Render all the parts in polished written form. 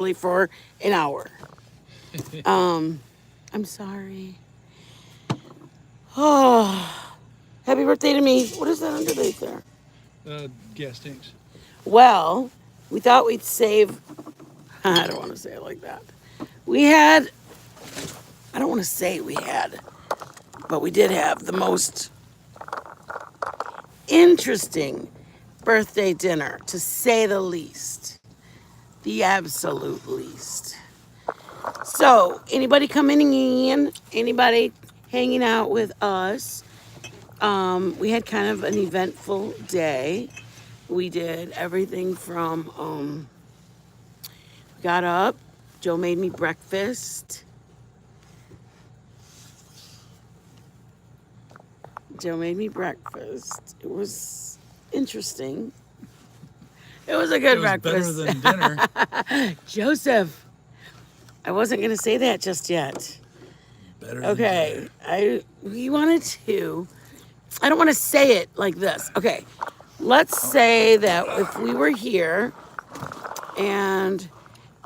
for an hour. I'm sorry. Oh, happy birthday to me. What is that underneath there? Gas tanks. Well, we thought we'd save. I don't want to say it like that. We had. I don't want to say we had, but we did have the most interesting birthday dinner, to say the least. The absolute least. So, anybody coming in? Anybody hanging out with us? We had kind of an eventful day. We did everything from got up. Joe made me breakfast. Joe made me breakfast. It was interesting. It was a good It was breakfast. better than dinner. Joseph, I wasn't going to say that just yet. Better Okay, we wanted to. I don't want to say it like this. Okay, let's say that if we were here, and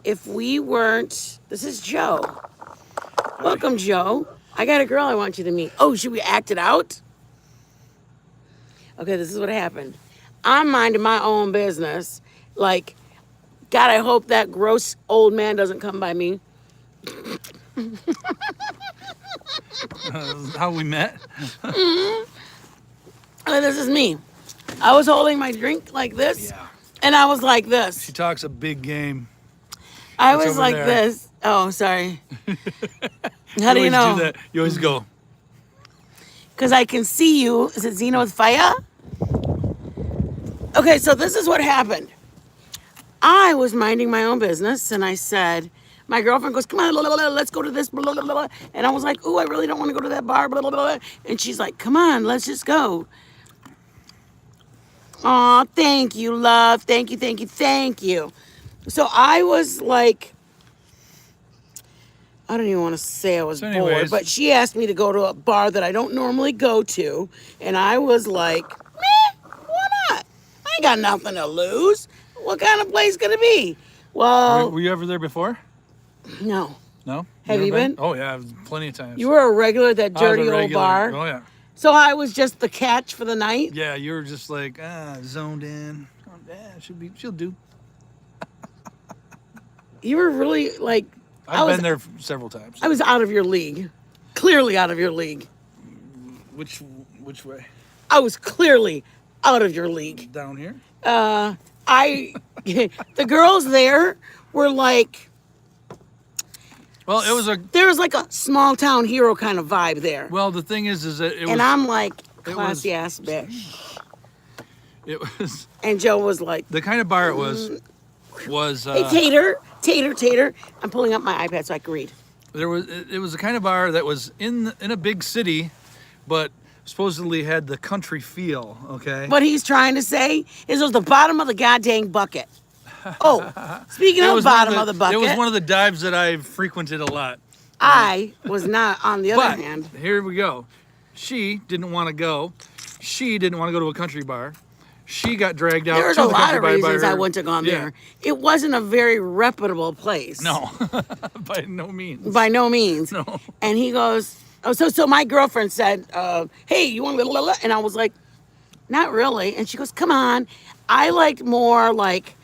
if we weren't, this is Joe. Welcome, Joe. I got a girl I want you to meet. Oh, should we act it out? Okay, this is what happened. I'm minding my own business. Like, God, I hope that gross old man doesn't come by me. How we met? This is me. I was holding my drink like this, Yeah. and I was like this. She talks a big game. I It's was over like there. this. Oh, sorry. How do you always know? do that. You always go. Because I can see you. Is it Zena with fire? Okay, so this is what happened. I was minding my own business, and I said, my girlfriend goes, come on, blah, blah, blah, let's go to this, blah, blah, blah, blah. And I was like, ooh, I really don't want to go to that bar, blah, blah, blah. And she's like, come on, let's just go. Aw, thank you, love. Thank you, thank you, thank you. So I was like, I don't even want to say I was So bored, anyways. but she asked me to go to a bar that I don't normally go to. And I was like, meh, why not? I ain't got nothing to lose. What kind of place could it be? Well, Were you ever there before? no. No. Have Never you been? Oh yeah, plenty of times. You were a regular at that I was a dirty old regular. bar. Oh yeah. So I was just the catch for the night. Yeah, you were just like zoned in. Oh, yeah, she'll do. You were really like, I've been there several times. I was out of your league. Clearly out of your league. Which way? I was clearly out of your league. Down here? The girls there were like, Well, it was a. there was like a small town hero kind of vibe there. Well, the thing is that it was. And I'm like, was- classy ass bitch. It was And Joe was like, the kind of bar it was. Was hey, Tater. I'm pulling up my iPad so I can read. it was the kind of bar that was in a big city, but supposedly had the country feel. Okay. What he's trying to say is it was the bottom of the goddamn bucket. Oh, speaking It of was the one bottom of the bucket, It was one of the dives that I've frequented a lot. I was not on the other But hand. here we go. She didn't want to go. She didn't want to go to a country bar. She got dragged out. There was to a the lot country of bar by reasons I her- wouldn't have gone Yeah. there. It wasn't a very reputable place. No, by no means. By no means. No. And he goes, oh, so my girlfriend said, hey, you want to, and I was like, not really. And she goes, come on. I liked more like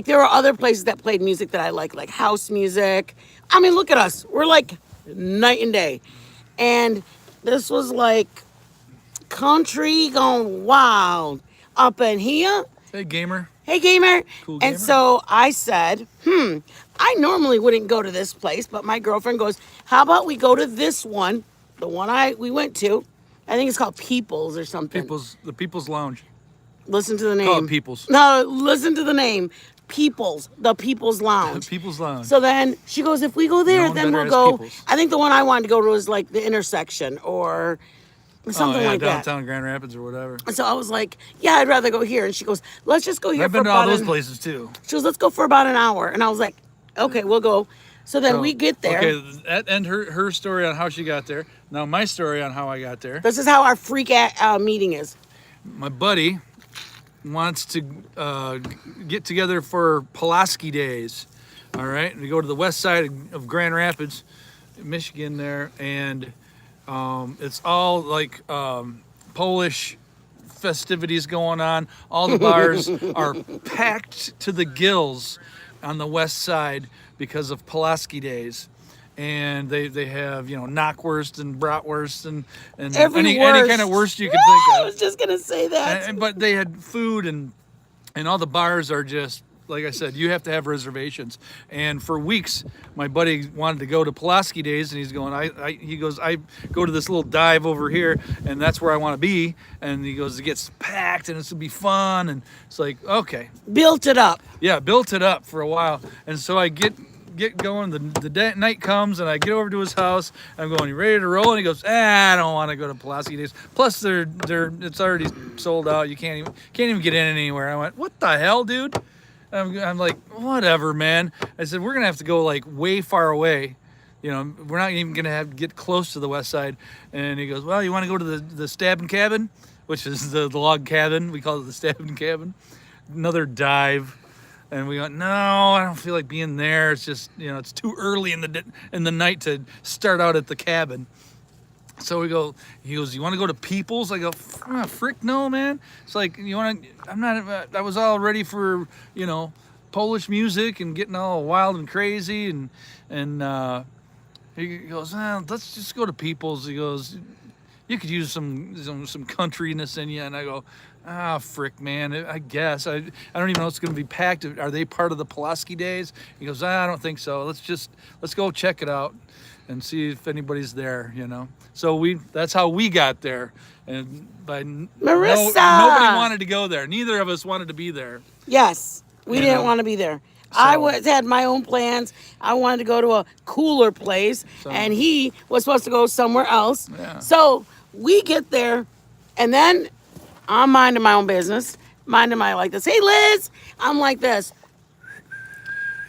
there were other places that played music that I like house music. I mean, look at us. We're like night and day. And this was like country gone wild up in here. Hey, gamer. Hey, gamer. Cool And gamer. so I said, I normally wouldn't go to this place, but my girlfriend goes, how about we go to this one, the one we went to. I think it's called People's or something. The People's Lounge. Listen to the name. Call it People's. No, listen to the name. People's, the People's Lounge. People's Lounge. So then she goes, if we go there, Known then better we'll as go. People's. I think the one I wanted to go to was like the intersection or something like that. downtown Grand Rapids or whatever. And so I was like, yeah, I'd rather go here. And she goes, let's just go here I've for been to all about those an places too. She goes, let's go for about an hour. And I was like, okay, we'll go. So then we get there. Okay, that and her story on how she got there. Now my story on how I got there. This is how our freak meeting is. My buddy, wants to get together for Pulaski Days. All right, we go to the west side of Grand Rapids, Michigan there, and it's all like Polish festivities going on. All the bars are packed to the gills on the west side because of Pulaski Days. And they have, knockwurst and bratwurst and any kind of wurst you can think I of. was just gonna say that. But they had food and all the bars are just, like I said, you have to have reservations. And for weeks, my buddy wanted to go to Pulaski Days, and he's going, he goes, I go to this little dive over here, and that's where I want to be. And he goes, it gets packed, and it's gonna be fun. And it's like, okay, Built it up. yeah, built it up for a while. And so I get going, the night comes, and I get over to his house, and I'm going, you ready to roll? And he goes, I don't want to go to Pulaski Days. Plus it's already sold out. You can't even get in anywhere. I went, what the hell, dude? I'm like, whatever, man. I said, we're gonna have to go like way far away. We're not even gonna have to get close to the west side. And he goes, well, you want to go to the Stabbing Cabin, which is the log cabin. We call it the Stabbing Cabin. Another dive. And we went, no, I don't feel like being there. It's just, it's too early in the night to start out at the cabin. So he goes, you want to go to People's? I go, frick no, man. It's like, I was all ready for, Polish music and getting all wild and crazy. And he goes, let's just go to People's. He goes, you could use some countryness in you. And I go, frick, man, I guess. I don't even know it's going to be packed. Are they part of the Pulaski Days? He goes, I don't think so. Let's go check it out and see if anybody's there, So that's how we got there. And Marissa! Nobody wanted to go there. Neither of us wanted to be there. Yes, we didn't want to be there. I had my own plans. I wanted to go to a cooler place, and he was supposed to go somewhere else. Yeah. So we get there, and then I'm minding my own business, minding my like this. Hey, Liz, I'm like this.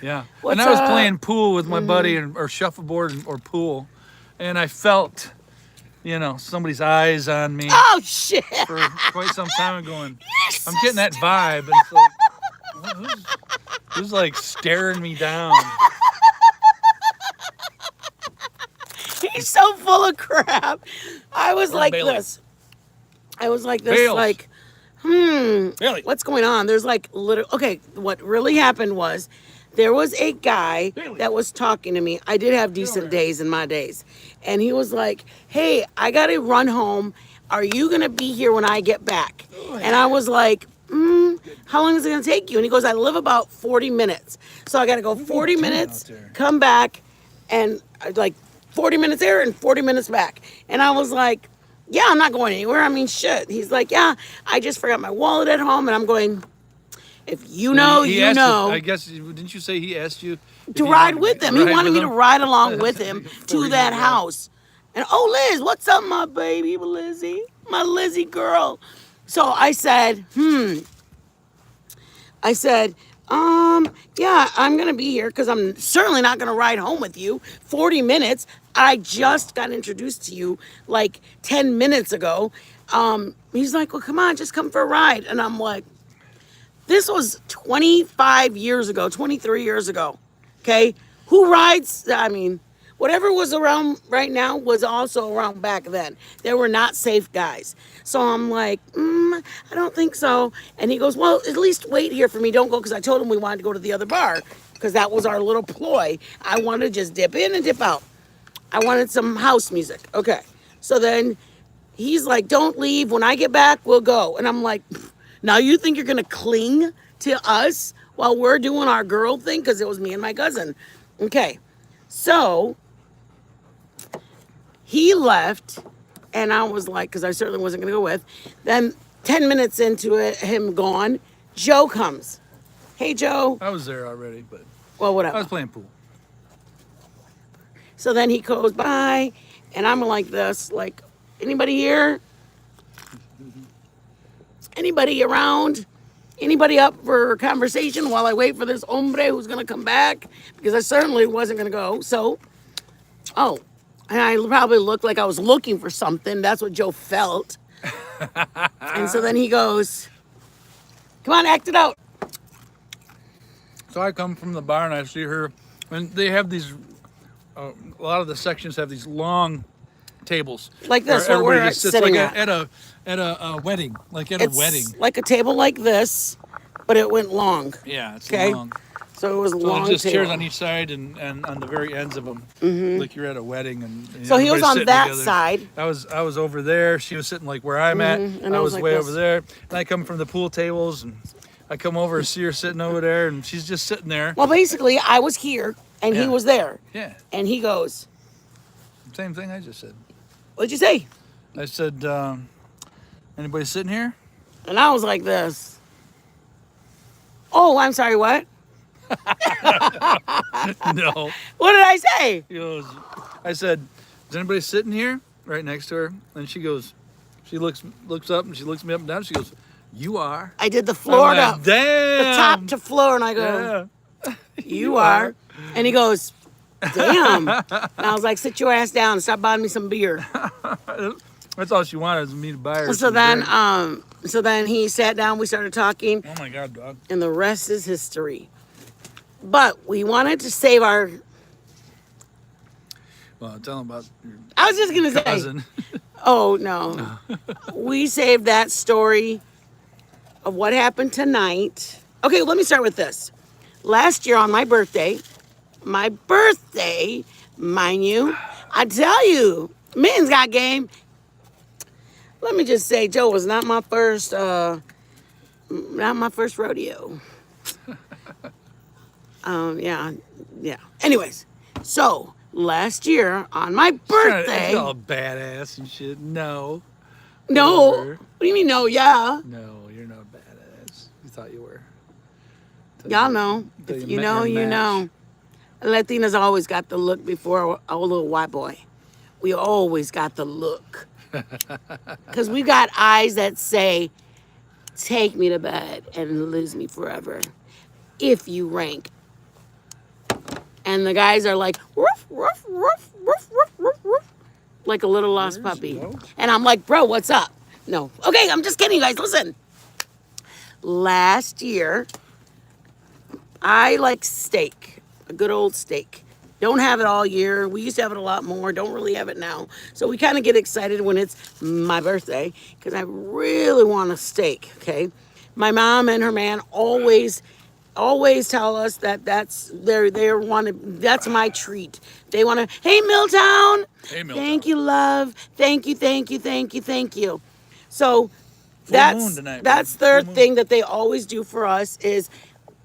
Yeah. What's and I was up? playing pool with my buddy or shuffleboard or pool, and I felt, somebody's eyes on me Oh shit! for quite some time ago. And I'm getting that vibe, and it's like, who's like staring me down? He's so full of crap. I was like Bailey. this. I was like this, Bales. like, Bailey. what's going on? There's like okay, what really happened was there was a guy that was talking to me. I did have decent days in my days. And he was like, hey, I got to run home. Are you going to be here when I get back? And I was like, how long is it going to take you? And he goes, I live about 40 minutes. So I got to go 40 minutes, come back, and like 40 minutes there and 40 minutes back. And I was like, yeah, I'm not going anywhere. I mean, shit. He's like, yeah, I just forgot my wallet at home. And I'm going, if you know, He you asked know. I guess, didn't you say he asked you? To ride with him. He wanted me to ride along with him to that house. And, Liz, what's up, my baby, Lizzie? My Lizzie girl. So I said, yeah, I'm going to be here because I'm certainly not going to ride home with you. 40 minutes. I just got introduced to you like 10 minutes ago. He's like, well, come on, just come for a ride. And I'm like, this was 25 years ago, 23 years ago. Okay? Who rides? I mean, whatever was around right now was also around back then. They were not safe guys. So I'm like, I don't think so. And he goes, well, at least wait here for me. Don't go, because I told him we wanted to go to the other bar, because that was our little ploy. I wanted to just dip in and dip out. I wanted some house music. Okay. So then he's like, don't leave. When I get back, we'll go. And I'm like, now you think you're going to cling to us while we're doing our girl thing? Because it was me and my cousin. Okay. So he left, and I was like, because I certainly wasn't going to go with. Then 10 minutes into it, him gone, Joe comes. Hey, Joe. I was there already, but Well, whatever. I was playing pool. So then he goes by, and I'm like this, like, anybody here? Anybody around? Anybody up for a conversation while I wait for this hombre who's going to come back? Because I certainly wasn't going to go. So, and I probably looked like I was looking for something. That's what Joe felt. And so then he goes, Come on, act it out. So I come from the bar and I see her, and they have these. A lot of the sections have these long tables, Like this, where what we're everybody just sits sitting like at. at a wedding, like at It's a wedding. like a table like this, but it went long. Yeah, it's Okay. long. So it was So long there's just table. chairs on each side and on the very ends of them, like you're at a wedding. And So he was everybody's on sitting that together. side. I was over there. She was sitting like where I'm at. and I I was was like way this. over there. And I come from the pool tables, and I come over and see her sitting over there, and she's just sitting there. Well, basically, I was here and he Yeah. was there. Yeah, And he goes, same thing I just said. "What'd you say?" I said, anybody sitting here? And I was like this. Oh, I'm sorry, what? No. What did I say? He goes, I said, is anybody sitting here? Right next to her. And she goes, she looks up and she looks me up and down. She goes, you are. I did the floor I'm to like, damn. the top to floor, and I go, Yeah. "You are." And he goes, "Damn." And I was like, "Sit your ass down and stop buying me some beer." That's all she wanted was me to buy her. So some then, drink. so then he sat down. We started talking, Oh my God, dog. and the rest is history. But we wanted to save our. Well, tell him about your I was just gonna say. cousin. Oh no, we saved that story of what happened tonight. Okay, let me start with this. Last year on my birthday, mind you, I tell you, men's got game. Let me just say, Joe was not my first rodeo. Yeah. Anyways, so last year on my birthday, He's all badass and shit. No. no, Whatever. what do you mean no? Yeah, No, you're not badass. You thought you were. y'all know. Till If you you met know, your you know. Latina's always got the look before a little white boy. We always got the look. Because we got eyes that say, take me to bed and lose me forever if you rank. And the guys are like, woof, woof, woof, woof, woof, woof, woof, like a little lost puppy. Joe? And I'm like, bro, what's up? No. Okay, I'm just kidding, you guys. Listen. Last year, I like steak, a good old steak. Don't have it all year. We used to have it a lot more. Don't really have it now. So we kind of get excited when it's my birthday because I really want a steak, okay? My mom and her man always tell us that that's that's my treat. They want to, hey, Milltown. Hey, Milltown. Thank you, love. Thank you, thank you, thank you, thank you. So moon that's tonight, that's baby. their Full moon. thing that they always do for us is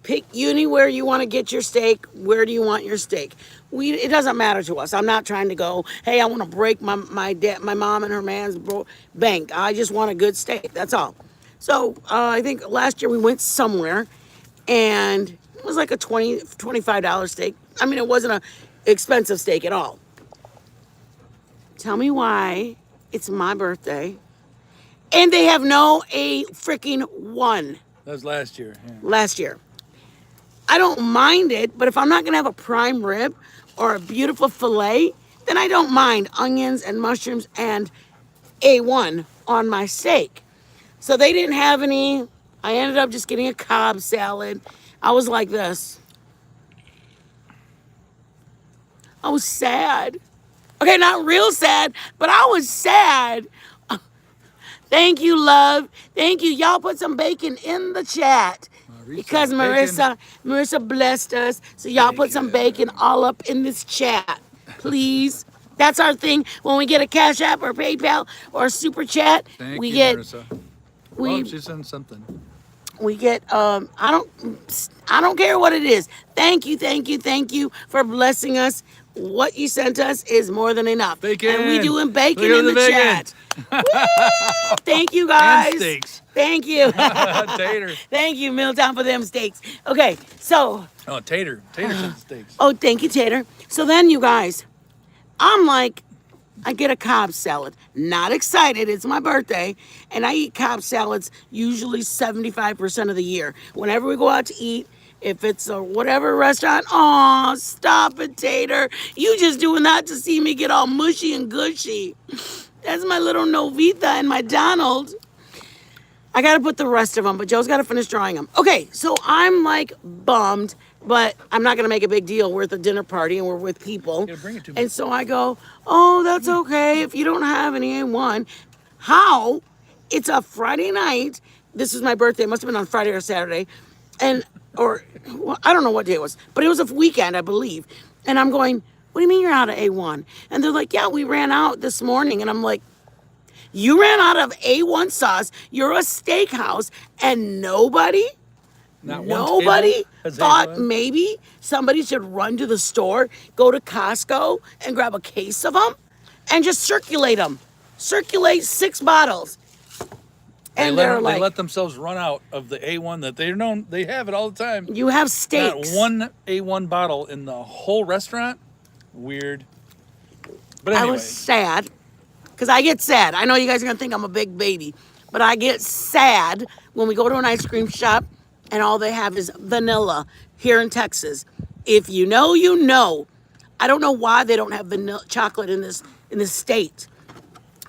pick anywhere you want to get your steak. Where do you want your steak? It doesn't matter to us. I'm not trying to go, hey, I want to break my mom and her man's bank. I just want a good steak. That's all. So I think last year we went somewhere, and it was like a $25 steak. I mean, it wasn't a expensive steak at all. Tell me why it's my birthday, and they have a freaking one That was last year. Yeah. last year. I don't mind it, but if I'm not gonna have a prime rib or a beautiful filet, then I don't mind onions and mushrooms and A1 on my steak. So they didn't have any. I ended up just getting a Cobb salad. I was like this. I was sad. Okay, not real sad, but I was sad. Thank you, love. Thank you. Y'all put some bacon in the chat. Because Marissa blessed us. So y'all put some bacon all up in this chat. Please. That's our thing. When we get a Cash App or PayPal or Super Chat, Thank we you, get Marissa. we Oh, she sent something. we get I don't care what it is. Thank you for blessing us. What you sent us is more than enough. Bacon. And we doing bacon Look at in the the bacon. chat. Woo! Thank you guys. And steaks. Thank you. Tater. Thank you, Milltown, for them steaks. Okay, so Oh, Tater. Tater sent steaks. oh, thank you, Tater. So then, you guys, I'm like, I get a Cobb salad. Not excited. It's my birthday. And I eat Cobb salads usually 75% of the year. Whenever we go out to eat, if it's a whatever restaurant, oh, stop it, Tater. You just doing that to see me get all mushy and gushy. That's my little Novita and my Donald. I got to put the rest of them, but Joe's got to finish drawing them. Okay, so I'm like bummed, but I'm not going to make a big deal. We're at the dinner party and we're with people. Yeah, bring it to me. And so I go, oh, that's okay if you don't have any A1. How? It's a Friday night. This was my birthday. It must have been on Friday or Saturday. Or well, I don't know what day it was, but it was a weekend, I believe. And I'm going, what do you mean you're out of A1? And they're like, yeah, we ran out this morning. And I'm like, you ran out of A1 sauce. You're a steakhouse, and nobody thought A1? maybe somebody should run to the store, go to Costco, and grab a case of them, and just circulate them. Circulate 6 bottles. And they're like, they let themselves run out of the A1 that they're known. They have it all the time. you have Not steaks. one A1 bottle in the whole restaurant. Weird. But I anyway, was sad because I get sad. I know you guys are gonna think I'm a big baby, but I get sad when we go to an ice cream shop and all they have is vanilla here in Texas. If you know, you know. I don't know why they don't have vanilla chocolate in this state,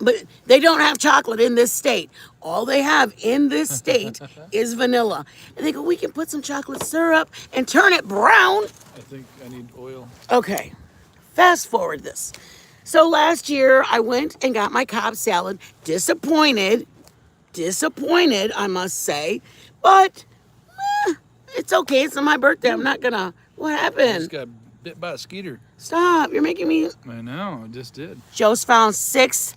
but they don't have chocolate in this state. All they have in this state is vanilla. And they go, we can put some chocolate syrup and turn it brown. I think I need oil. Okay, fast forward this. So last year I went and got my Cobb salad. Disappointed, I must say, but it's okay. It's not my birthday. I'm not gonna. What I just happened? got bit by a skeeter. Stop! You're making me. I know. I just did. Joe's found six.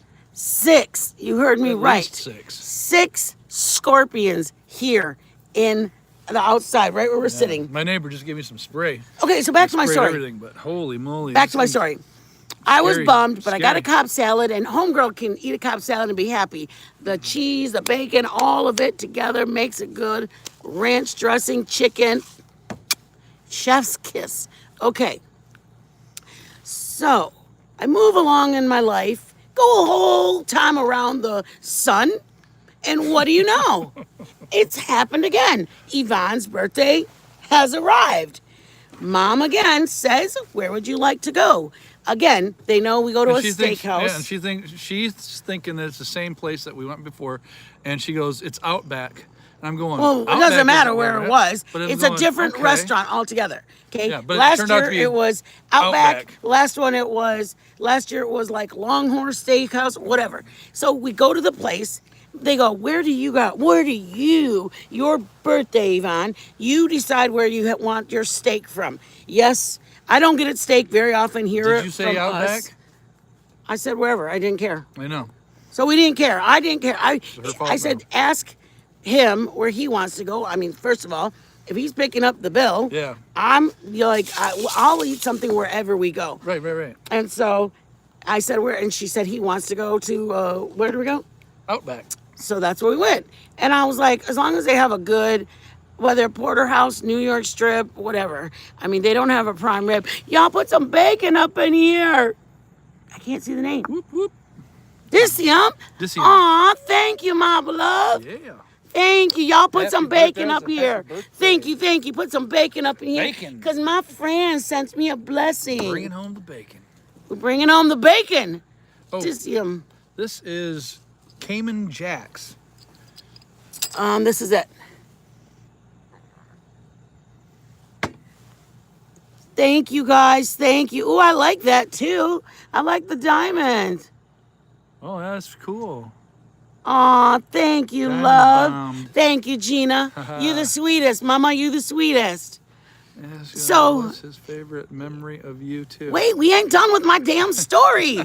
You heard me At right. least 6. 6 scorpions here in the outside, right where we're sitting. My neighbor just gave me some spray. Okay, so back to my Sprayed story. Everything, but holy moly. Back this to my thing's story. I was scary. bummed, but I got a Scary. Cobb salad, and homegirl can eat a Cobb salad and be happy. The cheese, the bacon, all of it together makes it good. Ranch dressing, chicken, chef's kiss. Okay, so I move along in my life, go a whole time around the sun, and what do you know? It's happened again. Yvonne's birthday has arrived. Mom again says, where would you like to go? Again, they know we go to a steakhouse. Yeah, and she's thinking that it's the same place that we went before, and she goes, "It's Outback." And I'm going, Well, it "Outback doesn't matter isn't where we're it at." was. But I'm It's a going, different okay. restaurant altogether. Okay. Yeah, but it last turned out to year be it was Outback. Outback. Last year it was like Longhorn Steakhouse, whatever. So we go to the place. They go, where do you, your birthday, Yvonne, you decide where you want your steak from. Yes, I don't get it steak very often here Did you say from Outback? us. I said wherever. I didn't care. I know. So we didn't care. I didn't care. her fault I said, now. ask him where he wants to go. I mean, first of all, if he's picking up the bill, Yeah. I'll eat something wherever we go. Right. And so I said where, and she said he wants to go to where do we go? Outback. So that's where we went. And I was like, as long as they have a good, whether porterhouse, New York strip, whatever. I mean, they don't have a prime rib. Y'all put some bacon up in here. I can't see the name. Whoop whoop. Disium. Disium. Aw, thank you, my beloved. Yeah. Thank you. Y'all put Happy some bacon birthday. up here. Happy birthday. Thank you. Put some bacon up in here. Bacon. Because my friend sent me a blessing. Bringing home the bacon. We're bringing home the bacon. Oh, Disium. this is Cayman Jacks. This is it. Thank you, guys. Thank you. Oh, I like that too. I like the diamond. Oh, that's cool. Aw, thank you, Diamond love. bombed. Thank you, Gina. You the sweetest. Mama, you the sweetest. Yes, So- what's his favorite memory of you too? Wait, we ain't done with my damn story.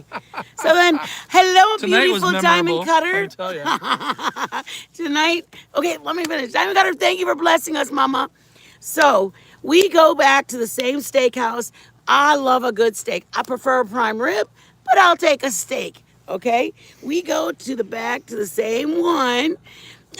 So then, hello, Tonight was beautiful memorable. diamond cutter. Let me tell you. Tonight, okay, let me finish. Diamond cutter, thank you for blessing us, Mama. So we go back to the same steakhouse. I love a good steak. I prefer a prime rib, but I'll take a steak. Okay, we go to the back to the same one,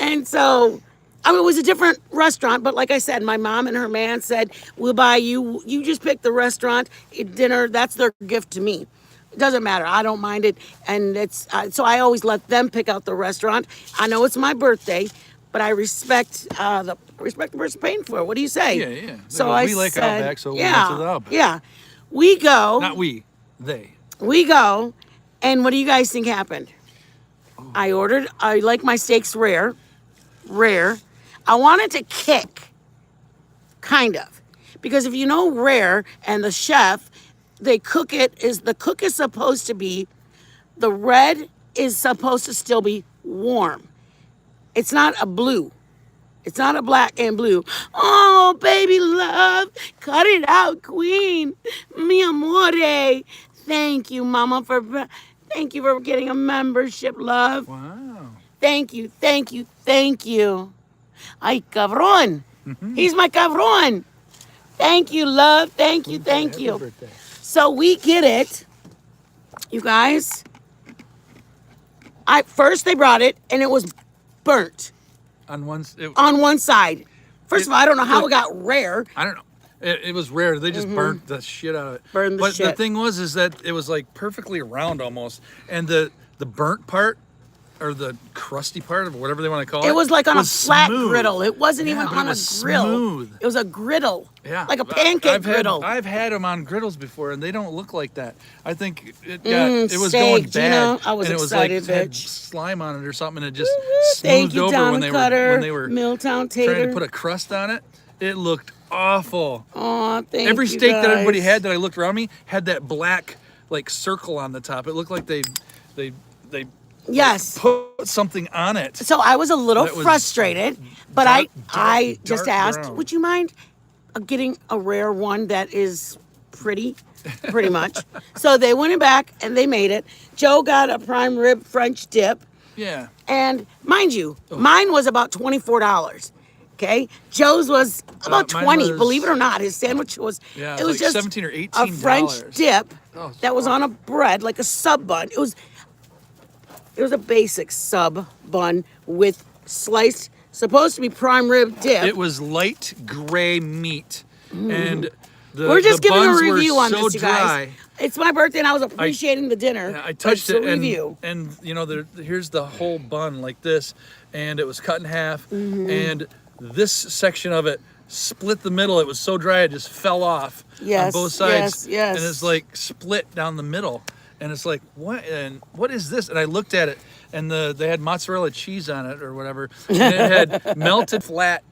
and so. I mean, it was a different restaurant, but like I said, my mom and her man said, we'll buy you, you just pick the restaurant, dinner, that's their gift to me. It doesn't matter, I don't mind it, and it's, so I always let them pick out the restaurant. I know it's my birthday, but I respect the person paying for it. What do you say? Yeah. So Well, I we like said, Outback, so we went to the Outback. Yeah, we go. Not we, they. We go, and what do you guys think happened? I like my steaks rare. rare. I want it to kick, kind of. Because if you know rare and the chef, they cook it, the cook is supposed to be, the red is supposed to still be warm. It's not a blue. It's not a black and blue. Oh, baby love, cut it out, queen. Mi amore. Thank you, mama, thank you for getting a membership, love. Wow. Thank you, thank you, thank you. Ay, cabrón. He's my cabrón. Thank you, love. Thank you, thank Happy you. birthday. So we get it, you guys. First they brought it and it was burnt On one, on one side. First of all, I don't know how it got rare. I don't know. It was rare. They just burnt the shit out of it. Burned the but shit. the thing is that it was like perfectly round almost, and the burnt part or the crusty part of whatever they want to call it. It was like on a flat smooth. griddle. It wasn't Yeah, even but on it was a grill. smooth. It was a griddle. Yeah, like a pancake griddle. I've had them on griddles before, and they don't look like that. I think it was steak, going bad. Gina, I was and it was excited, like had bitch. slime on it or something, and it just Thank smoothed you, over when Donna they Cutter, were when they were Milltown Tater. trying to put a crust on it. It looked awful. Aw, thank Every you steak that everybody guys. had that I looked around me had that black like circle on the top. It looked like they Yes. put something on it. So I was a little That was frustrated, but dark- I just dark asked, brown. would you mind getting a rare one that is pretty much. So they went back and they made it. Joe got a prime rib French dip. Yeah. And mind you, mine was about $24. Okay, Joe's was about mine 20. was- Believe it or not, his sandwich was. Yeah, it was like just 17 or a $18. French dip Oh, that was on a bread, like a sub bun. It was a basic sub bun with sliced, supposed to be prime rib dip. It was light gray meat, and the We're just the giving a buns were review on so this, you guys. dry. It's my birthday, and I was appreciating the dinner. Yeah, I but touched it's it, a review. and you know, here's the whole bun like this, and it was cut in half, Mm-hmm. and this section of it split the middle. It was so dry it just fell off Yes, on both sides, yes. and it's like split down the middle, and it's like what? And what is this? And I looked at it, and they had mozzarella cheese on it or whatever, and it had melted flat.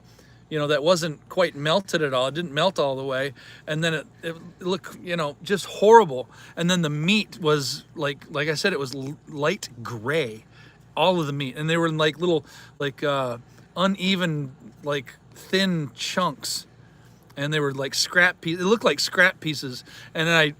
You know, that wasn't quite melted at all. It didn't melt all the way. And then it looked, you know, just horrible. And then the meat was like I said, it was light gray, all of the meat. And they were in like little, like uneven, like thin chunks. And they were like scrap pieces. It looked like scrap pieces. And then I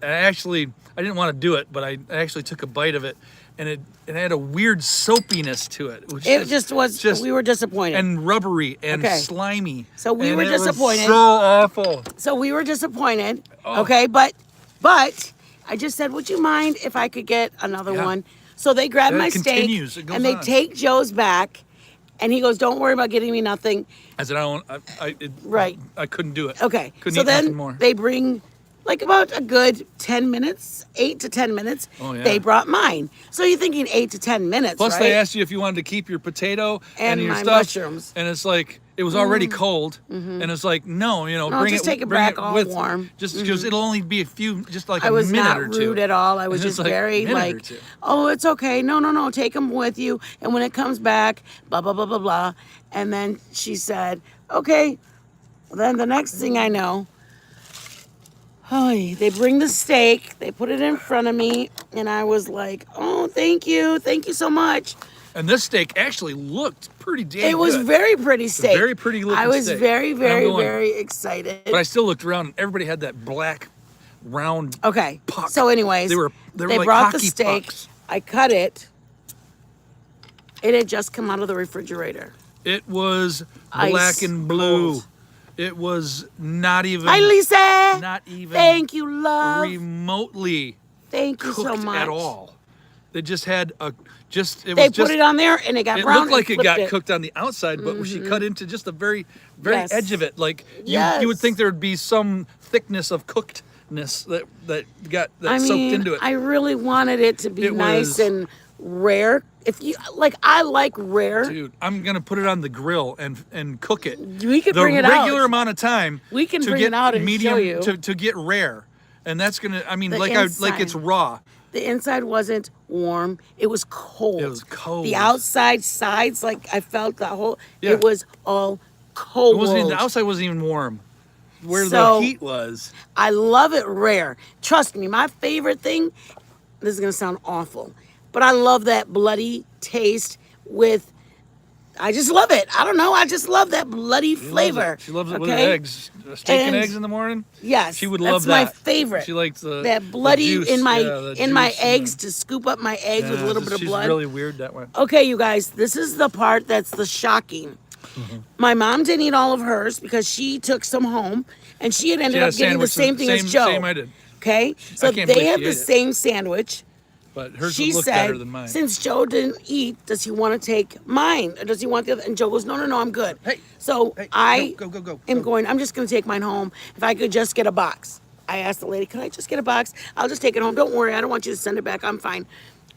didn't want to do it, but I actually took a bite of it. And it had a weird soapiness to it. Which It just was. We were disappointed. and rubbery and Okay. slimy. So we And were it was disappointed. so awful. So we were disappointed. Oh. Okay, but I just said, would you mind if I could get another Yeah. one? So they grab That my continues. steak It goes and they on. take Joe's back, and he goes, "Don't worry about getting me nothing." I said Right. I couldn't do it. Okay. Couldn't so eat nothing then more. they bring like about a good 10 minutes, 8 to 10 minutes. Oh, yeah. They brought mine. So you're thinking 8 to 10 minutes, Plus, right? they asked you if you wanted to keep your potato And your my stuff, mushrooms. and it's like it was already cold, and it's like no, No, bring just it, take it bring back it all with, warm. just because it'll only be a few, just like I was a minute not or two. rude at all. I was And it's just like very minute or like, two. "Oh, it's okay. No, take them with you." And when it comes back, blah blah blah blah blah. And then she said, "Okay." Well, then the next thing I know, they bring the steak. They put it in front of me, and I was like, "Oh, thank you so much." And this steak actually looked pretty damn It was good. very pretty steak. very pretty looking I was steak. very, And I'm very, going- very excited. But I still looked around, and everybody had that black, round. Okay. puck. So, anyways, They were like brought the hockey steak. pucks. I cut it. It had just come out of the refrigerator. It was Ice black and blue. cold. It was not even. Hi, Lisa. Not even. Thank you, love. remotely Thank you cooked so much. at all. They just had a just. It They was just. put it on there, and it got It brown. looked like and it got flipped cooked on the outside, but she cut into just the very Yes. edge of it. Like you would Yes. think there would be some thickness of cookedness that got I soaked mean, into it. I really wanted it to be It nice was- and rare. If you like, I like rare. Dude, I'm gonna put it on the grill and cook it. We could the bring it regular out. amount of time. We can to bring get it out and medium show you. to get rare, and that's gonna. I mean, The like inside. it's raw. The inside wasn't warm. It was cold. It was cold. The outside sides, like I felt the whole. Yeah. It was all It cold. wasn't even, the outside wasn't even warm. Where So- the heat was. I love it rare. Trust me, my favorite thing. This is gonna sound awful, but I love that bloody taste with. I just love it. I don't know. I just love that bloody flavor. She loves it with okay? eggs. Steak and And- eggs in the morning. Yes, She would love that's that. my favorite. She likes the that bloody the juice. in my Yeah, the in my juice and eggs the- to scoop up my eggs with a Yeah, little bit of she's blood. really weird that way. Okay, you guys, this is the part that's the shocking. My mom didn't eat all of hers because she took some home, and she had ended She had up a getting the sandwich, same thing as same- Joe. same I did. Okay, so can't they believe have she the ate it. same sandwich. But hers She would look said, better than mine. since Joe didn't eat, does he want to take mine? Or does he want the other? And Joe goes, no, I'm good. Hey, So hey, I go, am go. going, I'm just going to take mine home. If I could just get a box. I asked the lady, can I just get a box? I'll just take it home. Don't worry. I don't want you to send it back. I'm fine.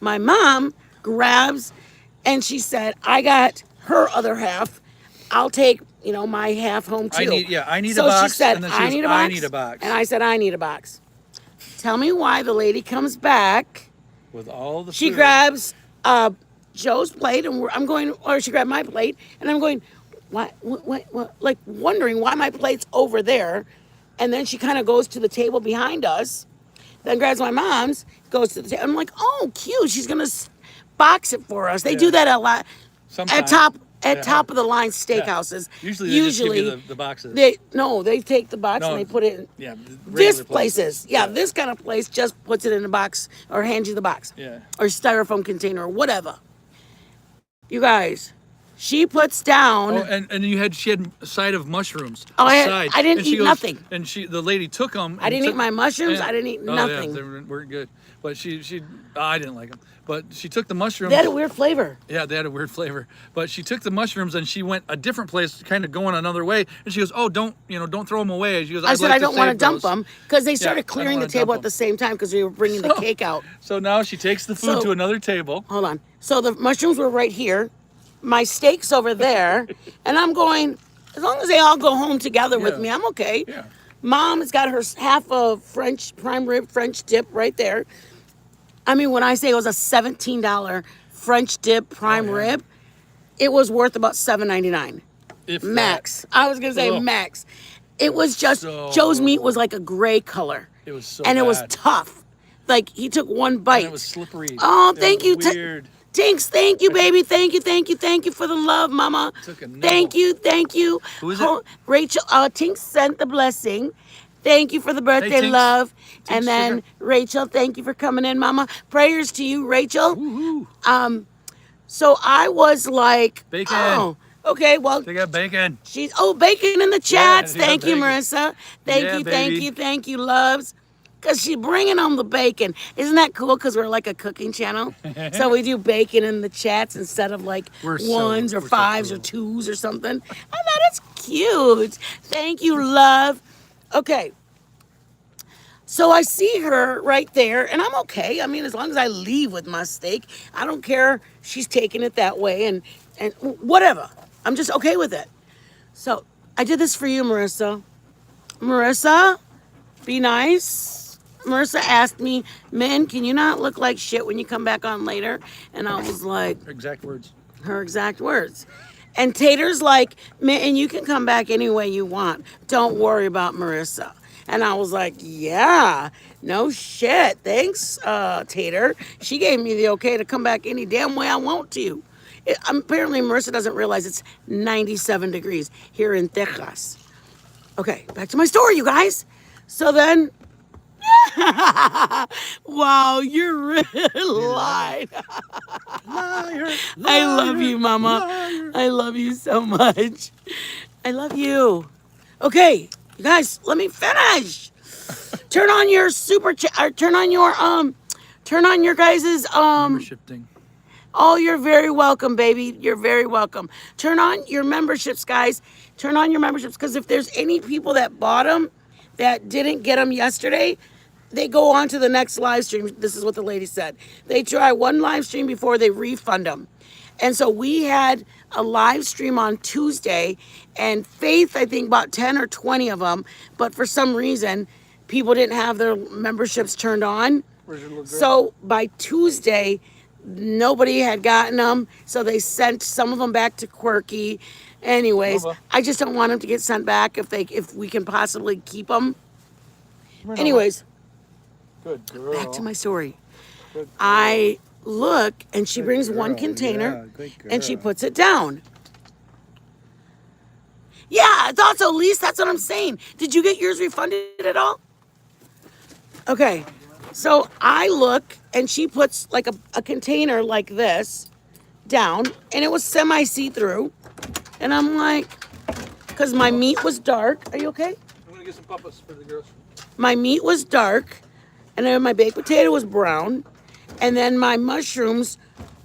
My mom grabs and she said, I got her other half. I'll take, my half home too. I need a So box, she said, and then she I goes, need a "I box. need a box." And I said, I need a box. Tell me why the lady comes back. With all the She food. grabs Joe's plate, and I'm going, or she grabbed my plate, and I'm going, what, like wondering why my plate's over there. And then she kind of goes to the table behind us, then grabs my mom's, goes to the table. I'm like, oh, cute. She's going to box it for us. They do Yeah. that a lot Sometimes. at Yeah. top of the line steakhouses. Usually they just give you the boxes. They take the box No, and they put it in. Yeah. This regular places, this kind of place just puts it in a box or hands you the box. Yeah. Or styrofoam container or whatever. You guys, she puts down. Oh, and she had a side of mushrooms. Oh, a I side. didn't And she eat nothing. And the lady took them. I didn't eat my mushrooms. I didn't eat nothing. Yeah, they weren't good. But I didn't like them. But she took the mushrooms. They had a weird flavor. Yeah, they had a weird flavor. But she took the mushrooms and she went a different place, kind of going another way. And she goes, "Oh, don't throw them away." She goes, I said, like I don't want to save dump those." them because they I started don't clearing the wanna table dump at the 'em. same time because we were bringing the cake out. So now she takes the food So- to another table. Hold on. So the mushrooms were right here. My steak's over there. And I'm going, as long as they all go home together with Yeah. me, I'm okay. Yeah. Mom has got her half of French prime rib French dip right there. I mean, when I say it was a $17 French dip prime Oh, yeah. rib, it was worth about $7.99 If that. max. I was gonna say Ugh. max. It was just So- Joe's meat was like a gray color, It was so and it was bad. tough. Like he took one bite. And it was slippery. Oh, It thank was you. Weird. Tinks, thank you, baby. Thank you for the love, Mama. Took a Thank nibble. you. Who is it? Rachel, Tinks sent the blessing. Thank you for the birthday Tinks. love. Tinks And then sugar. Rachel, thank you for coming in, Mama. Prayers to you, Rachel. Woohoo. So I was like, Bacon. oh, okay, well, They got bacon. she's bacon in the chats. they got Thank you, bacon. Marissa. Yeah, Thank you, loves. Because she's bringing on the bacon. Isn't that cool? Because we're like a cooking channel. So we do bacon in the chats instead of like We're so- ones or we're so fives or cool. twos or something. I thought it's cute. Thank you, love. Okay. So I see her right there, and I'm okay. I mean, as long as I leave with my steak, I don't care. She's taking it that way, and whatever. I'm just okay with it. So I did this for you, Marissa. Marissa, be nice. Marissa asked me, "Men, can you not look like shit when you come back on later?" And I was like, Exact words. her exact words. And Tater's like, "Man, and you can come back any way you want. Don't worry about Marissa." And I was like, yeah, no shit. Thanks, Tater. She gave me the okay to come back any damn way I want to. Apparently, Marissa doesn't realize it's 97 degrees here in Texas. Okay, back to my story, you guys. So then, wow, you're really lying. Liar, I love you, Mama. liar. I love you so much. I love you. Okay, you guys, let me finish. Turn on your super chat. Or turn on your guys's Membership thing. Oh, you're very welcome, baby. You're very welcome. Turn on your memberships, guys. Turn on your memberships because if there's any people that bought them that didn't get them yesterday, they go on to the next live stream. This is what the lady said. They try one live stream before they refund them. And so we had a live stream on Tuesday, and Faith, I think, bought 10 or 20 of them. But for some reason, people didn't have their memberships turned on. Where's your little girl? So by Tuesday, nobody had gotten them, so they sent some of them back to Quirky. Anyways, Nova. I just don't want them to get sent back if we can possibly keep them. Come here, Nova. Anyways, Good girl. back to my story. Good girl. I look and she Good brings one girl. container Yeah, good and she girl. puts it down. Yeah, I thought so, Lise. That's what I'm saying. Did you get yours refunded at all? Okay. So I look and she puts like a container like this down and it was semi see-through. And I'm like, because my meat was dark. Are you okay? I'm gonna get some papas for the girls. My meat was dark and then my baked potato was brown. And then my mushrooms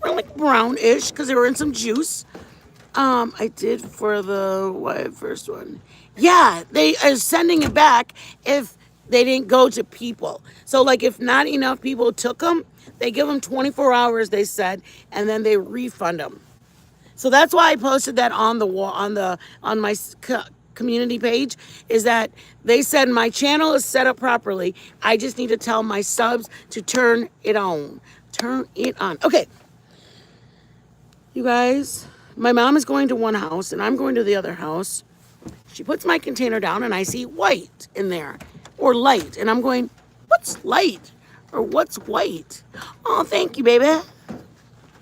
were like brownish because they were in some juice. I did for the first one. Yeah, they are sending it back if they didn't go to people. So like if not enough people took them, they give them 24 hours, they said, and then they refund them. So that's why I posted that on the wall on my community page, is that they said my channel is set up properly. I just need to tell my subs to turn it on. Turn it on. Okay. You guys, my mom is going to one house and I'm going to the other house. She puts my container down and I see white in there, or light. And I'm going, what's light? Or what's white? Oh, thank you, baby.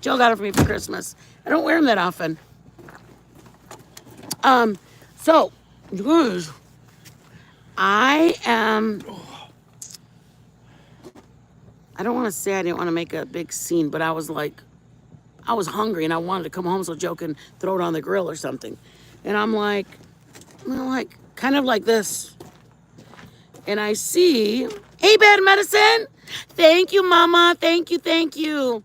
Jill got it for me for Christmas. I don't wear them that often. So, you guys, I don't want to say I didn't want to make a big scene, but I was hungry and I wanted to come home so Joe can throw it on the grill or something. And I'm like, kind of like this. And I see, hey, Bad Medicine. Thank you, Mama. Thank you, thank you.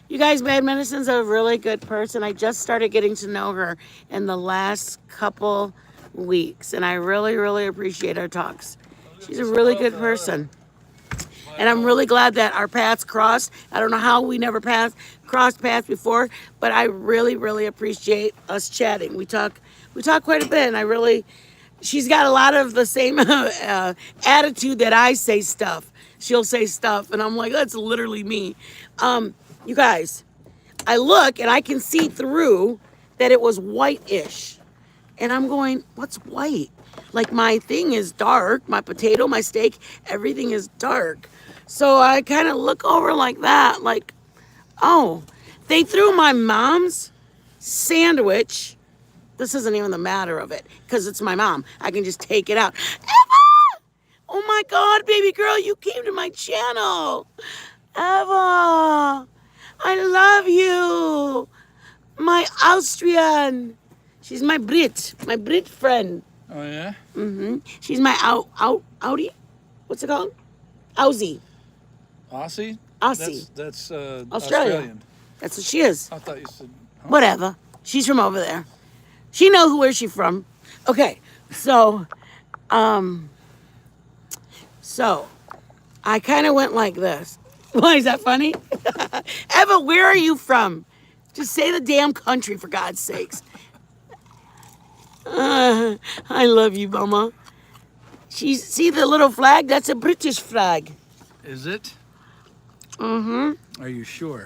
You guys, Bad Medicine's a really good person. I just started getting to know her in the last couple weeks. And I really, really appreciate our talks. She's a really good person. And I'm really glad that our paths crossed. I don't know how we never crossed paths before, but I really, really appreciate us chatting. We talk quite a bit, and she's got a lot of the same attitude that I say stuff. She'll say stuff, and I'm like, that's literally me. You guys, I look and I can see through that it was white-ish. And I'm going, what's white? Like my thing is dark, my potato, my steak, everything is dark. So I kind of look over like that, like, oh, they threw my mom's sandwich. This isn't even the matter of it, because it's my mom. I can just take it out. Eva! Oh my God, baby girl, you came to my channel. Eva, I love you. My Austrian. She's my Brit friend. Oh yeah. She's my Audi. What's it called? Aussie. Aussie. Aussie. That's Australia. Australian. That's what she is. I thought you said. Huh? Whatever. She's from over there. She knows where she's from. Okay, so I kind of went like this. Why is that funny? Eva, where are you from? Just say the damn country, for God's sakes. I love you, Mama. See the little flag? That's a British flag. Is it? Mm-hmm. Are you sure?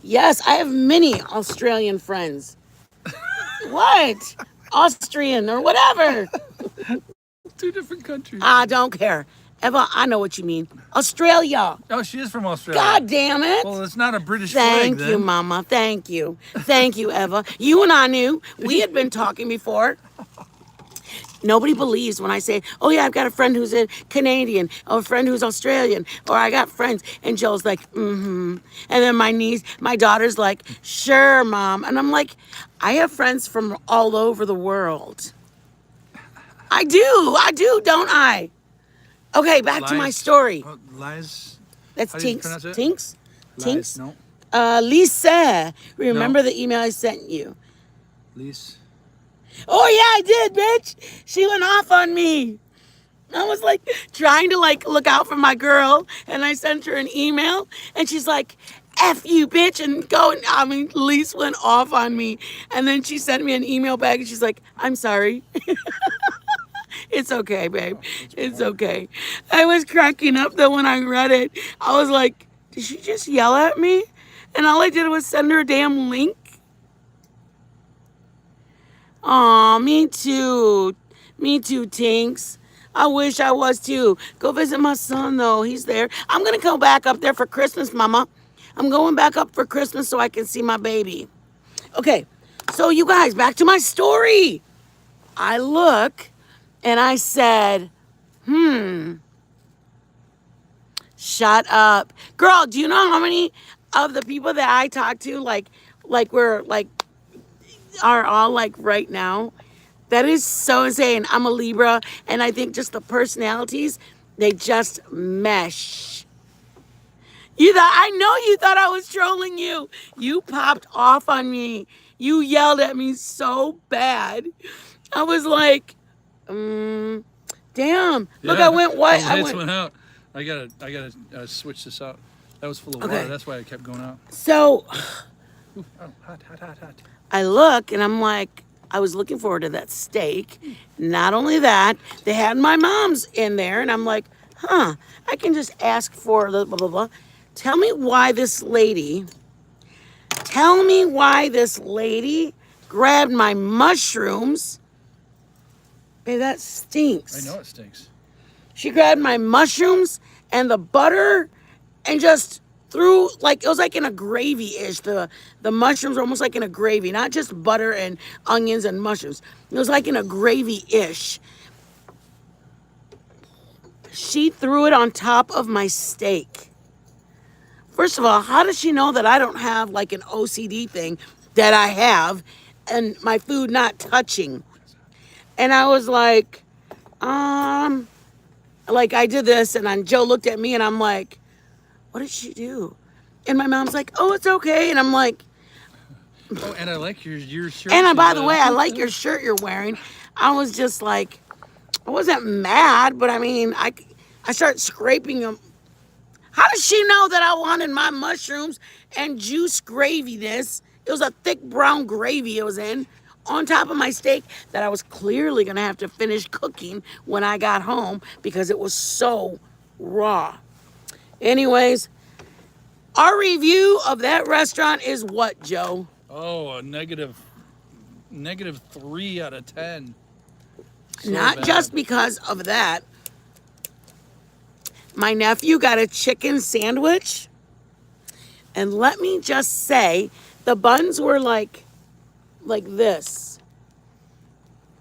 Yes, I have many Australian friends. What? Austrian or whatever. 2 different countries. I don't care. Eva, I know what you mean. Australia. Oh, she is from Australia. God damn it. Well, it's not a British flag Thank then. you, Mama. Thank you. Thank you, Eva. You and I knew. We had been talking before. Nobody believes when I say, oh yeah, I've got a friend who's a Canadian, or a friend who's Australian, or I got friends. And Joe's like, mm-hmm. And then my daughter's like, sure, Mom. And I'm like, I have friends from all over the world. I do, don't I? Okay, back to my story. Lies. That's How do you Tinks. pronounce it? Tinks? Lies. Tinks? No. Lisa, remember the email I sent you? Lise. Oh yeah, I did, bitch. She went off on me. I was like trying to look out for my girl, and I sent her an email, and she's like, F you, bitch, and Lise went off on me. And then she sent me an email back, and she's like, I'm sorry. It's okay, babe. It's okay. I was cracking up though when I read it. I was like, did she just yell at me? And all I did was send her a damn link. Aw, me too. Me too, Tinks. I wish I was too. Go visit my son though. He's there. I'm gonna go back up there for Christmas, Mama. I'm going back up for Christmas so I can see my baby. Okay, so you guys, back to my story. I look and I said, shut up. Girl, do you know how many of the people that I talk to, we're like, are all like right now? That is so insane. I'm a Libra, and I think just the personalities, they just mesh. I know you thought I was trolling you. You popped off on me. You yelled at me so bad. I was like, damn. Look, I went white. The lights went out. I gotta switch this out. That was full of water. That's why I kept going out. So, Ooh, oh, hot. I look and I'm like, I was looking forward to that steak. Not only that, they had my mom's in there, and I'm like, I can just ask for the blah, blah, blah. Tell me why this lady grabbed my mushrooms. Hey, that stinks. I know it stinks. She grabbed my mushrooms and the butter and just threw, like, it was like in a gravy-ish. The mushrooms were almost like in a gravy, not just butter and onions and mushrooms. It was like in a gravy-ish. She threw it on top of my steak. First of all, how does she know that I don't have like an OCD thing that I have and my food not touching? And I was like I did this, and then Joe looked at me and I'm like, what did she do? And my mom's like, oh, it's okay. And I'm like, oh, and I like your shirt. And by the way, I like your shirt you're wearing. I was just like, I wasn't mad, but I mean, I started scraping them. How does she know that I wanted my mushrooms and juice gravy this? It was a thick brown gravy it was in on top of my steak that I was clearly going to have to finish cooking when I got home because it was so raw. Anyways, our review of that restaurant is what, Joe? Oh, a negative 3 out of 10. So Not bad. just because of that. My nephew got a chicken sandwich. And let me just say, the buns were like this.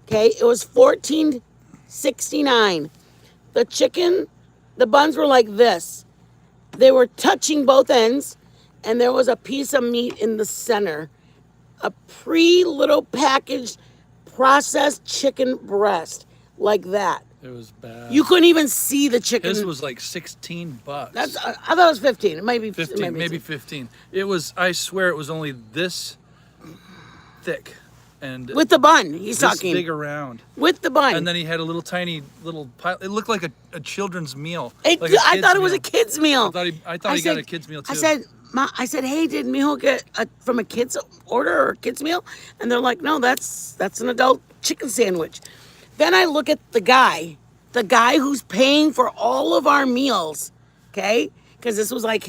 Okay, it was $14.69. The buns were like this. They were touching both ends, and there was a piece of meat in the center. A little packaged processed chicken breast, like that. It was bad. You couldn't even see the chicken. This was like $16. I thought it was 15. It might be 15, maybe 15. It was. I swear it was only this thick, and with the bun. He's this talking big around. with the bun. And then he had a little tiny pile. It looked like a children's meal. I thought it was a kid's meal. I thought he got a kid's meal too. I said, hey, did Mijo get from a kid's order or a kid's meal? And they're like, no, that's an adult chicken sandwich. Then I look at the guy who's paying for all of our meals, okay? Because this was like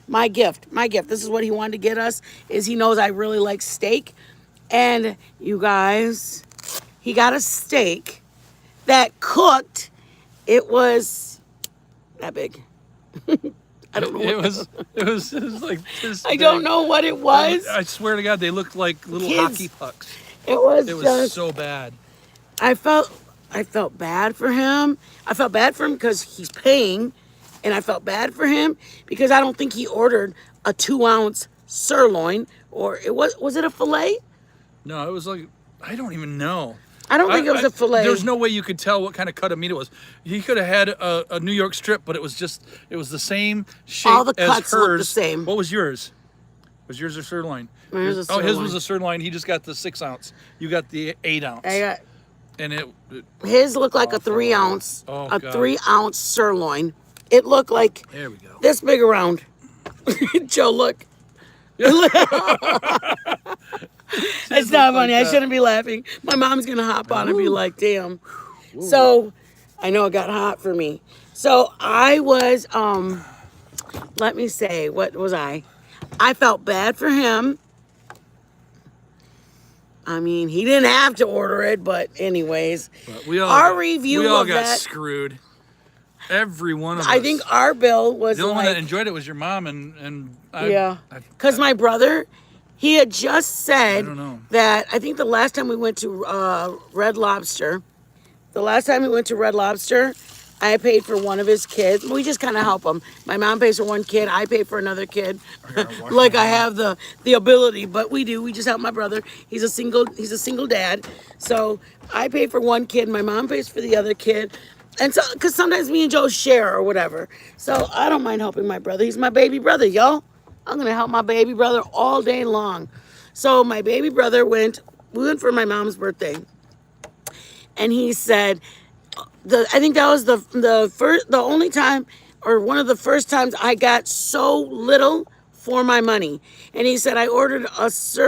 my gift. This is what he wanted to get us, is he knows I really like steak. And you guys, he got a steak that cooked. It was that big. I don't know. It was like this. I don't know what it was. I swear to God, they looked like little hockey pucks. It was so bad. I felt bad for him. I felt bad for him because he's paying, and I felt bad for him because I don't think he ordered a 2-ounce sirloin, or was it a fillet? No, it was like, I don't even know. I don't think it was a fillet. There's no way you could tell what kind of cut of meat it was. He could have had a New York strip, but it was the same shape All the as cuts hers. looked the same. What was yours? Was yours a sirloin? Mine was a Oh, his sirloin. was a sirloin. He just got the 6-ounce. You got the 8-ounce. And His looked like a 3-ounce, Oh, a God. 3-ounce sirloin. It looked like There we go. this big around. Joe, look. It's not funny. I shouldn't be laughing. My mom's gonna hop on and be like, "Damn." So I know it got hot for me. So I was, let me say, what was I? I felt bad for him. I mean, he didn't have to order it, but anyways, But we all our got, review we all of got that, screwed. Every one of us. I think our bill was the only one that like, enjoyed it was your mom, and yeah, because my brother, he had just said don't know. that I think the last time we went to Red Lobster, I paid for one of his kids. We just kind of help him. My mom pays for one kid. I pay for another kid. Like I have the ability, but we do. We just help my brother. He's a single dad. So I pay for one kid. My mom pays for the other kid. And so, because sometimes me and Joe share or whatever. So I don't mind helping my brother. He's my baby brother, y'all. I'm going to help my baby brother all day long. So my baby brother we went for my mom's birthday. And he said, I think that was the only time, or one of the first times I got so little for my money. And he said I ordered what's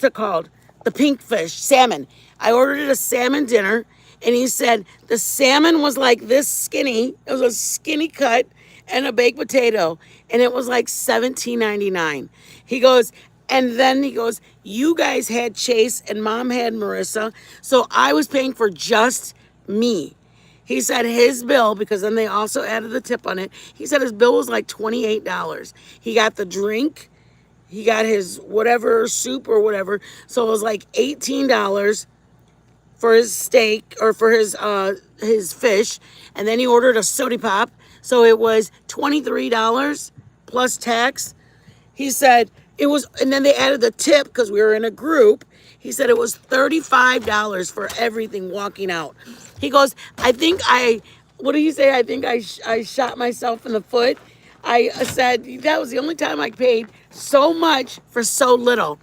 it called? The pink fish, salmon. I ordered a salmon dinner, and he said the salmon was like this skinny. It was a skinny cut and a baked potato, and it was like $17.99. He goes, and then he goes, you guys had Chase and mom had Marissa, so I was paying for just me. He said his bill, because then they also added the tip on it, he said his bill was like $28. He got the drink, he got his whatever soup or whatever, so it was like $18 for his steak or for his fish, and then he ordered a soda pop, so it was $23 plus tax. He said it was, and then they added the tip because we were in a group. He said it was $35 for everything walking out. He goes, what do you say? I think I shot myself in the foot. I said that was the only time I paid so much for so little.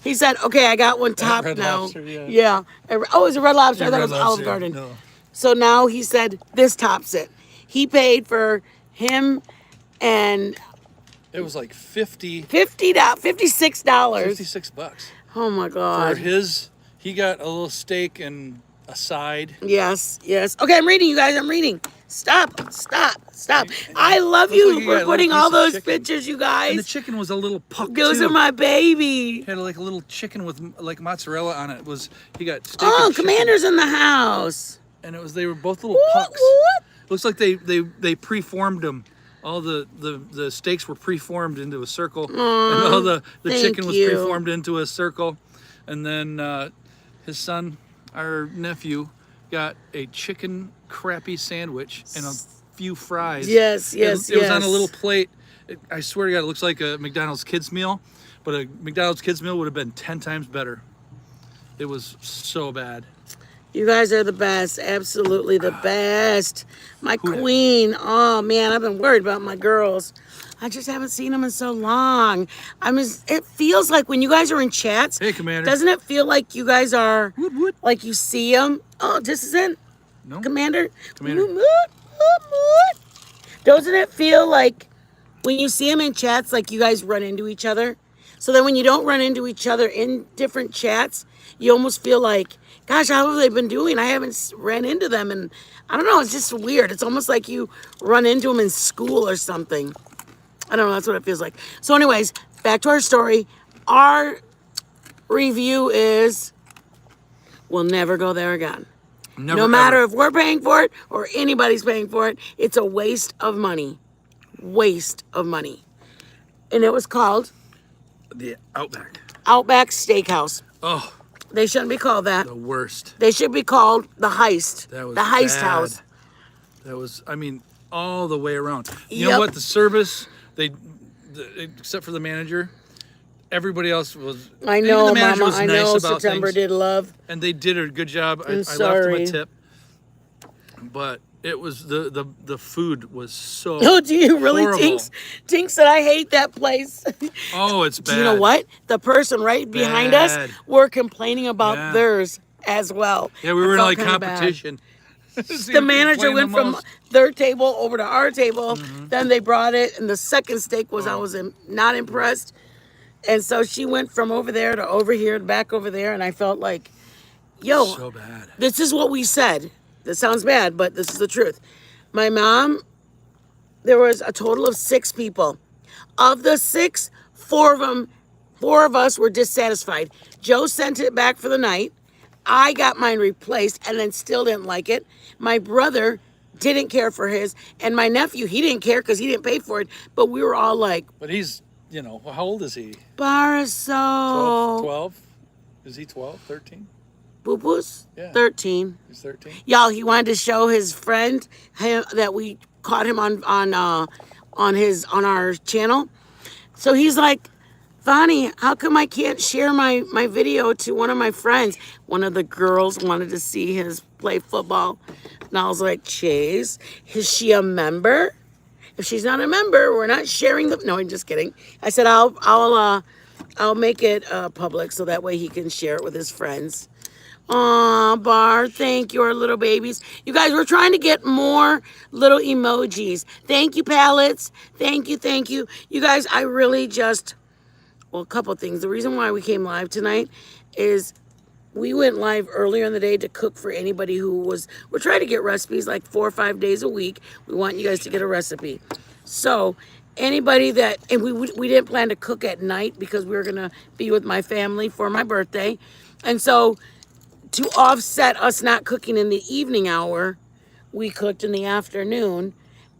He said, okay, I got one top Red now. Lobster, yeah. Yeah. Oh, it was a Red Lobster. I thought it Red was Olive Lobster, Garden. no. So now he said, this tops it. He paid for him and It was like $56. $56. Oh my For God. he got a little steak and a side. Yes. Okay, I'm reading, you guys. I'm reading. Stop. I love you like you for got a putting little all piece of those chicken. pictures, you And the guys. chicken was a little puck Those too. are my baby. Had like a little chicken with like mozzarella on it. He got steak Oh, and chicken, Commander's in the house. and they were both little pucks. What? Looks like they preformed them. All the steaks were preformed into a circle, and all the thank chicken was you. preformed into a circle, and then his son, our nephew, got a chicken crappy sandwich and a few fries. Yes. It was on a little plate. I swear to God, it looks like a McDonald's kids meal, but a McDonald's kids meal would have been 10 times better. It was so bad. You guys are the best. Absolutely the best. My queen. Oh, man, I've been worried about my girls. I just haven't seen them in so long. It feels like when you guys are in chats, Hey, Commander. doesn't it feel like you guys are, Woot. like you see them? Oh, this is it? No? Commander? Commander. Woot. Doesn't it feel like when you see them in chats, like you guys run into each other? So then when you don't run into each other in different chats, you almost feel like, gosh, how have they been doing? I haven't ran into them. And I don't know, it's just weird. It's almost like you run into them in school or something. I don't know, that's what it feels like. So anyways, back to our story. Our review is, we'll never go there again. Never, No matter ever. if we're paying for it or anybody's paying for it, it's a waste of money. Waste of money. And it was called The Outback. Outback Steakhouse. Oh, They shouldn't be called that. the worst. They should be called the Heist. That was the Heist bad. House. That was, I mean, all the way around. You Yep. know what? The service, except for the manager, everybody else was. I even know, the manager Mama. was I nice know about September things, did love. and they did a good job. I left them sorry. a tip, but it was the food was so. Oh, do you really, horrible. Tinks? Tinks said, I hate that place. Oh, it's bad. Do you know what? The person right behind us Bad. were complaining about Yeah. theirs as well. Yeah, we I were in felt like kinda bad. competition. The manager went from their table over to our table. Then they brought it, and the second steak was, I was not impressed. And so she went from over there to over here, back over there, and I felt like Yo, So bad. this is what we said. This sounds bad, but this is the truth. My mom, there was a total of 6 people. Of the 6, 4 of us were dissatisfied. Joe sent it back for the night. I got mine replaced and then still didn't like it. My brother didn't care for his, and my nephew, he didn't care because he didn't pay for it. But we were all like, But he's, how old is he? 12? Baraso. 12? Is he 12? 13? Boo-boos? Yeah. 13. He's 13? Y'all, he wanted to show his friend that we caught him on our channel. So he's like, Vonnie, how come I can't share my video to one of my friends? One of the girls wanted to see his play football. And I was like, Chase, is she a member? If she's not a member, we're not sharing the. No, I'm just kidding. I said I'll make it public so that way he can share it with his friends. Aw, Bar, thank you, our little babies. You guys, we're trying to get more little emojis. Thank you, palettes. Thank you, thank you. You guys, I really just, well, a couple things. The reason why we came live tonight is we went live earlier in the day to cook for anybody we're trying to get recipes like 4 or 5 days a week. We want you guys to get a recipe. So anybody and we didn't plan to cook at night because we were going to be with my family for my birthday. And so to offset us not cooking in the evening hour, we cooked in the afternoon.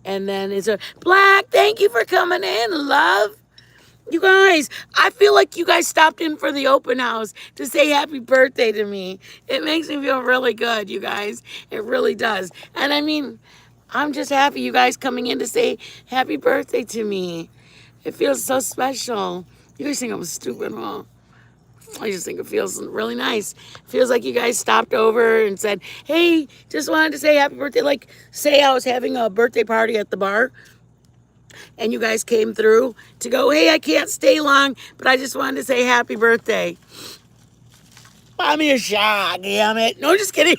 And then it's a Black, thank you for coming in, love. You guys, I feel like you guys stopped in for the open house to say happy birthday to me. It makes me feel really good, you guys. It really does. And I mean, I'm just happy you guys coming in to say happy birthday to me. It feels so special. You guys think I'm stupid, huh? I just think it feels really nice. Feels like you guys stopped over and said, hey, just wanted to say happy birthday. Like, say I was having a birthday party at the bar and you guys came through to go, hey, I can't stay long, but I just wanted to say happy birthday. Buy me a shot, damn it. No, just kidding.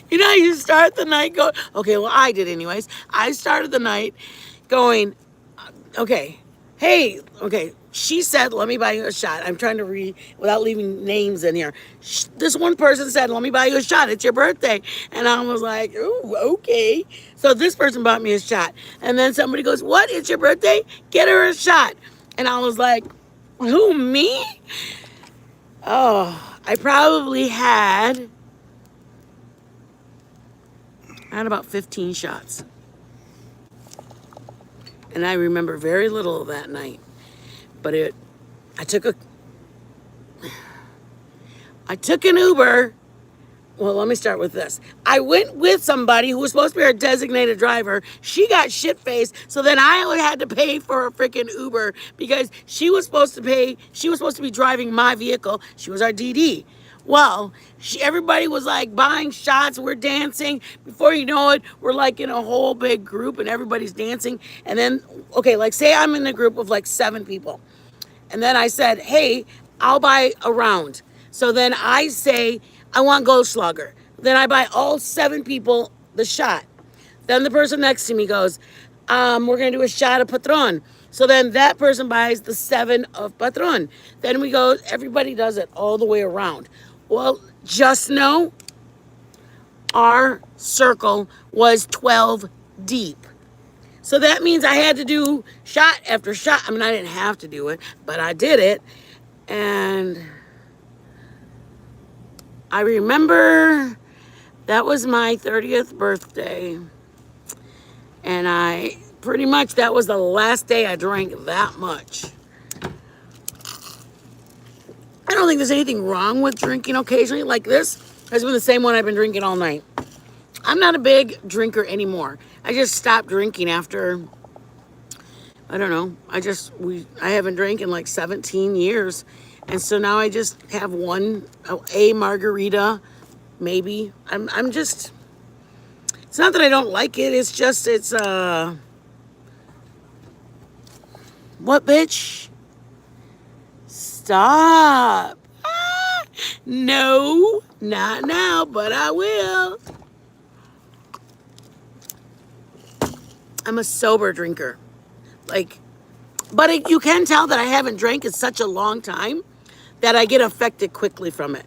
You know, you start the night going, okay, well, I did anyways. I started the night going, okay, hey, okay. She said, let me buy you a shot. I'm trying to read without leaving names in here. This one person said, let me buy you a shot. It's your birthday. And I was like, ooh, okay. So this person bought me a shot. And then somebody goes, what? It's your birthday? Get her a shot. And I was like, who, me? Oh, I probably had about 15 shots. And I remember very little of that night. But I took an Uber. Well, let me start with this. I went with somebody who was supposed to be our designated driver. She got shit-faced, so then I only had to pay for a freaking Uber because she was supposed to be driving my vehicle. She was our DD. Well, everybody was like buying shots. We're dancing. Before you know it, we're like in a whole big group and everybody's dancing. And then, okay, like say I'm in a group of like 7 people. And then I said, hey, I'll buy a round. So then I say, I want Goldschlager. Then I buy all 7 people the shot. Then the person next to me goes, we're going to do a shot of Patron. So then that person buys the 7 of Patron. Then we go, everybody does it all the way around. Well, just know our circle was 12 deep. So that means I had to do shot after shot. I mean, I didn't have to do it, but I did it. And I remember that was my 30th birthday. And that was the last day I drank that much. I don't think there's anything wrong with drinking occasionally. Like this has been the same one I've been drinking all night. I'm not a big drinker anymore. I just stopped drinking after, I don't know. I haven't drank in like 17 years. And so now I just have a margarita, maybe. I'm just, it's not that I don't like it. It's just, what, bitch? Stop. Ah, no, not now, but I will. I'm a sober drinker. But you can tell that I haven't drank in such a long time that I get affected quickly from it.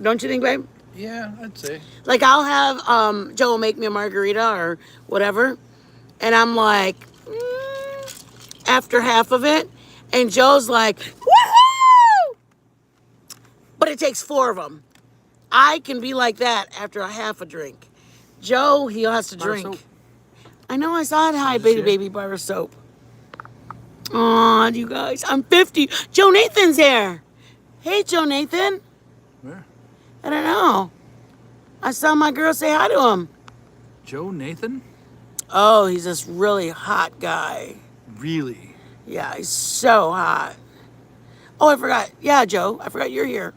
Don't you think, babe? Yeah, I'd say. Like I'll have Joe will make me a margarita or whatever, and I'm like, after half of it, and Joe's like, woohoo! But it takes 4 of them. I can be like that after a half a drink. Joe, he has to Bar drink. soap. I know I saw it. Hi, Did you see baby, it? baby, bar of soap. Aw, you guys, I'm 50. Joe Nathan's here. Hey, Joe Nathan. Where? I don't know. I saw my girl say hi to him. Joe Nathan? Oh, he's this really hot guy. Really? Yeah, he's so hot. Oh, I forgot. Yeah, Joe, I forgot you're here.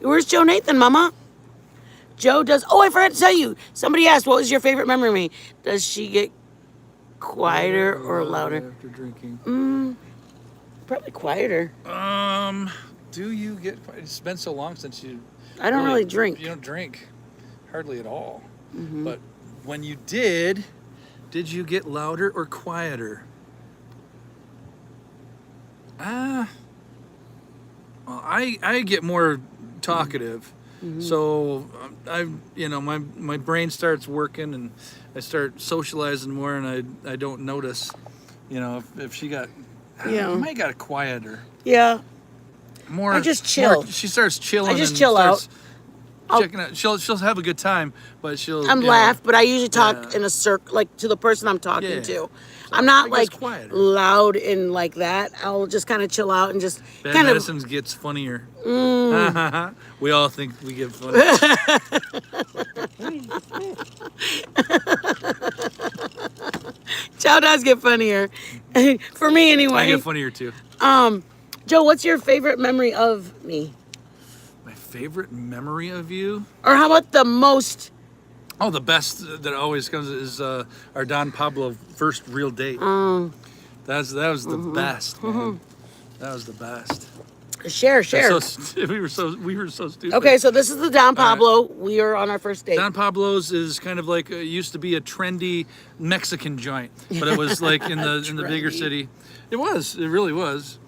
Where's Joe Nathan, Mama? Joe does. Oh, I forgot to tell you. Somebody asked, what was your favorite memory of me? Does she get quieter or louder? After drinking. Probably quieter. Do you get? It's been so long since you. I don't really drink. You don't drink, hardly at all. But when you did you get louder or quieter? Well, I get more talkative. So my brain starts working and I start socializing more, and I don't notice, if she got, Yeah. I might got quieter. Yeah. More. I just chill. She starts chilling. I just and chill starts out. Checking out. She'll have a good time, but she'll. I'm laugh, but I usually talk Yeah. in a circle, like to the person I'm talking Yeah. to. I'm not I guess like quieter. loud and like that. I'll just kind of chill out and just Bad kind of. medicine gets funnier. We all think we get funny. Chow does get funnier, for me I anyway. get funnier too. Joe, what's your favorite memory of me? My favorite memory of you. Or how about the most? Oh, the best that always comes is our Don Pablo first real date. That was the best, man. That was the best. Share. We were so stupid. Okay, so this is the Don Pablo. We are on our first date. Don Pablo's is kind of like used to be a trendy Mexican joint, but it was like in the bigger Trendy. city. It really was.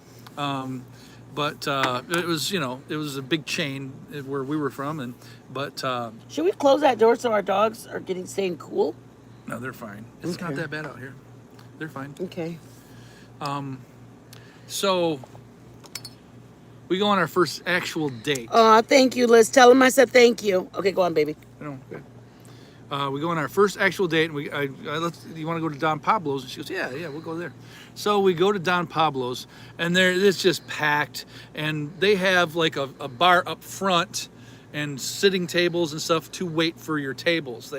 But it was it was a big chain where we were from, but Should we close that door so our dogs are staying cool? no, they're fine. It's not Okay. that bad out here. They're fine. Okay. So we go on our first actual date. Thank you, Liz. Tell him I said thank you. Okay, go on, baby. Okay. We go on our first actual date, and you want to go to Don Pablo's? And she goes, yeah, we'll go there. So we go to Don Pablo's, and it's just packed, and they have like a bar up front, and sitting tables and stuff to wait for your tables.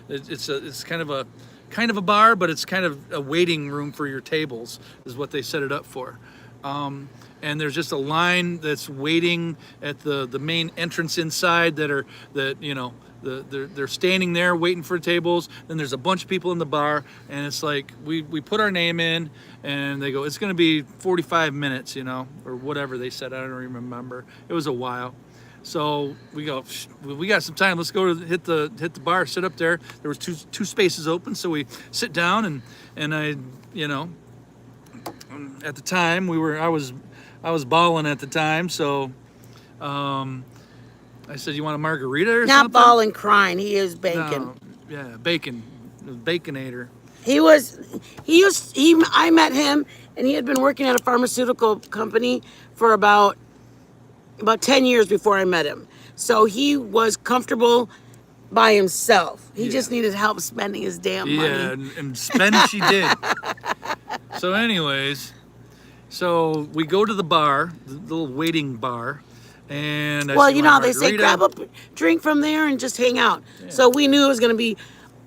It's kind of a bar, but it's kind of a waiting room for your tables is what they set it up for. And there's just a line that's waiting at the main entrance inside they're standing there waiting for tables. Then there's a bunch of people in the bar, and it's like we put our name in, and they go, it's going to be 45 minutes, or whatever they said. I don't even remember. It was a while. So we go, we got some time. Let's go to hit the bar, sit up there. There was two spaces open, so we sit down, and I, at the time I was balling at the time, so I said, you want a margarita or Not something? balling, crying. He is banking. No, yeah, bacon. It was Baconator. I met him, and he had been working at a pharmaceutical company for about 10 years before I met him. So he was comfortable by himself. He just needed help spending his damn money. Yeah, and spend she did. So anyways, we go to the bar, the little waiting bar, and Well, you know how want a they say, margarita? grab a drink from there and just hang out. So we knew it was going to be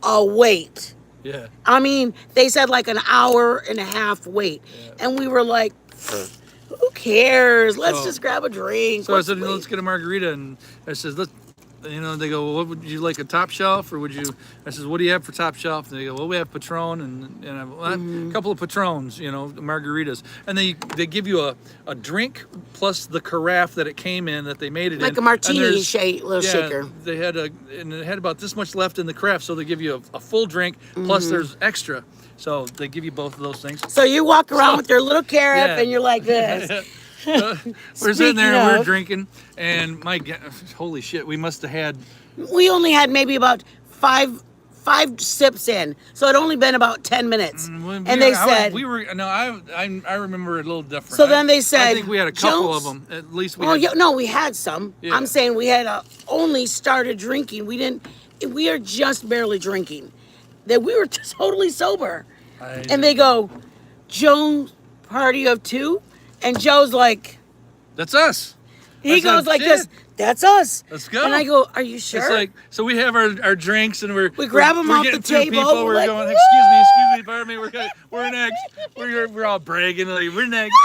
a wait. Yeah. I mean, they said like an hour and a half wait. And we were like, who cares? Let's just grab a drink. So I Let's said, wait. let's get a margarita, and I said, you know, they go, well, what would you like, a top shelf, or would you? I says, what do you have for top shelf? And they go, well, we have Patron and a couple of Patrons, you know, margaritas, and they give you a drink plus the carafe that it came in, that they made it in, like a martini little shaker. They had and it had about this much left in the carafe, so they give you a full drink plus there's extra, so they give you both of those things. So you walk around with your little carafe and you're like this. We're sitting there and we're drinking, and my God, holy shit, we must have had. We only had maybe about five sips in, so it only been about 10 minutes. And they said I remember it a little different. So then they said, I think we had a couple of them at least. We had some. Yeah. I'm saying we had only started drinking. We are just barely drinking. That we were totally sober. And they go, Joe's party of two. And Joe's like, that's us. He goes like this, that's us. Let's go. And I go, are you sure? It's like, so we have our drinks, and we grab them off the table. People, we're like, going, excuse me, pardon me, we're next. We're all bragging, like, we're next.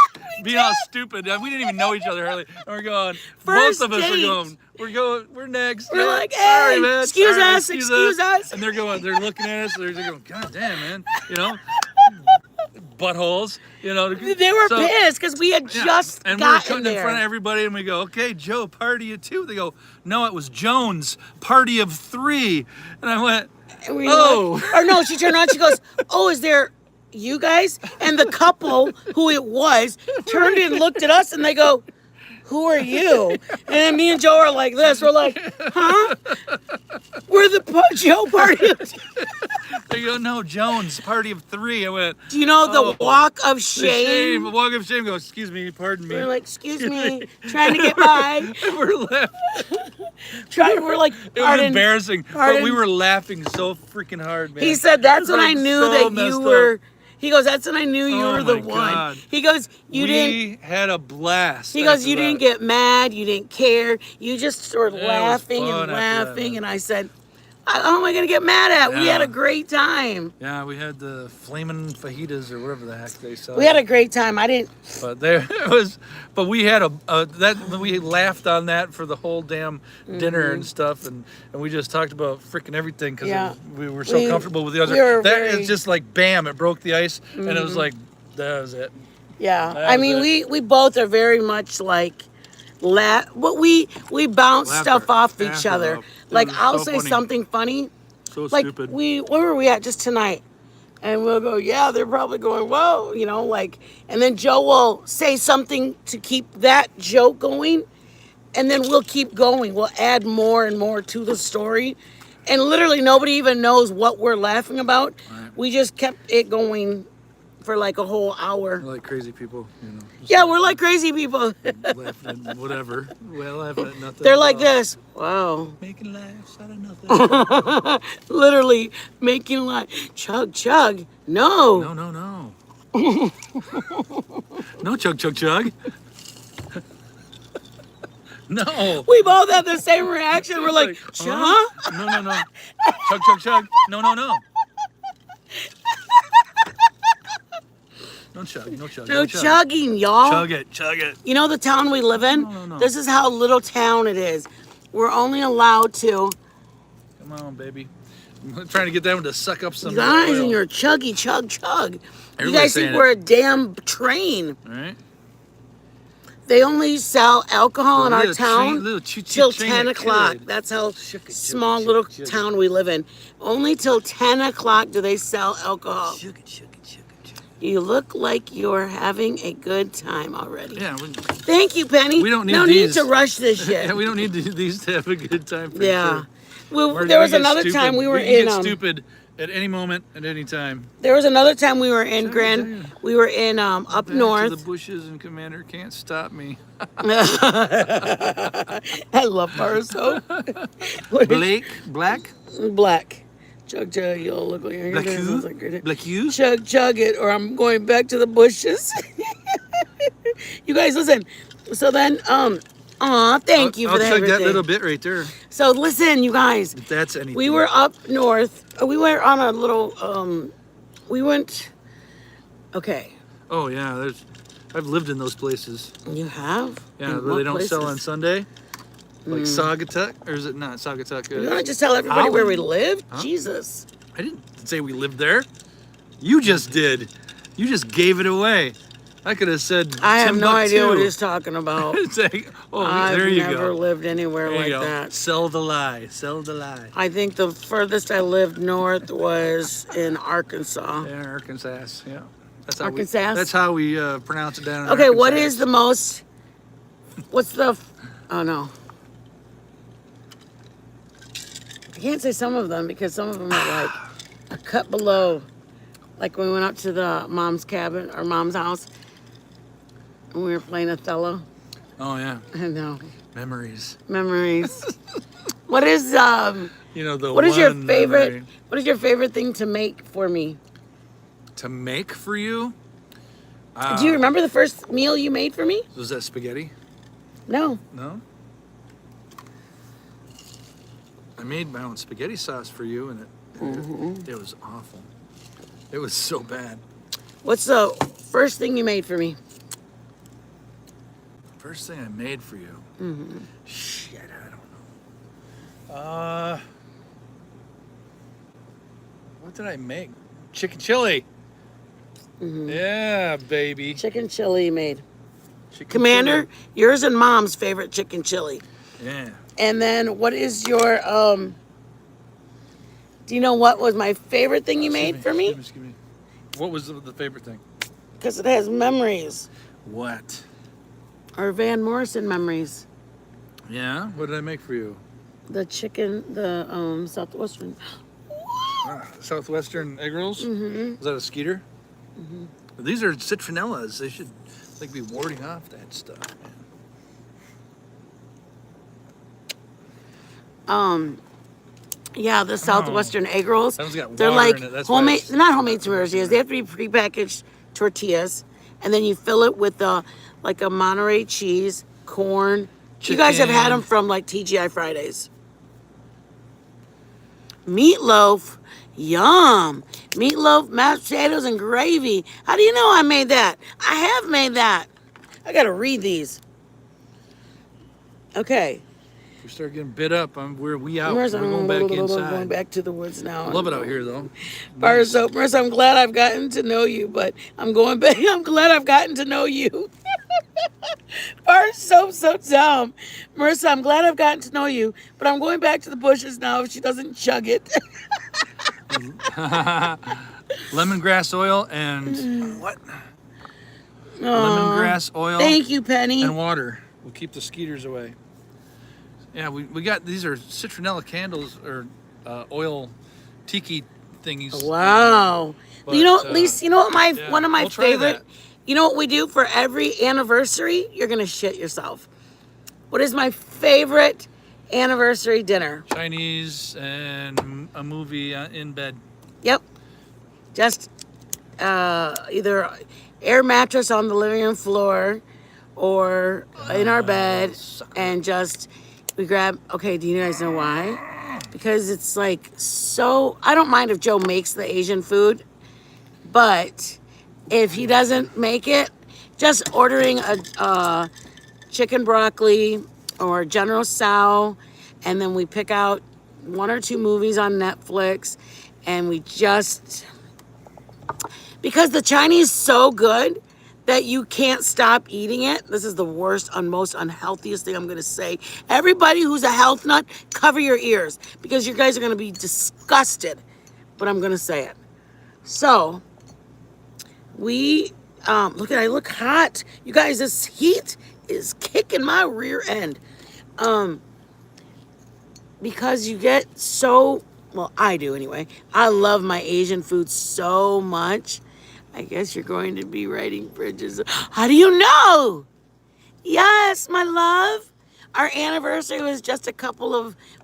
Being all stupid. We didn't even know each other hardly. And we're going, First both of us date. are going, we're next. We're like, hey, sorry, man. excuse Sorry, us, excuse us. And they're looking at us, they're going, God damn, man, you know. Buttholes, you know. They were pissed because we had just and gotten we're cutting there. in front of everybody, and we go, okay, Joe, party of two. They go, no, it was Jones, party of three. And I went, or no, she turned around, she goes, oh, is there you guys? And the couple who it was turned and looked at us, and they go, who are you? And then me and Joe are like this. We're like, huh? We're the Joe party of two. They go, no, Jones, party of three. I went, do you know the walk of shame? The walk of shame. Go, excuse me, pardon me. We're like, excuse me, trying to get by. We're laughing. We're like, it was embarrassing, but we were laughing so freaking hard, man. He said, that's when I knew that you were. He goes, that's when I knew you were the one. God. He goes, we had a blast. He goes, you didn't get mad, you didn't care, you just started laughing and laughing. And I said, how am I going to get mad at? Yeah. We had a great time. Yeah, we had the flaming fajitas or whatever the heck they sell. We had a great time. I didn't. But But we had we laughed on that for the whole damn dinner and stuff, and we just talked about freaking everything because we were so comfortable with the other. It's just like bam, it broke the ice, and it was like that was it. Yeah, I mean we both are very much like. But we bounce stuff off each other. Like I'll say something funny. So like stupid. Where were we at just tonight? And we'll go, yeah, they're probably going, whoa, you know, like, and then Joe will say something to keep that joke going, and then we'll keep going. We'll add more and more to the story, and literally nobody even knows what we're laughing about. Right. We just kept it going for like a whole hour. We're like crazy people, you know. Yeah, we're like crazy people. Laughing at whatever. We're laughing at nothing. They're like this. Wow. Making laughs out of nothing. Literally making laugh. Chug, chug. No. No. No, chug, chug, chug. No. We both had the same reaction. We're like, chug? No. Chug, chug, chug. No. No chug. No chugging, y'all. Chug it. You know the town we live in? No. This is how little town it is. We're only allowed to. Come on, baby. I'm trying to get that one to suck up some. You guys oil. and your chuggy chug. Everybody's you guys think we're a damn train. All right. They only sell alcohol in our town till 10 o'clock. Kid. That's how small little town we live in. Only till 10 o'clock do they sell alcohol. You look like you're having a good time already. Yeah. Thank you, Penny. We don't need no these. need to rush this shit. Yeah, we don't need these to have a good time. For yeah. Sure. Well, there was another time we were in. Stupid at any moment, at any time. There was another time we were in Grand. We were in up Back north. To the bushes, and Commander can't stop me. I love bar soap. Black. Chug chug, you'll look like you're Black you? Chug it, or I'm going back to the bushes. You guys listen. So then, thank you for I'll chug everything. that little bit right there. So listen, you guys. If that's anything. We were up north. We were on a little. We went. Okay. Oh yeah, I've lived in those places. You have? Yeah, in where they don't places? sell on Sunday. like Saugatuck, or is it not Saugatuck? You want to just tell everybody where we Holland? live? Huh? Jesus. I didn't say we lived there. You just did. You just gave it away. I could have said I have no idea what Timbuktu. he's talking about. It's like, oh, I've there you never go. lived anywhere There like you go. that. Sell the lie. Sell the lie. I think the furthest I lived north was in Arkansas. Yeah, Arkansas. Yeah. That's how Arkansas? that's how we pronounce it down in Okay, what Arkansas. is the most? What's the? Oh no. I can't say some of them because some of them are like a cut below. Like when we went up to the mom's cabin or mom's house, and we were playing Othello. Oh yeah. I know. Memories. Memories. What is You know the What is your one favorite? memory What is your favorite thing to make for me? to make for you? Do you remember the first meal you made for me? Was that spaghetti? No. No. I made my own spaghetti sauce for you, and it was awful. It was so bad. What's the first thing you made for me? First thing I made for you. Shit, I don't know. What did I make? Chicken chili. Yeah, baby. Chicken chili you made. Chicken Commander, chili. yours and mom's favorite chicken chili. Yeah. And then what is your do you know what was my favorite thing you made for me? Excuse me. What was the favorite thing? Because it has memories. What? Or Van Morrison memories. Yeah. What did I make for you? The chicken, the Southwestern. Southwestern egg rolls. Was that a Skeeter? These are citronellas. They should like be warding off that stuff, man. Yeah, the Southwestern egg rolls. That one's got They're water like in it, that's why homemade, it's- they're not homemade tortillas. They have to be prepackaged tortillas. And then you fill it with like a Monterey cheese, corn. You guys have had Chicken. them from like TGI Fridays. Meatloaf, yum. Meatloaf, mashed potatoes, and gravy. How do you know I made that? I have made that. I gotta read these. Okay. We start getting bit up. We out. Marissa, We're going back I'm going inside. back to the woods now. Love it out here though. Bar soap, Marissa, I'm glad I've gotten to know you, but I'm going back. I'm glad I've gotten to know you. Bar soap, so dumb. Marissa, I'm glad I've gotten to know you, but I'm going back to the bushes now if she doesn't chug it. Lemongrass oil and what? Aw, Lemongrass oil Thank you, Penny. and water. We'll keep the skeeters away. Yeah, we got these are citronella candles or oil tiki thingies. Wow. But, you know, at least you know what my yeah, one of my we'll try favorite. that. You know what we do for every anniversary? You're gonna shit yourself. What is my favorite anniversary dinner? Chinese and a movie in bed. Yep. Just either air mattress on the living room floor or in our bed and just we grab, okay, do you guys know why? Because it's like so, I don't mind if Joe makes the Asian food, but if he doesn't make it, just ordering a chicken broccoli or General Tso, and then we pick out one or two movies on Netflix, and we just, because the Chinese is so good that you can't stop eating it. This is the worst and most unhealthiest thing I'm gonna say. Everybody who's a health nut, cover your ears because you guys are gonna be disgusted, but I'm gonna say it. So, we, look at, I look hot. You guys, this heat is kicking my rear end. Because you get so, well, I do anyway. I love my Asian food so much. I guess you're going to be writing bridges. How do you know? Yes, my love. Our anniversary was just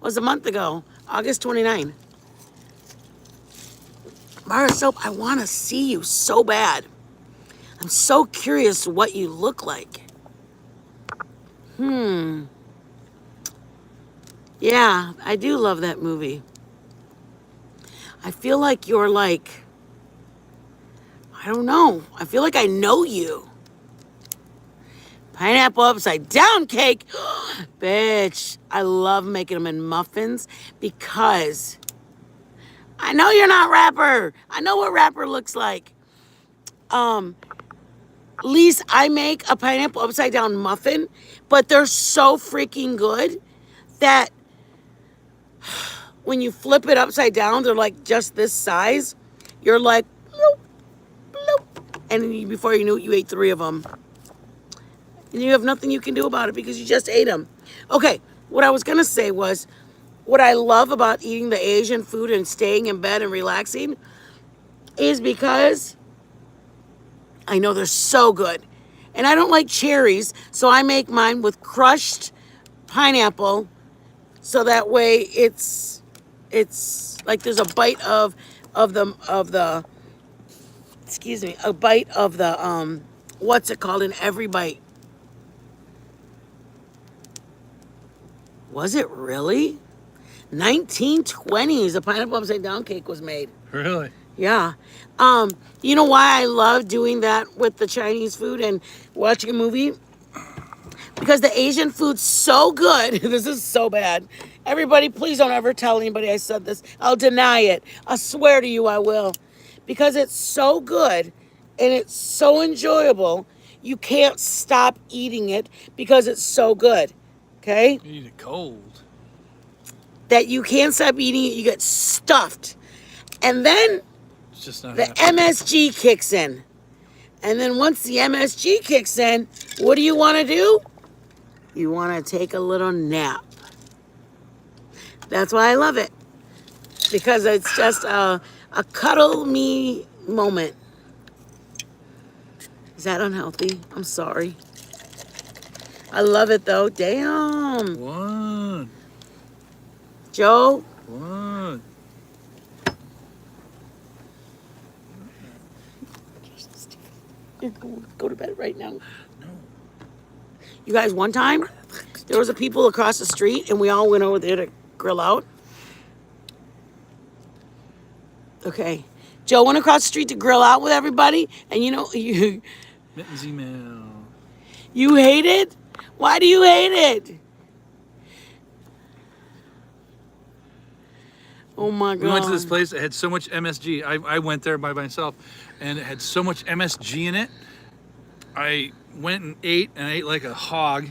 was a month ago, August 29. Mara Soap, I want to see you so bad. I'm so curious what you look like. Yeah, I do love that movie. I feel like you're like, I don't know. I feel like I know you. Pineapple upside down cake. Bitch, I love making them in muffins because I know you're not rapper. I know what rapper looks like. Least I make a pineapple upside down muffin, but they're so freaking good that when you flip it upside down, they're like just this size. You're like, bloop, bloop. And before you knew it, you ate 3 of them. And you have nothing you can do about it because you just ate them. Okay, what I was going to say was what I love about eating the Asian food and staying in bed and relaxing is because I know they're so good. And I don't like cherries, so I make mine with crushed pineapple so that way it's like there's a bite of the excuse me, a bite of the what's it called in every bite. Was it really? 1920s, a pineapple upside down cake was made. Really? Yeah. You know why I love doing that with the Chinese food and watching a movie? Because the Asian food's so good. This is so bad. Everybody, please don't ever tell anybody I said this. I'll deny it. I swear to you I will. Because it's so good and it's so enjoyable, you can't stop eating it because it's so good. Okay? You eat it cold. That you can't stop eating it, you get stuffed. And then It's just not the happening. MSG kicks in. And then once the MSG kicks in, what do you want to do? You want to take a little nap. That's why I love it. Because it's just a cuddle me moment. Is that unhealthy? I'm sorry. I love it though. Damn. What? Joe, What? go to bed right now. No. You guys, one time, there was a people across the street and we all went over there to grill out. Okay. Joe went across the street to grill out with everybody, and you know, Mittens email. you hate it? Why do you hate it? Oh my God. We went to this place that had so much MSG. I went there by myself, and it had so much MSG in it. I went and I ate like a hog.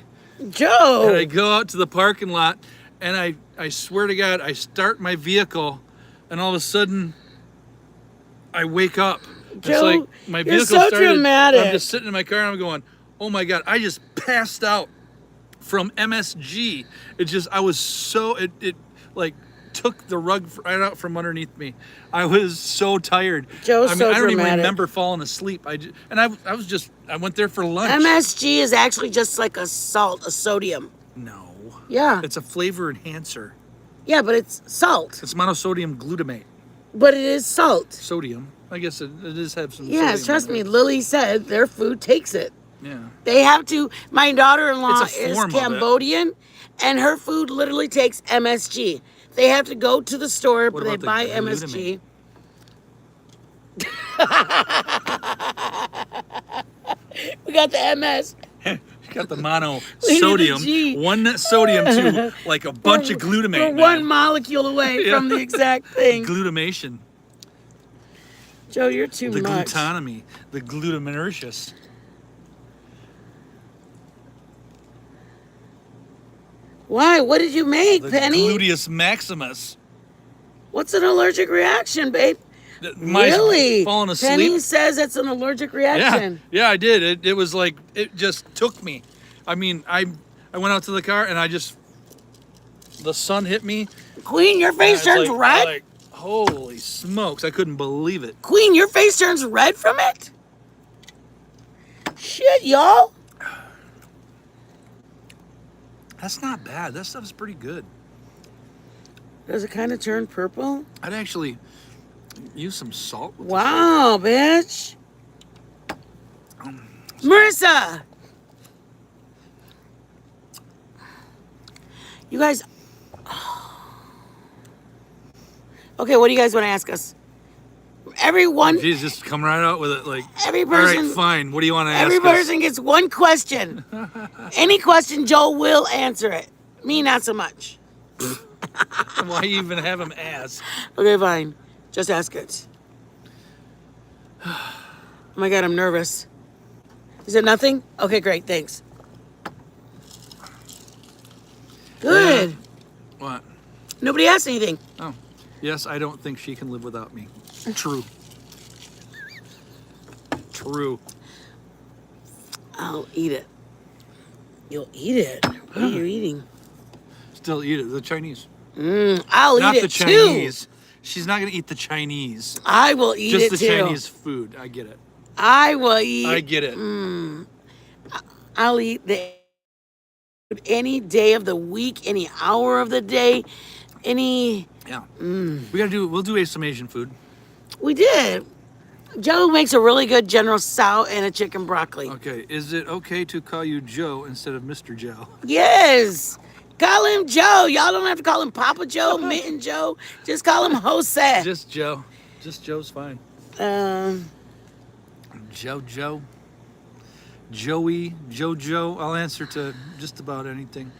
Joe. And I go out to the parking lot, and I swear to God, I start my vehicle, and all of a sudden, I wake up. Joe, It's like my you're vehicle so started. dramatic. I'm just sitting in my car, and I'm going, oh my God, I just passed out from MSG. I was so, it like took the rug right out from underneath me. I was so tired. Joe's I mean, so I don't even dramatic. remember falling asleep. I went there for lunch. MSG is actually just like a salt, a sodium. No. Yeah. It's a flavor enhancer. Yeah, but it's salt. It's monosodium glutamate. But it is salt. Sodium. I guess it does have some Yeah, sodium trust in me. it. Lily said their food takes it. Yeah. They have to. My daughter-in-law It's a is form of it. Cambodian, and her food literally takes MSG. They have to go to the store, What they about the buy glutamate? MSG. We got the MS. You got the mono We need the sodium. G. One sodium to like a bunch of glutamate. We're man. one molecule away Yeah. from the exact thing. Glutamation. Joe, you're too The much. glutonomy. The glutaminertious. Why? What did you make, The Penny? gluteus maximus. What's an allergic reaction, babe? My Really? falling asleep. Penny says it's an allergic reaction. Yeah, I did. It was like it just took me. I mean, I went out to the car and the sun hit me. Queen, your face and I was turns red? Like, holy smokes! I couldn't believe it. Queen, your face turns red from it? Shit, y'all. That's not bad. That stuff's pretty good. Does it kind of turn purple? I'd actually use some salt. With this. Wow, bitch. Marissa. You guys. Okay, what do you guys want to ask us? everyone, She's just come right out with it like, every all right, person, fine. What do you want to ask every us? person gets one question. Any question, Joe will answer it. Me, not so much. Why even have him ask? Okay, fine. Just ask it. Oh my God, I'm nervous. Is it nothing? Okay, great, thanks. Good. What? Nobody asked anything. Oh, yes, I don't think she can live without me. True. True. I'll eat it. You'll eat it. What are you eating? Still eat it. The Chinese. I'll Not eat the it Chinese. too. She's not gonna eat the Chinese. I will eat Just it the too. Chinese food. I get it. I will eat. I get it. I'll eat the any day of the week, any hour of the day, any. Yeah. We'll do some Asian food. We did. Joe makes a really good General Tso and a chicken broccoli. Okay. Is it okay to call you Joe instead of Mr. Joe? Yes. Call him Joe. Y'all don't have to call him Papa Joe, Mitten Joe. Just call him Jose. Just Joe. Just Joe's fine. Joe. Joey. Jojo. I'll answer to just about anything.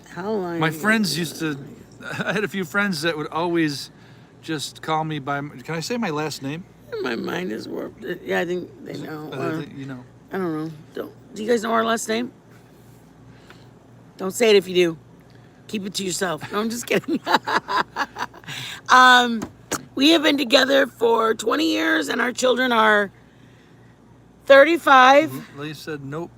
How long? My friends used to. I had a few friends that would always just call me by. Can I say my last name? My mind is warped. Yeah, I think they know. You know. I don't know. Do you guys know our last name? Don't say it if you do. Keep it to yourself. No, I'm just kidding. We have been together for 20 years, and our children are 35. Lily said nope.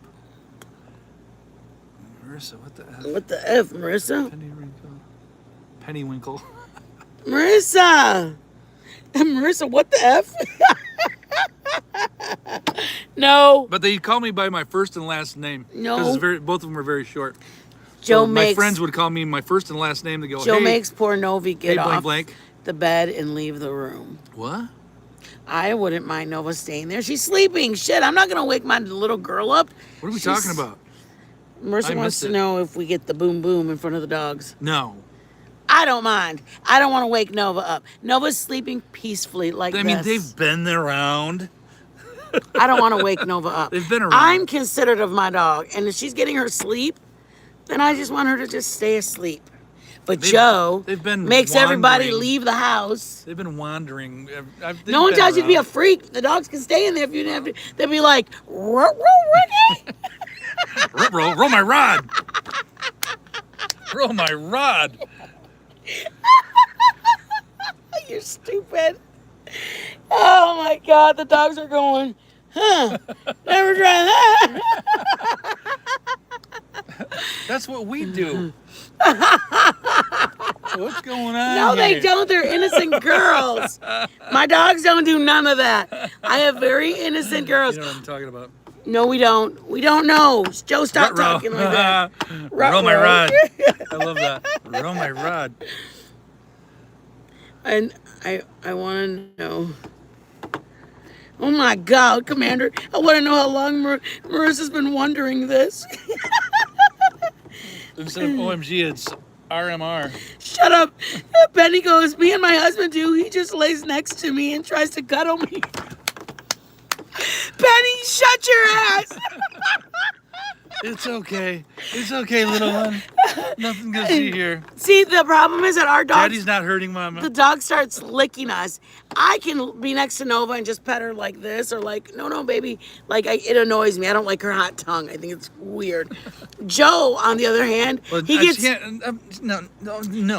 Marissa, what the F? What the F, Marissa? Pennywinkle. Marissa! Marissa, what the F? No. But they call me by my first and last name. No. Because both of them are very short. Joe So my friends would call me my first and last name. They go, Joe hey, makes poor Novi get blank, off blank. the bed and leave the room. What? I wouldn't mind Nova staying there. She's sleeping. Shit, I'm not going to wake my little girl up. What are we talking about? Marissa wants to know if we get the boom boom in front of the dogs. No. I don't mind. I don't want to wake Nova up. Nova's sleeping peacefully like this. I mean, they've been around. I don't want to wake Nova up. They've been around. I'm considerate of my dog, and if she's getting her sleep, then I just want her to just stay asleep. But Joe makes everybody leave the house. They've been wandering. No one tells you to be a freak. The dogs can stay in there if you didn't have to. They'll be like, row, Ricky. roll my rod. Roll my rod. You're stupid. Oh my God, the dogs are going, huh? Never tried that. That's what we do. What's going on? No, they here? don't. They're innocent girls. My dogs don't do none of that. I have very innocent girls. You know what I'm talking about. No, we don't. We don't know. Joe, stop Ruh-roh. talking like that. Roll my rod. I love that. Roll my rod. And I want to know. Oh my God, Commander! I want to know how long Marissa's been wondering this. Instead of OMG, it's RMR. Shut up. Penny goes, me and my husband do. He just lays next to me and tries to cuddle me. Penny, shut your ass. It's okay. It's okay, little one. Nothing to see here. See, the problem is that our dog. Daddy's not hurting Mama. The dog starts licking us. I can be next to Nova and just pet her like this, or like, no, baby. Like, it annoys me. I don't like her hot tongue. I think it's weird. Joe, on the other hand, Well, he gets. No.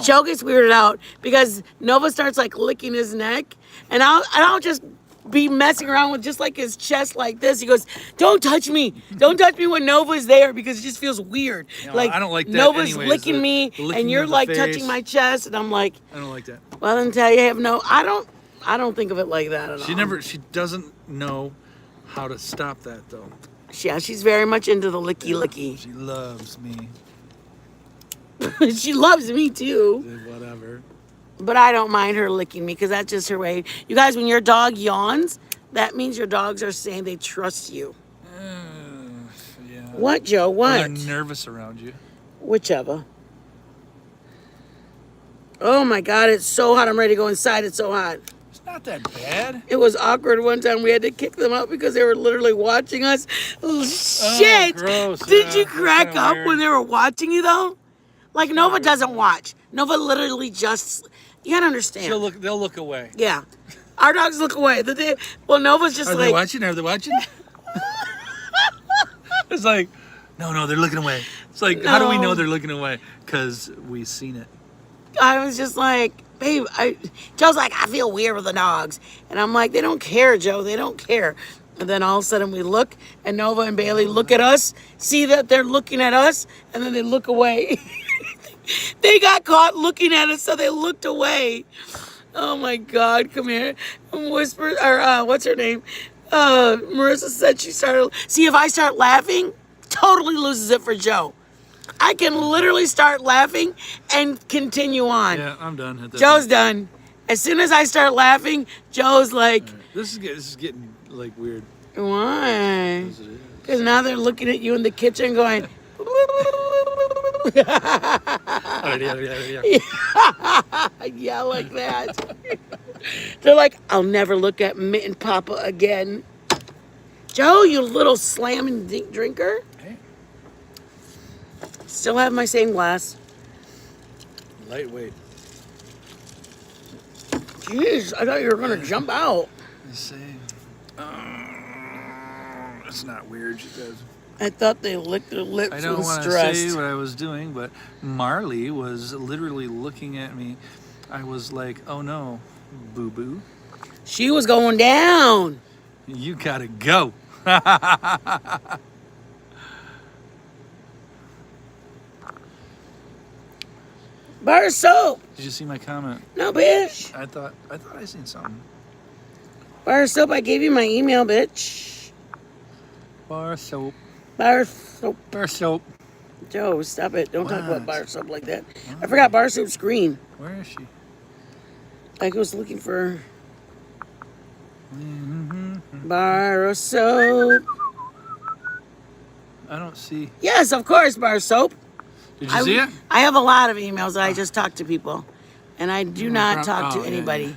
Joe gets weirded out because Nova starts like licking his neck, and I'll just be messing around with just like his chest like this. He goes, "Don't touch me! Don't touch me when Nova's there," because it just feels weird. No, like I don't like that Nova's anyways, licking me, the licking and you're of the like face. touching my chest, and I'm like, I don't like that. well, then tell you have no. I don't think of it like that at all. She doesn't know how to stop that though. Yeah, she's very much into the licky. She loves me. She loves me too. Whatever. But I don't mind her licking me because that's just her way. You guys, when your dog yawns, that means your dogs are saying they trust you. Yeah. What, Joe? Or What? they're nervous around you. Whichever. Oh my God, it's so hot. I'm ready to go inside. It's so hot. It's not that bad. It was awkward one time. We had to kick them out because they were literally watching us. Oh, Oh, shit. gross. Did you That's crack kinda up weird. when they were watching you, though? Like, Nova doesn't watch. Nova literally just, you gotta understand. They'll look away. Yeah. Our dogs look away. Well, Nova's just Are like. they watching? Are they watching? It's like, no, they're looking away. It's like, how do we No. know they're looking away? Because we've seen it. I was just like, babe, Joe's like, I feel weird with the dogs. And I'm like, they don't care, Joe. They don't care. And then all of a sudden we look, and Nova and Bailey look at us, see that they're looking at us, and then they look away. They got caught looking at us, so they looked away. Oh my God, come here. And whisper, or what's her name? Marissa said she started. See, if I start laughing, totally loses it for Joe. I can literally start laughing and continue on. Yeah, I'm done. At that Joe's point. done. As soon as I start laughing, Joe's like, This is getting like weird. why? As it is. Because now they're looking at you in the kitchen going, yeah, like that. They're like, I'll never look at Mitten Papa again. Joe, you little slamming drinker. Hey, Still have my same glass. lightweight. Jeez, I thought you were going to jump out. Let's see. It's not weird. She says. I thought they licked their lips I don't and want to stressed. say what I was doing, but Marley was literally looking at me. I was like, oh no, boo boo. She was going down. You gotta go. Bar soap. Did you see my comment? No, bitch. I thought I seen something. Bar soap. I gave you my email, bitch. Bar soap. Bar soap. Bar soap. Joe, stop it. Don't talk about What? bar soap like that. I forgot bar soap's green. Where is she? I was looking for Mm-hmm. bar soap. I don't see. Yes, of course, bar soap. Did you see it? I have a lot of emails that I just talk to people. And I do not talk to Oh, yeah, anybody.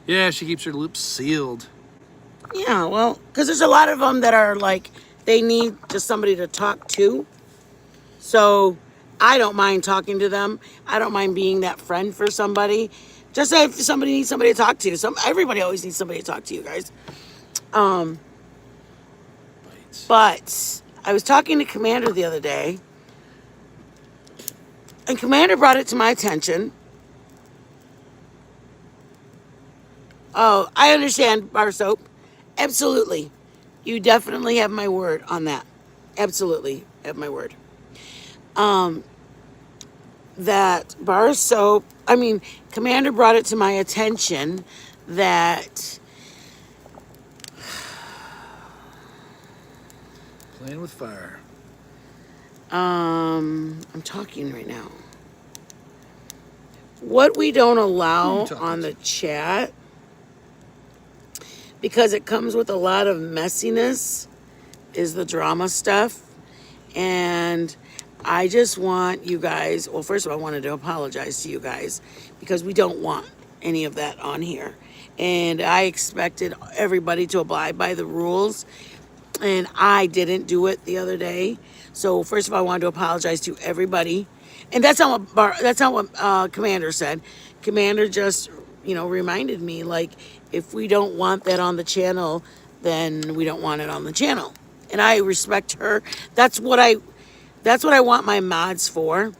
Yeah, she keeps her lips sealed. Yeah, well, because there's a lot of them that are like, they need just somebody to talk to. So I don't mind talking to them. I don't mind being that friend for somebody. Just say if somebody needs somebody to talk to. Everybody always needs somebody to talk to, you guys. Bites. But I was talking to Commander the other day. And Commander brought it to my attention. Oh, I understand, bar soap. Absolutely. You definitely have my word on that. Absolutely have my word. That bar soap, Commander brought it to my attention that Playing with fire. I'm talking right now. What we don't allow talking on to? the chat, because it comes with a lot of messiness, is the drama stuff. And I just want you guys, well, first of all, I wanted to apologize to you guys because we don't want any of that on here. And I expected everybody to abide by the rules, and I didn't do it the other day. So first of all, I wanted to apologize to everybody. And that's not what Commander said. Commander just, reminded me, like, if we don't want that on the channel, then we don't want it on the channel. And I respect her. That's what I want my mods for,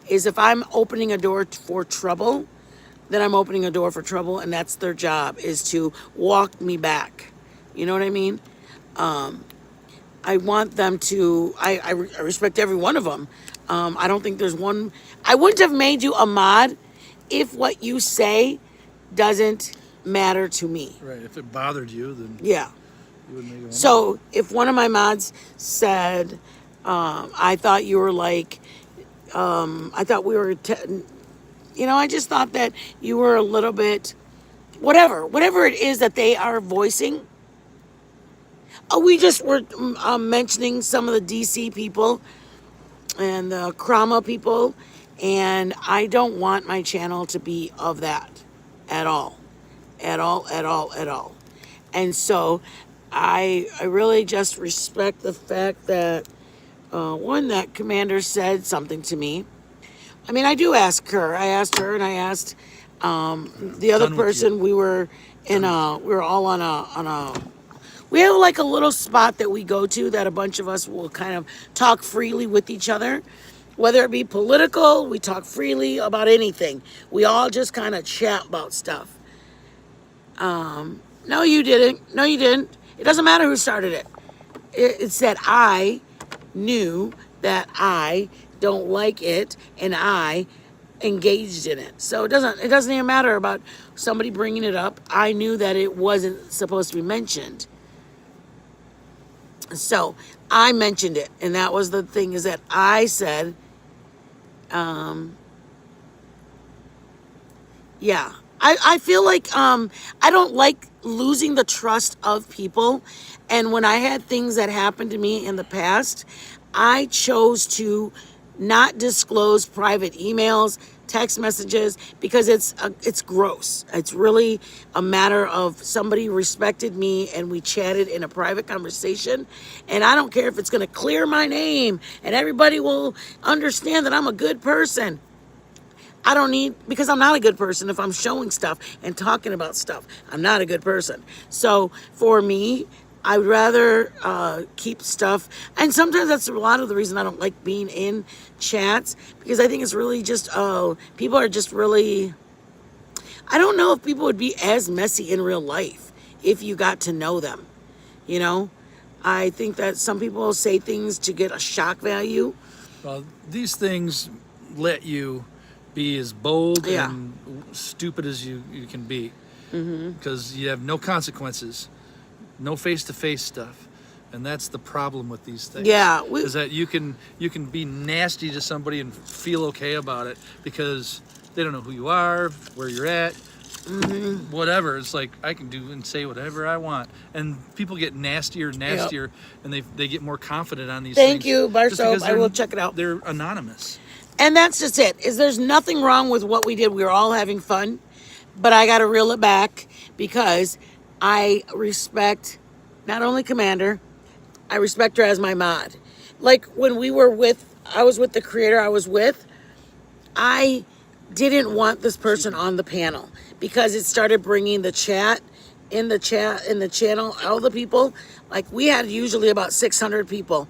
is if I'm opening a door for trouble, then I'm opening a door for trouble, and that's their job, is to walk me back. You know what I mean? I want them to, I respect every one of them. I don't think there's one, I wouldn't have made you a mod if what you say doesn't matter to me. Right. If it bothered you, then Yeah. you wouldn't make it one. So if one of my mods said, I thought you were like, I thought we were, I just thought that you were a little bit, whatever it is that they are voicing. We just were mentioning some of the DC people and the Krama people, And I don't want my channel to be of that at all. At all, at all, at all. And so I really just respect the fact that one, that Commander said something to me. I mean, I do ask her. I asked her, and I asked the other Done with person. you. We were we were all on a. We have like a little spot that we go to that a bunch of us will kind of talk freely with each other, whether it be political. We talk freely about anything. We all just kind of chat about stuff. No, you didn't. No, you didn't. It doesn't matter who started it. It's that I knew that I don't like it and I engaged in it. So it doesn't even matter about somebody bringing it up. I knew that it wasn't supposed to be mentioned. So I mentioned it, and that was the thing, is that I said, yeah. I feel like I don't like losing the trust of people. And when I had things that happened to me in the past, I chose to not disclose private emails, text messages, because it's gross. It's really a matter of somebody respected me and we chatted in a private conversation. And I don't care if it's going to clear my name and everybody will understand that I'm a good person. I don't need, because I'm not a good person if I'm showing stuff and talking about stuff. I'm not a good person. So for me, I'd rather keep stuff. And sometimes that's a lot of the reason I don't like being in chats, because I think it's really just, people are just really, I don't know if people would be as messy in real life if you got to know them, you know? I think that some people say things to get a shock value. Well, these things let you be as bold Yeah. and stupid as you can be, because you have no consequences, no face-to-face stuff, and that's the problem with these things. Yeah, is that you can be nasty to somebody and feel okay about it because they don't know who you are, where you're at, whatever. It's like I can do and say whatever I want, and people get nastier and nastier, and they get more confident on these Thank things. you, Bar just Soap. because I will check it out. They're anonymous. And that's just it. Is there's nothing wrong with what we did. We were all having fun, but I got to reel it back because I respect not only Commander, I respect her as my mod. Like when I was with the creator I was with, I didn't want this person on the panel because it started bringing the in the channel, all the people. Like we had usually about 600 people,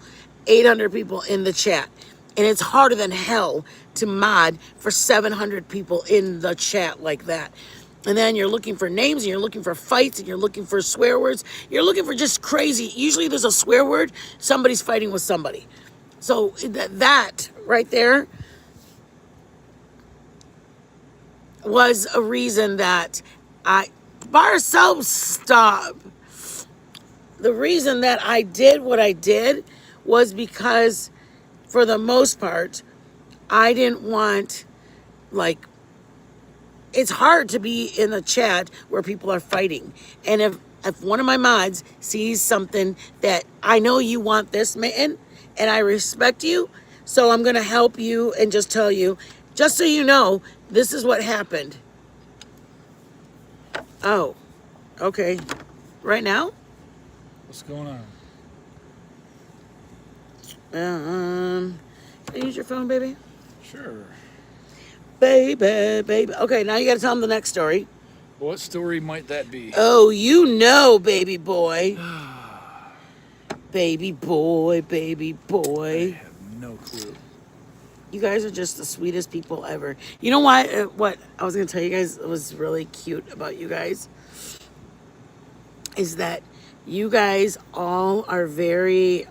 800 people in the chat. And it's harder than hell to mod for 700 people in the chat like that. And then you're looking for names, and you're looking for fights, and you're looking for swear words. You're looking for just crazy. Usually there's a swear word, somebody's fighting with somebody. So that right there was a reason that Bar Soap, stop. The reason that I did what I did was because, for the most part, I didn't want, like, it's hard to be in a chat where people are fighting. And if one of my mods sees something that I know you want this, mitten, and I respect you, so I'm going to help you and just tell you, just so you know, this is what happened. Oh, okay. Right now? What's going on? Can I use your phone, baby? Sure. Baby. Okay, now you got to tell them the next story. What story might that be? Oh, you know, baby boy. Baby boy. I have no clue. You guys are just the sweetest people ever. You know why? What I was going to tell you guys was really cute about you guys is that you guys all are very,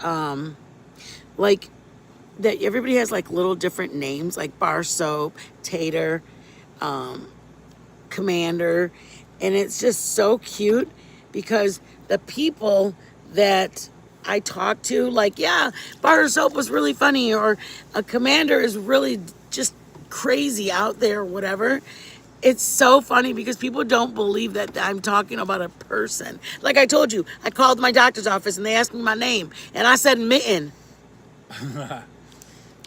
like, that everybody has like little different names, like Bar Soap, Tater, Commander, and it's just so cute because the people that I talk to, like, yeah, Bar Soap was really funny, or a Commander is really just crazy out there, or whatever. It's so funny because people don't believe that I'm talking about a person. Like I told you, I called my doctor's office and they asked me my name, and I said Mitten.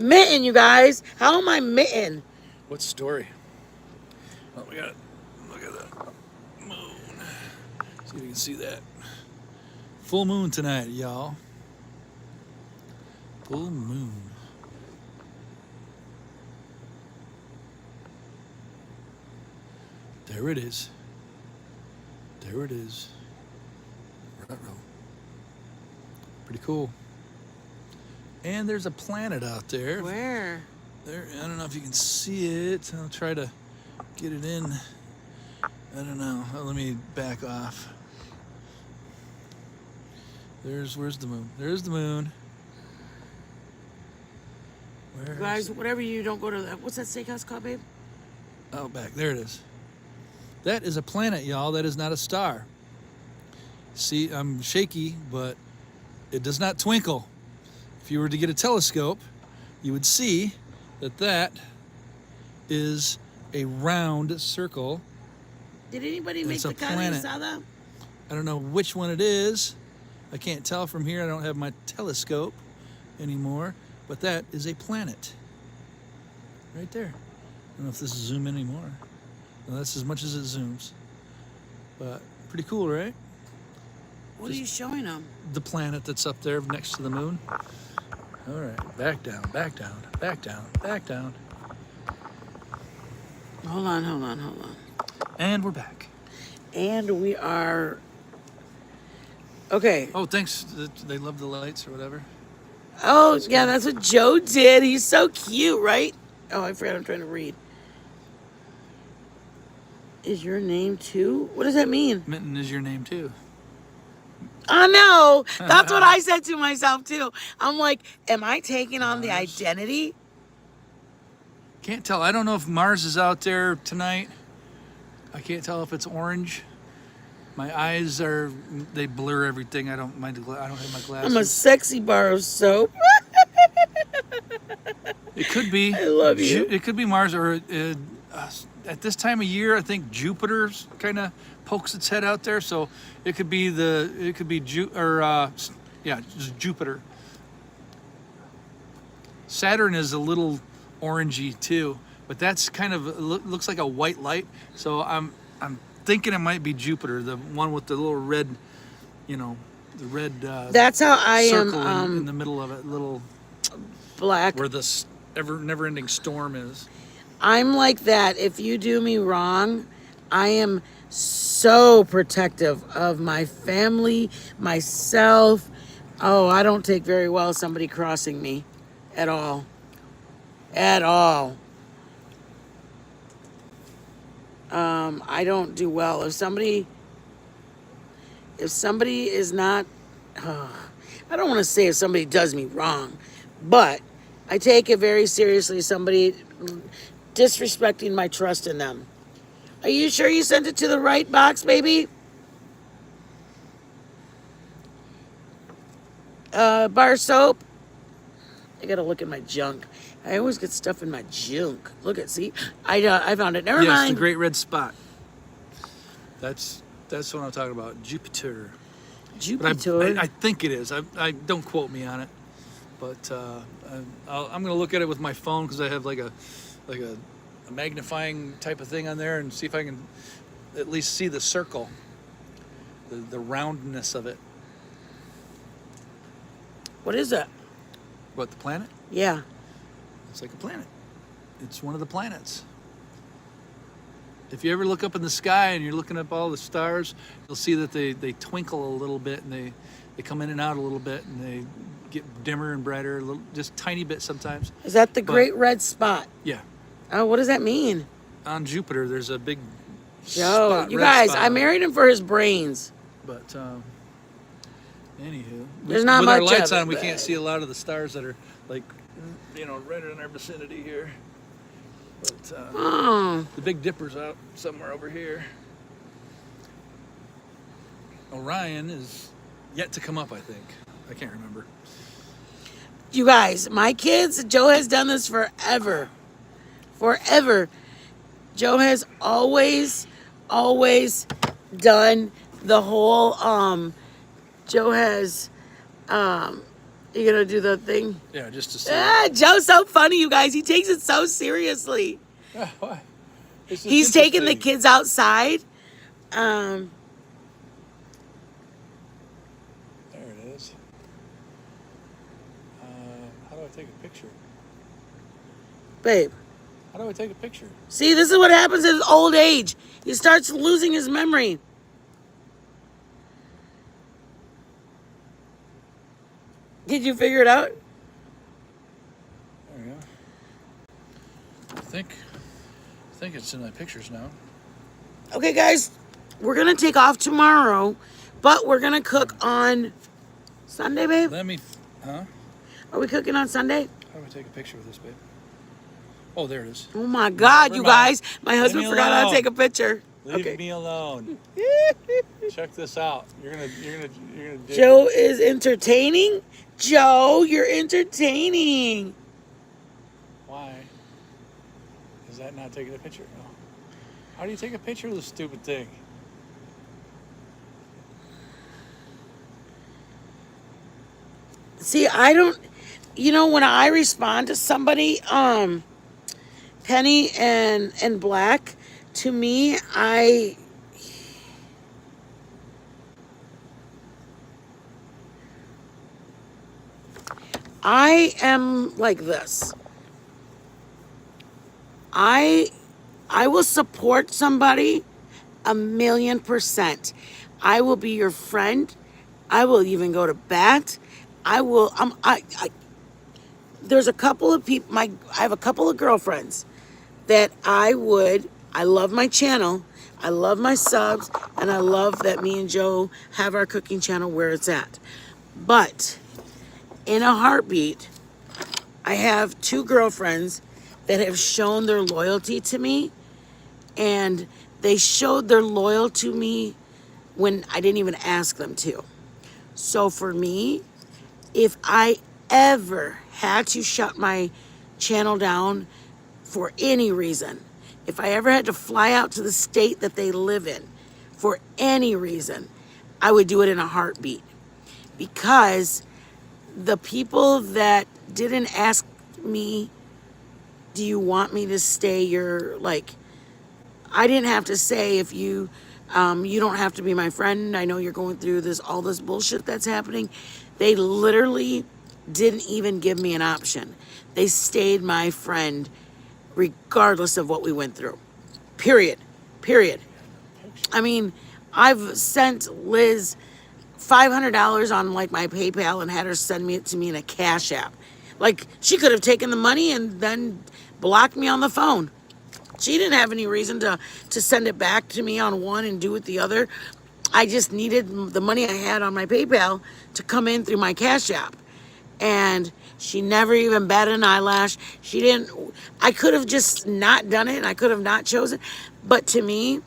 Mitten, you guys. How am I mitten? What story? Oh, we got it. Look at that moon. See if you can see that. Full moon tonight, y'all. Full moon. There it is. There it is. Ruh-roh. Pretty cool. And there's a planet out there. Where? There, I don't know if you can see it. I'll try to get it in. I don't know. Let me back off. Where's the moon? There's the moon. Where? Guys, whatever you don't go to that. What's that steakhouse called, babe? Oh, back. There it is. That is a planet, y'all. That is not a star. See, I'm shaky, but it does not twinkle. If you were to get a telescope, you would see that that is a round circle. Did anybody make It's the a cut? You planet. saw that? I don't know which one it is. I can't tell from here. I don't have my telescope anymore. But that is a planet. Right there. I don't know if this is zoom in anymore. No, that's as much as it zooms. But pretty cool, right? What are you showing them? The planet that's up there next to the moon. All right, back down, back down, back down, back down. Hold on. And we're back. And we are. Okay. Oh, thanks. They love the lights or whatever. Oh, yeah, that's what Joe did. He's so cute, right? Oh, I forgot I'm trying to read. Is your name too? What does that mean? Mitten is your name too. Oh, no. That's what I said to myself, too. I'm like, am I taking on the Mars. identity? Can't tell. I don't know if Mars is out there tonight. I can't tell if it's orange. My eyes they blur everything. I don't have my glasses. I'm a sexy bar of soap. It could be. I love you. It could be Mars, or at this time of year, I think Jupiter kind of pokes its head out there. So it could be just Jupiter. Saturn is a little orangey too, but that's kind of looks like a white light. So I'm thinking it might be Jupiter, the one with the little red, the red. That's how I am. Circle in the middle of it, little Black. where this never-ending storm is. I'm like that. If you do me wrong, I am so protective of my family, myself. Oh, I don't take very well somebody crossing me at all. At all. I don't do well. If somebody is not, I don't want to say if somebody does me wrong, but I take it very seriously. Somebody disrespecting my trust in them. Are you sure you sent it to the right box, baby? Bar soap. I gotta look at my junk. I always get stuff in my junk. Look at, see, I found it. Never Yes, mind. the Great Red Spot. That's what I'm talking about. Jupiter. But Jupiter. I think it is. I don't quote me on it, but I'm gonna look at it with my phone because I have like a magnifying type of thing on there and see if I can at least see the circle, the roundness of it. What is that? What, the planet? Yeah. It's like a planet. It's one of the planets. If you ever look up in the sky and you're looking up all the stars, you'll see that they twinkle a little bit and they come in and out a little bit and they get dimmer and brighter, just tiny bit sometimes. Is that the Great Red Spot? Yeah. Oh, what does that mean? On Jupiter, there's a big Joe, you guys, I married him for his brains. But anywho, There's not with much our lights of it, on, we but- can't see a lot of the stars that are like, right in our vicinity here. But the Big Dipper's out somewhere over here. Orion is yet to come up, I think. I can't remember. You guys, my kids, Joe has done this forever. Forever. Joe has always done the whole, Joe has, You gonna do the thing? Yeah, just to see. Ah, Joe's so funny, you guys. He takes it so seriously. Yeah, why? It's just He's taking the interesting. kids outside. Um, There it is. How do I take a picture? babe. How do I take a picture? See, this is what happens in old age. He starts losing his memory. Did you figure it out? There we go. I think it's in my pictures now. Okay, guys, we're gonna take off tomorrow, but we're gonna cook on Sunday, babe. Let me. Huh? Are we cooking on Sunday? How do I take a picture of this, babe? Oh, there it is. Oh my God, Never you mind. guys! My husband me forgot how to alone. take a picture. Leave Okay. me alone. Check this out. You're gonna dig Joe is entertaining. Joe, you're entertaining. Why? Is that not taking a picture? No. How do you take a picture of this stupid thing? See, I don't. You know, when I respond to somebody, Penny and Black, to me, I am like this. I will support somebody 1,000,000%. I will be your friend. I will even go to bat. I will. There's a couple of people. I have a couple of girlfriends that I love my channel. I love my subs, and I love that me and Joe have our cooking channel where it's at. But in a heartbeat, I have two girlfriends that have shown their loyalty to me, and they showed their loyalty to me when I didn't even ask them to. So for me, if I ever had to shut my channel down for any reason, if I ever had to fly out to the state that they live in for any reason, I would do it in a heartbeat. Because the people that didn't ask me, do you want me to stay your, like, I didn't have to say if you don't have to be my friend. I know you're going through all this bullshit that's happening. They literally didn't even give me an option. They stayed my friend regardless of what we went through. Period. I mean, I've sent Liz $500 on like my PayPal and had her send it to me in a Cash App. Like, she could have taken the money and then blocked me on the phone. She didn't have any reason to send it back to me on one and do it the other. I just needed the money I had on my PayPal to come in through my Cash App. And she never even batted an eyelash. She didn't. I could have just not done it and I could have not chosen. But to me,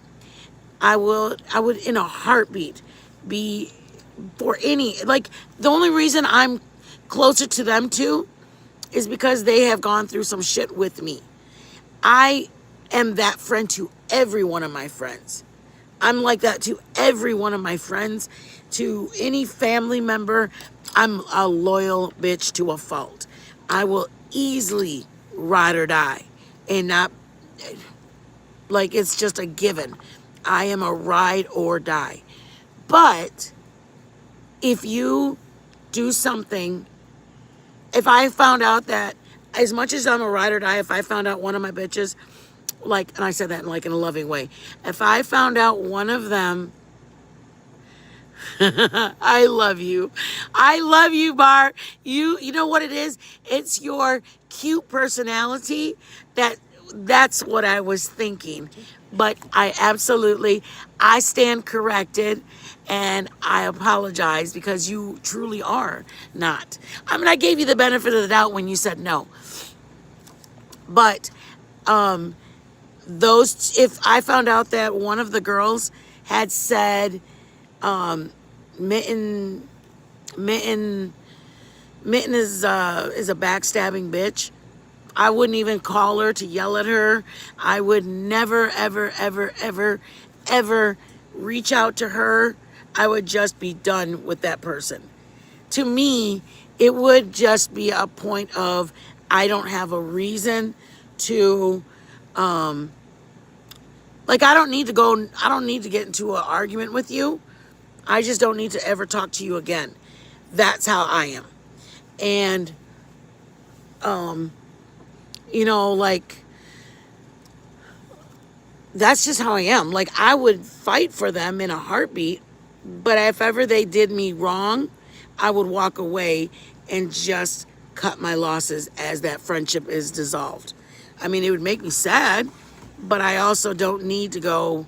I would in a heartbeat be for any, like, the only reason I'm closer to them too is because they have gone through some shit with me. I am that friend to every one of my friends. I'm like that to every one of my friends, to any family member. I'm a loyal bitch to a fault. I will easily ride or die and not, like, it's just a given. I am a ride or die. But if you do something, if I found out that, as much as I'm a ride or die, if I found out one of my bitches, like, and I said that in a loving way, if I found out one of them, I love you. I love you, Bart. You know what it is? It's your cute personality that's what I was thinking. But I stand corrected and I apologize because you truly are not. I mean, I gave you the benefit of the doubt when you said no. But if I found out that one of the girls had said, Mitten is a backstabbing bitch, I wouldn't even call her to yell at her. I would never, ever, ever, ever, ever reach out to her. I would just be done with that person. To me, it would just be a point of I don't have a reason to like I don't need to go I don't need to get into an argument with you. I just don't need to ever talk to you again. That's how I am. And you know, like that's just how I am. Like I would fight for them in a heartbeat, but if ever they did me wrong, I would walk away and just cut my losses as that friendship is dissolved. I mean, it would make me sad, but I also don't need to go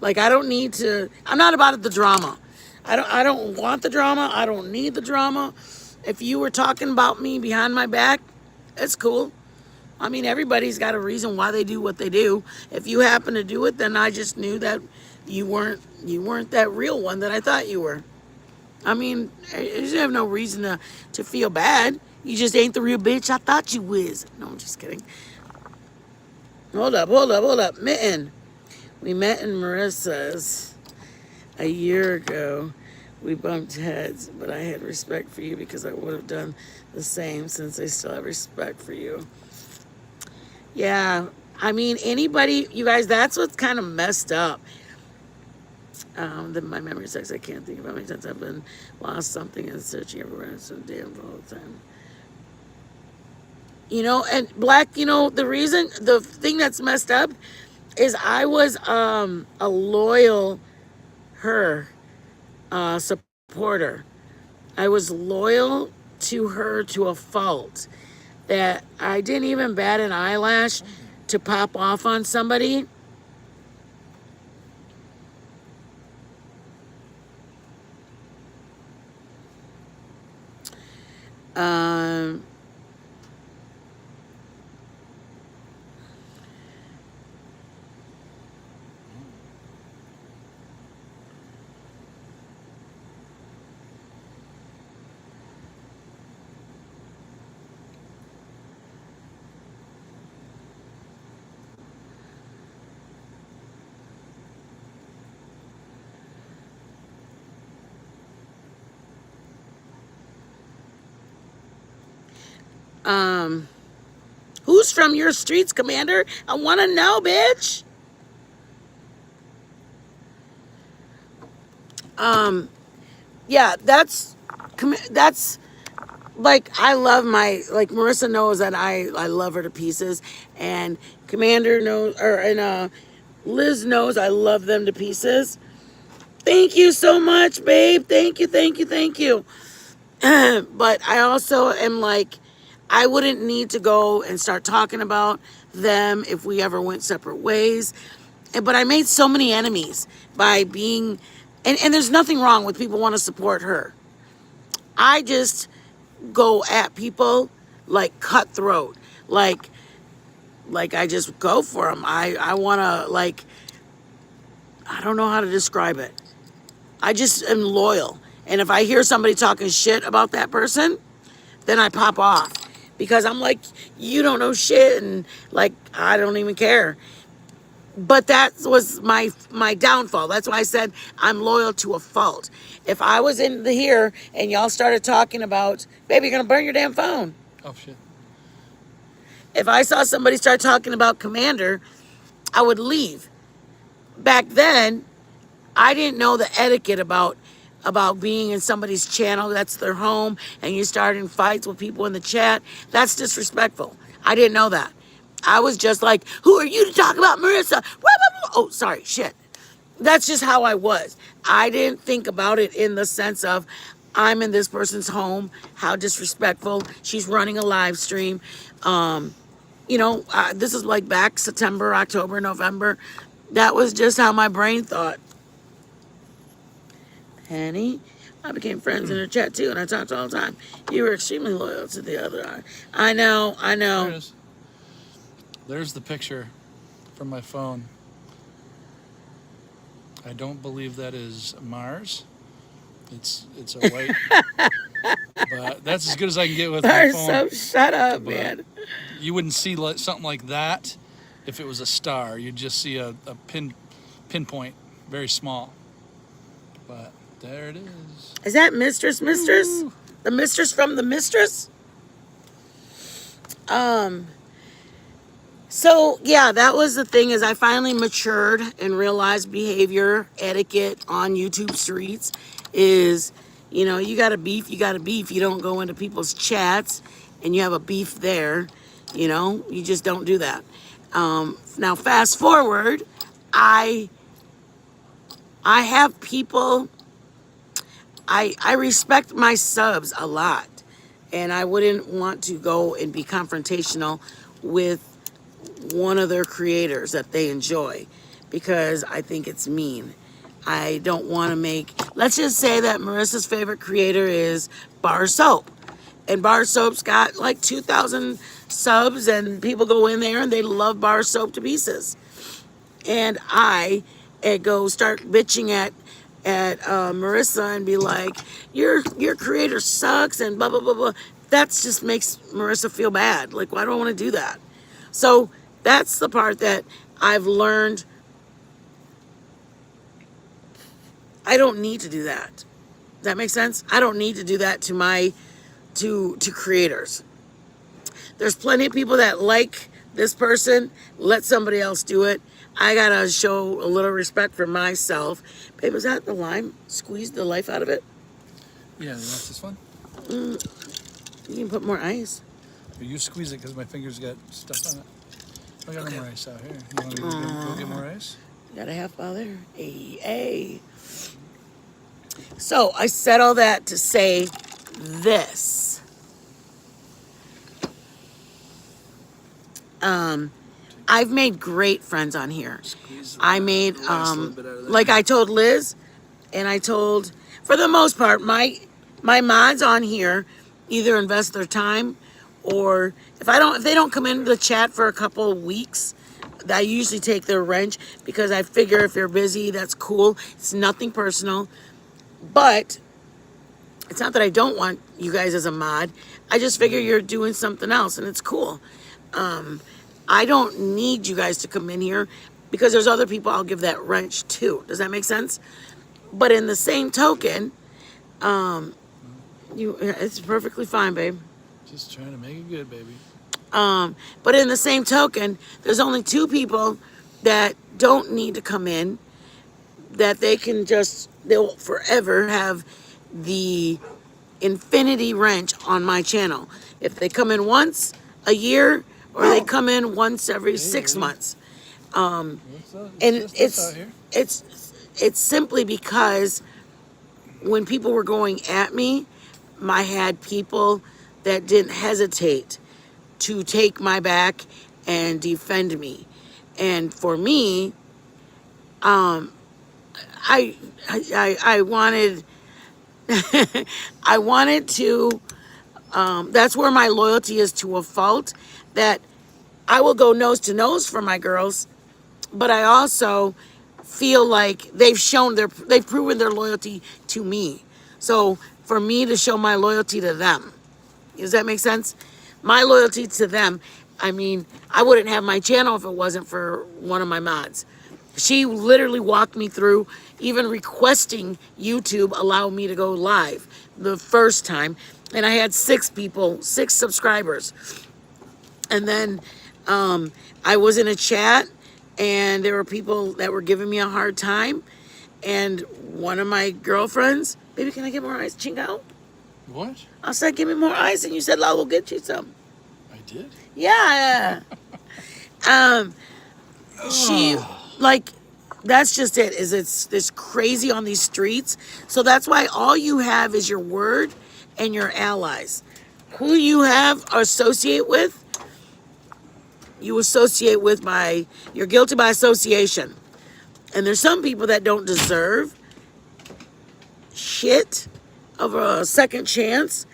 like I don't need to I'm not about the drama. I don't want the drama. I don't need the drama. If you were talking about me behind my back, it's cool. I mean, everybody's got a reason why they do what they do. If you happen to do it, then I just knew that you weren't that real one that I thought you were. I mean, you have no reason to feel bad. You just ain't the real bitch I thought you was. No, I'm just kidding. Hold up. Mitten. We met in Marissa's a year ago. We bumped heads, but I had respect for you because I would have done the same since I still have respect for you. Yeah, I mean, anybody, you guys, that's what's kind of messed up. My memory sucks. I can't think of how many times I've been lost something and searching everywhere. It's so damn the whole time. You know, and Black, you know, the thing that's messed up is I was a loyal her supporter. I was loyal to her to a fault that I didn't even bat an eyelash to pop off on somebody. Um, um, who's from your streets, Commander? I want to know, bitch. Yeah, that's like I love my like Marissa knows that I love her to pieces, and Commander knows and Liz knows I love them to pieces. Thank you so much, babe. Thank you. But I also am like, I wouldn't need to go and start talking about them if we ever went separate ways. But I made so many enemies by being, and there's nothing wrong with people want to support her. I just go at people like cutthroat, like I just go for them. I want to like, I don't know how to describe it. I just am loyal. And if I hear somebody talking shit about that person, then I pop off because I'm like, you don't know shit, and like I don't even care. But that was my downfall. That's why I said I'm loyal to a fault. If I was in here and y'all started talking about, baby, you're gonna burn your damn phone. Oh shit. If I saw somebody start talking about Commander, I would leave. Back then, I didn't know the etiquette about being in somebody's channel. That's their home, and you starting fights with people in the chat. That's disrespectful. I didn't know that. I was just like, who are you to talk about Marissa? Blah, blah, blah. Oh, sorry, shit. That's just how I was. I didn't think about it in the sense of I'm in this person's home. How disrespectful. She's running a live stream. This is like back September, October, November. That was just how my brain thought. Penny, I became friends in her chat too, and I talked all the time. You were extremely loyal to the other. I know. There it is. There's the picture from my phone. I don't believe that is Mars. It's a white. But that's as good as I can get with my phone. So shut up, But man. you wouldn't see something like that if it was a star. You'd just see a pinpoint, very small. But there it is. Is that Mistress? Ooh. The mistress from the mistress. So yeah, that was the thing is I finally matured and realized behavior etiquette on YouTube streets is, you got a beef, you got a beef. You don't go into people's chats and you have a beef there. You just don't do that. Now fast forward, I I have people. I respect my subs a lot, and I wouldn't want to go and be confrontational with one of their creators that they enjoy because I think it's mean. I don't want to make. Let's just say that Marissa's favorite creator is Bar Soap, and Bar Soap's got like 2,000 subs, and people go in there and they love Bar Soap to pieces. And I go start bitching at Marissa and be like, your creator sucks and blah blah blah blah. That just makes Marissa feel bad. Like, why do I want to do that? So that's the part that I've learned. I don't need to do that. Does that make sense? I don't need to do that to my to creators. There's plenty of people that like this person. Let somebody else do it. I gotta show a little respect for myself. Babe, was that the lime? Squeeze the life out of it? Yeah, that's just fun. You can put more ice. You squeeze it because my fingers got stuff on it. I got no more ice out here. You want me to go get more ice? Got a half bottle there. Hey. So I said all that to say this. I've made great friends on here. I made like I told Liz, and I told, for the most part, my mods on here either invest their time, or if they don't come into the chat for a couple of weeks, I usually take their wrench because I figure if you're busy, that's cool. It's nothing personal. But it's not that I don't want you guys as a mod. I just figure you're doing something else and it's cool. I don't need you guys to come in here because there's other people I'll give that wrench to. Does that make sense? But in the same token, it's perfectly fine, babe. Just trying to make it good, baby. But in the same token, there's only two people that don't need to come in, that they'll forever have the infinity wrench on my channel. If they come in once a year or they come in once every 6 months. And it's simply because when people were going at me, I had people that didn't hesitate to take my back and defend me. And for me, I wanted I wanted to that's where my loyalty is to a fault, that I will go nose to nose for my girls, but I also feel like they've proven their loyalty to me. So for me to show my loyalty to them, does that make sense? My loyalty to them, I mean, I wouldn't have my channel if it wasn't for one of my mods. She literally walked me through even requesting YouTube allow me to go live the first time. And I had 6 subscribers. And then I was in a chat and there were people that were giving me a hard time. And one of my girlfriends, baby, can I get more ice, Chingo? What? I said, give me more ice. And you said, I will get you some. I did? Yeah. That's just it, is it's crazy on these streets. So that's why all you have is your word and your allies. Who you associate with, you're guilty by association. And there's some people that don't deserve shit of a second chance,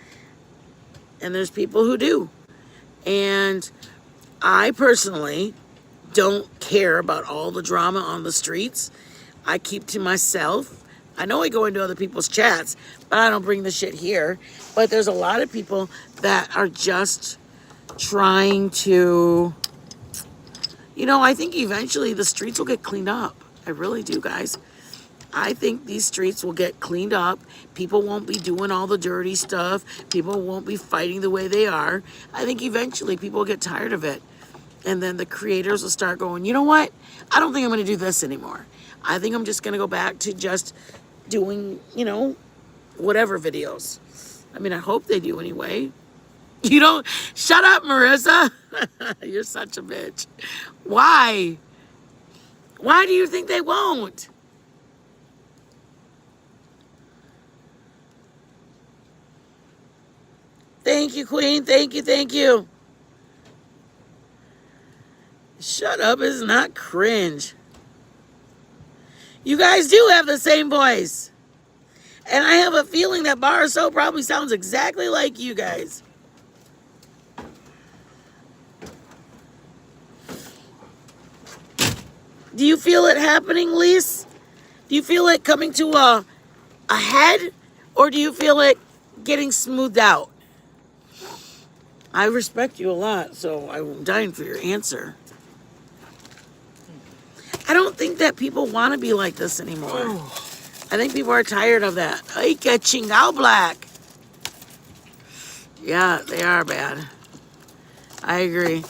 and there's people who do. And I personally don't care about all the drama on the streets. I keep to myself. I know I go into other people's chats, but I don't bring the shit here. But there's a lot of people that are just trying to, I think eventually the streets will get cleaned up. I really do, guys. I think these streets will get cleaned up. People won't be doing all the dirty stuff. People won't be fighting the way they are. I think eventually people will get tired of it. And then the creators will start going, you know what? I don't think I'm going to do this anymore. I think I'm just going to go back to just doing, whatever videos. I mean, I hope they do anyway. You don't, shut up, Marissa. You're such a bitch. Why? Why do you think they won't? Thank you, Queen. Thank you, thank you. Shut up is not cringe. You guys do have the same voice. And I have a feeling that Bar So probably sounds exactly like you guys. Do you feel it happening, Lise? Do you feel it coming to a head? Or do you feel it getting smoothed out? I respect you a lot, so I'm dying for your answer. I don't think that people want to be like this anymore. I think people are tired of that. Ay, que chingao black. Yeah, they are bad. I agree.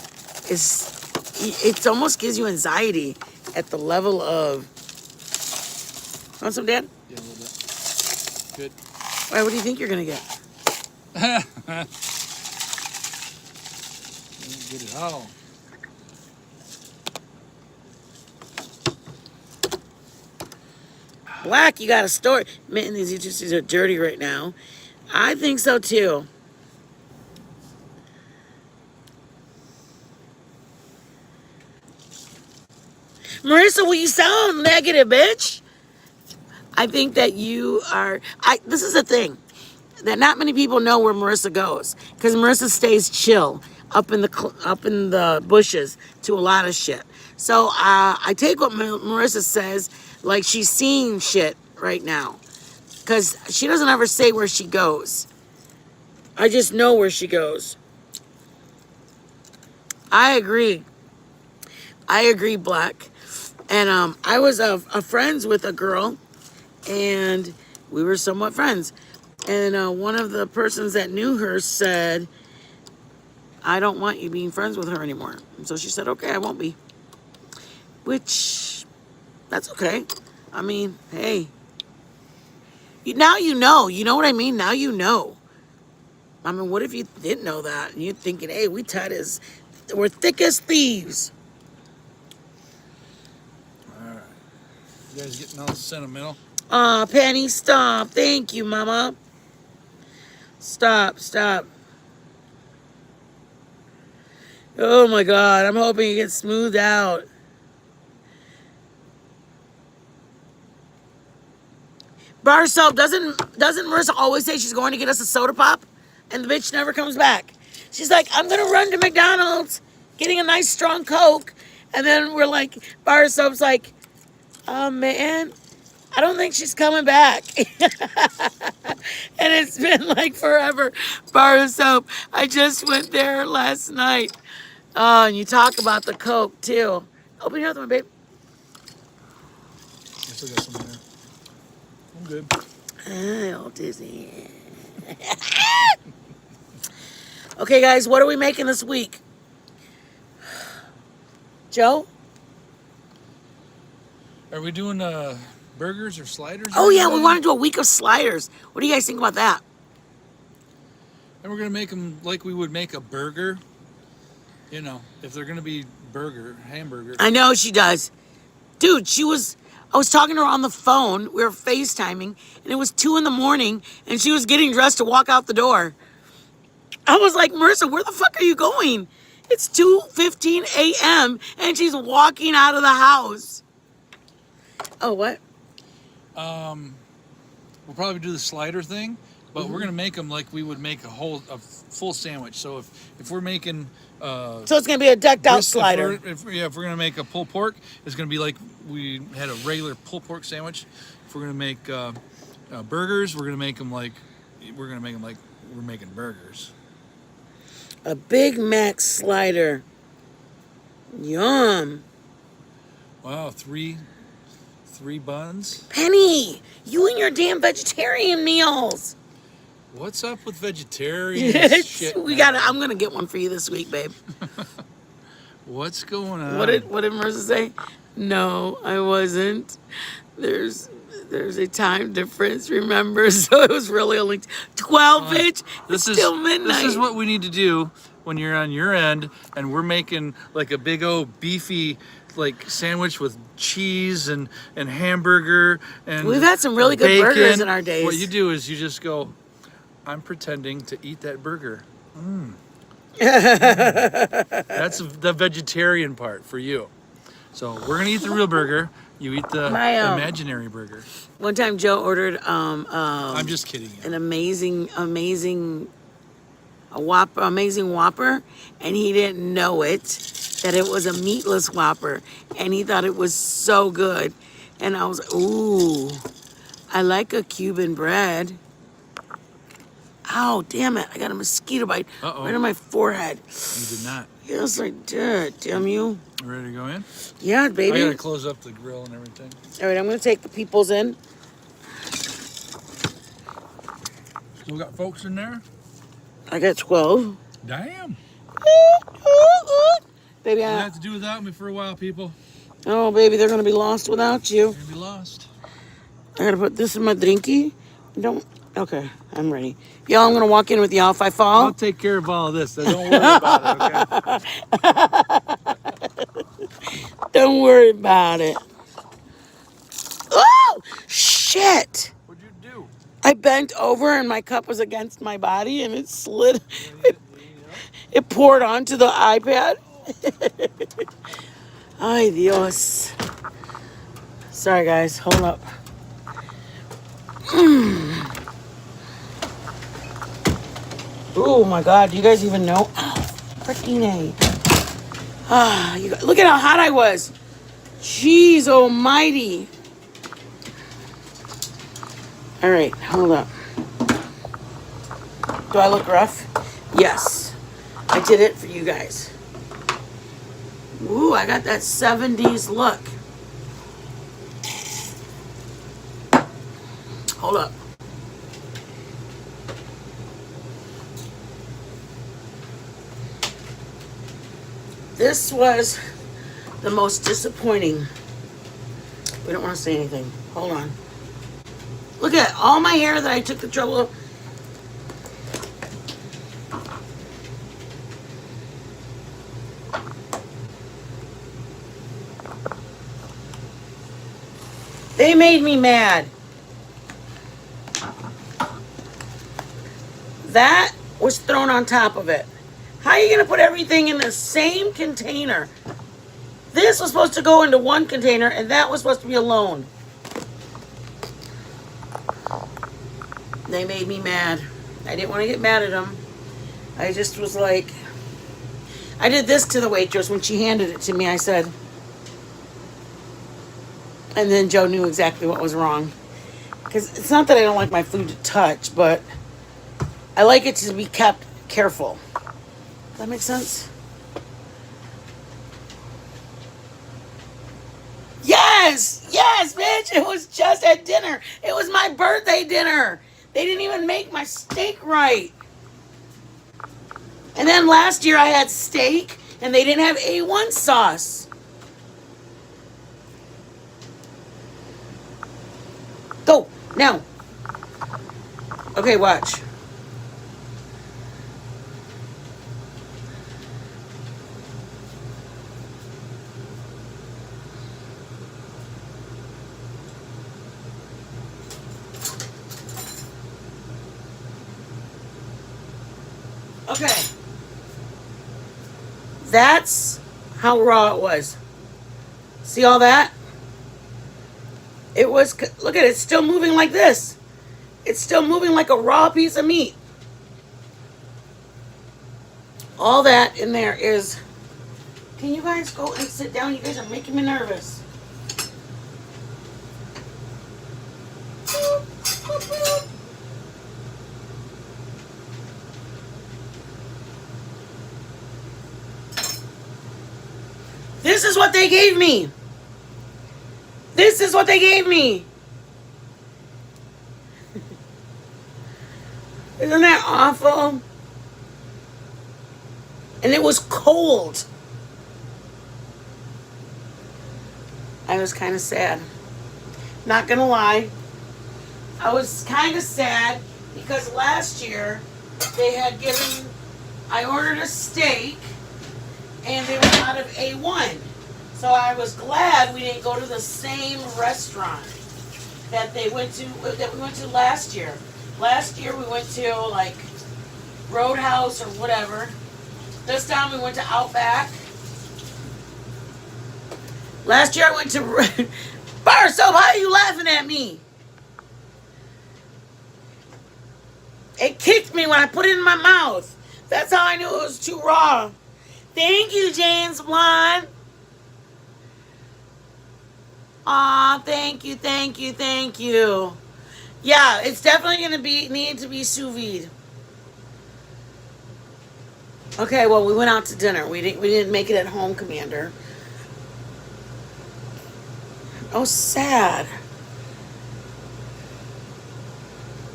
It almost gives you anxiety at the level of. Want some, Dad? Yeah, a little bit. Good. Why? What do you think you're gonna get? Get it all. Black, you got a story. Man, these utensils are dirty right now. I think so too. Marissa, will you sound negative, bitch? I think that you are. This is the thing that not many people know where Marissa goes because Marissa stays chill up in the bushes to a lot of shit. So I take what Marissa says like she's seeing shit right now because she doesn't ever say where she goes. I just know where she goes. I agree, Black. And I was friends with a girl, and we were somewhat friends. And one of the persons that knew her said, I don't want you being friends with her anymore. And so she said, okay, I won't be. Which, that's okay. I mean, hey. Now you know. You know what I mean? Now you know. I mean, what if you didn't know that? And you're thinking, hey, we're thick as thieves. All right. You guys getting all sentimental? Aw, Penny, stop. Thank you, Mama. Stop. Oh my God, I'm hoping it gets smoothed out. Bar Soap, doesn't Marissa always say she's going to get us a soda pop? And the bitch never comes back. She's like, I'm gonna run to McDonald's, getting a nice strong Coke. And then we're like, Bar Soap's like, oh man, I don't think she's coming back. And it's been like forever. Bar Soap, I just went there last night. Oh, and you talk about the Coke too. Open your other one, babe. I still got some in there. I'm good. Oh, dizzy. Okay, guys, what are we making this week? Joe? Are we doing burgers or sliders? Oh, yeah, we want to do a week of sliders. What do you guys think about that? And we're going to make them like we would make a burger. You know, if they're going to be hamburger. I know she does. Dude, I was talking to her on the phone. We were FaceTiming, and it was 2 a.m, and she was getting dressed to walk out the door. I was like, Marissa, where the fuck are you going? It's 2:15 a.m., and she's walking out of the house. Oh, what? We'll probably do the slider thing, but we're going to make them like we would make a full sandwich. So if we're making... so it's going to be a decked out slider. If we're going to make a pulled pork, it's going to be like we had a regular pulled pork sandwich. If we're going to make burgers, we're going to make them like we're making burgers. A Big Mac slider. Yum. Wow, three 3 buns. Penny, you and your damn vegetarian meals. What's up with vegetarian shit? We now? got. I'm gonna get one for you this week, babe. What's going on? What did Marissa say? No, I wasn't. There's a time difference, remember? So it was really only 12, bitch. It's still midnight. This is what we need to do when you're on your end and we're making like a big old beefy like sandwich with cheese and hamburger and We've had some really good bacon. burgers in our days. What you do is you just go, I'm pretending to eat that burger. That's the vegetarian part for you. So we're gonna eat the real burger. You eat the imaginary burger. One time Joe ordered I'm just kidding you. an amazing Whopper, and he didn't know that it was a meatless Whopper, and he thought it was so good. And I was, ooh, I like a Cuban bread. Ow, damn it, I got a mosquito bite right on my forehead. You did not. Yes, I did, damn you. You ready to go in? Yeah, baby. I gotta close up the grill and everything. All right, I'm gonna take the peoples in. Still got folks in there? I got 12. Damn. Baby, You have to do without me for a while, people. oh, baby, they're gonna be lost without you. You're gonna be lost. I gotta put this in my drinky. Okay, I'm ready. Y'all, I'm gonna walk in with y'all. If I fall, I'll take care of all of this. So don't worry about it, okay? don't worry about it. Oh, shit. What'd you do? I bent over and my cup was against my body and it slid. It poured onto the iPad. Ay, Dios. Sorry, guys. Hold up. Oh, my God. Do you guys even know? Oh, freaking A. Ah, look at how hot I was. Jeez almighty. All right, hold up. Do I look rough? Yes. I did it for you guys. Ooh, I got that 70s look. Hold up. This was the most disappointing. We don't want to say anything. Hold on. Look at all my hair that I took the trouble of. They made me mad. That was thrown on top of it. How are you going to put everything in the same container? This was supposed to go into one container, and that was supposed to be alone. They made me mad. I didn't want to get mad at them. I just was like, I did this to the waitress when she handed it to me. I said, and then Joe knew exactly what was wrong. Because it's not that I don't like my food to touch, but I like it to be kept careful. Does that make sense? Yes, bitch. It was just at dinner. It was my birthday dinner. They didn't even make my steak right. And then last year I had steak and they didn't have A1 sauce. Go, now. Okay, watch. Okay. That's how raw it was. See all that? It was, look at it, it's still moving like this. It's still moving like a raw piece of meat. All that in there is, can you guys go and sit down? You guys are making me nervous. This is what they gave me. This is what they gave me. Isn't that awful? And it was cold. I was kind of sad. Not gonna lie. I was kind of sad because last year they had given, I ordered a steak and they were out of A1. So I was glad we didn't go to the same restaurant that we went to last year. Last year we went to like Roadhouse or whatever. This time we went to Outback. Last year I went to Bar Soap. How are you laughing at me? It kicked me when I put it in my mouth. That's how I knew it was too raw. Thank you, James Blonde. Aw, thank you, thank you, thank you. Yeah, it's definitely gonna need to be sous vide. Okay, well, we went out to dinner. We didn't make it at home, Commander. Oh, sad.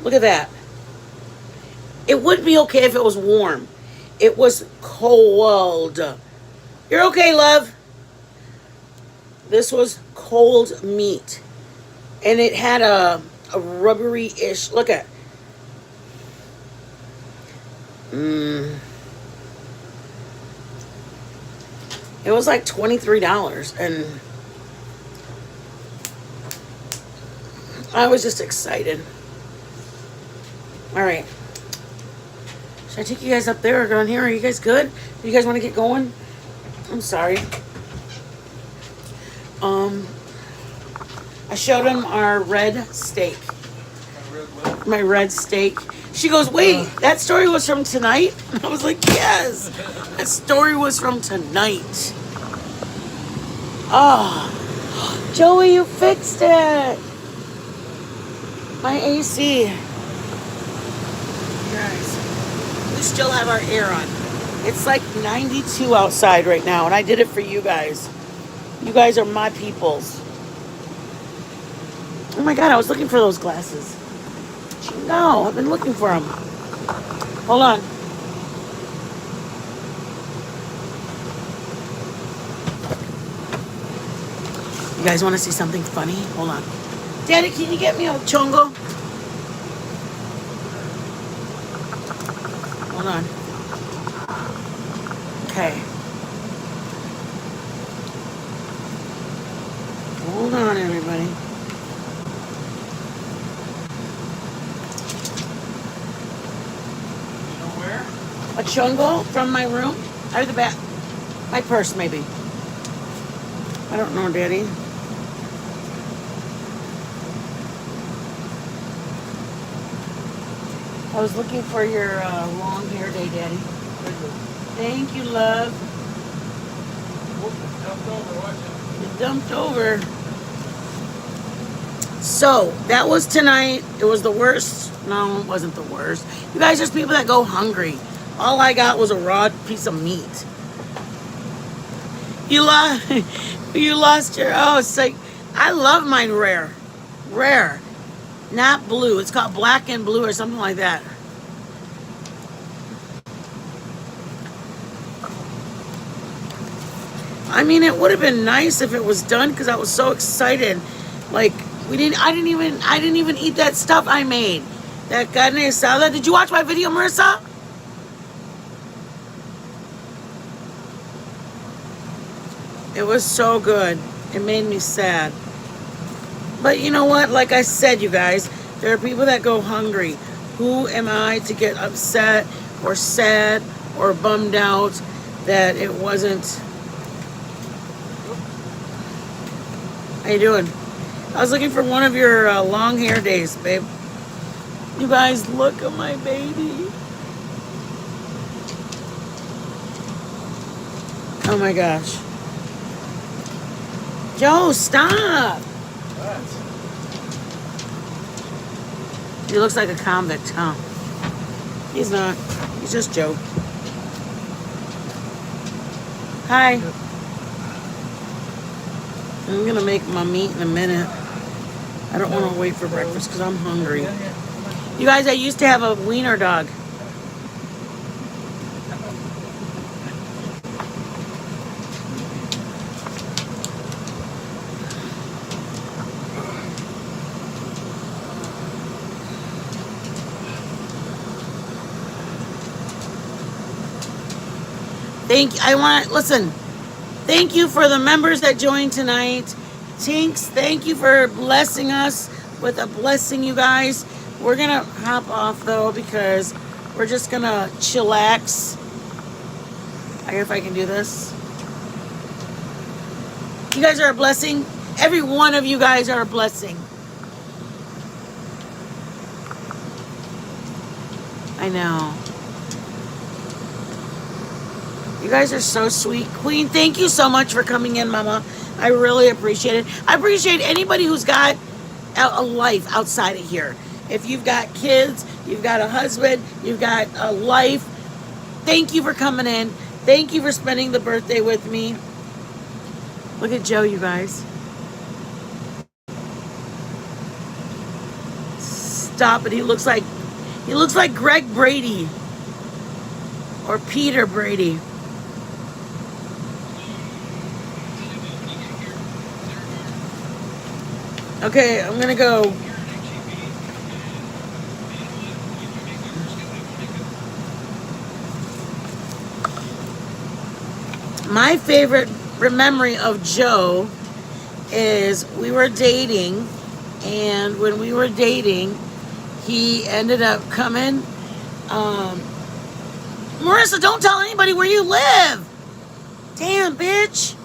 Look at that. It would be okay if it was warm. It was cold. You're okay, love. This was cold meat. And it had a rubbery-ish, look at. It was like $23. And I was just excited. All right. Should I take you guys up there or down here? Are you guys good? Do you guys want to get going? I'm sorry. I showed him our red steak. My red steak. She goes, wait, that story was from tonight? And I was like, yes. That story was from tonight. Oh, Joey, you fixed it. My AC. Guys, we still have our air on. It's like 92 outside right now, and I did it for you guys. You guys are my peoples. Oh my God, I was looking for those glasses. No, I've been looking for them. Hold on. You guys want to see something funny? Hold on. Daddy, can you get me a chongo? Hold on. Okay. Hold on, everybody. A chongo from my room? Out of the back. My purse, maybe. I don't know, Daddy. I was looking for your long hair day, Daddy. Thank you, love. It dumped over. So, that was tonight. It was the worst. No, it wasn't the worst. You guys are just people that go hungry. All I got was a raw piece of meat. You lost your, oh, it's like, I love mine rare. Rare. Not blue. It's called black and blue or something like that. I mean, it would have been nice if it was done because I was so excited. Like, I didn't even eat that stuff I made. That carne salad. Did you watch my video, Marissa? It was so good. It made me sad. But you know what? Like I said, you guys, there are people that go hungry. Who am I to get upset or sad or bummed out that it wasn't... How you doing? I was looking for one of your long hair days, babe. You guys, look at my baby. Oh my gosh. Joe, stop. What? He looks like a convict, huh? He's not. He's just Joe. Hi. I'm gonna make my meat in a minute. I don't want to wait for breakfast because I'm hungry. You guys, I used to have a wiener dog. Listen. Thank you for the members that joined tonight. Tinks, thank you for blessing us with a blessing, you guys. We're gonna hop off though because we're just gonna chillax. I guess if I can do this. You guys are a blessing. Every one of you guys are a blessing. I know. You guys are so sweet. Queen, thank you so much for coming in, Mama. I really appreciate it. I appreciate anybody who's got a life outside of here. If you've got kids, you've got a husband, you've got a life, thank you for coming in. Thank you for spending the birthday with me. Look at Joe, you guys. Stop it. He looks like Greg Brady or Peter Brady. Okay, I'm gonna go. My favorite memory of Joe is we were dating, and when we were dating, he ended up coming. Marissa, don't tell anybody where you live. Damn, bitch.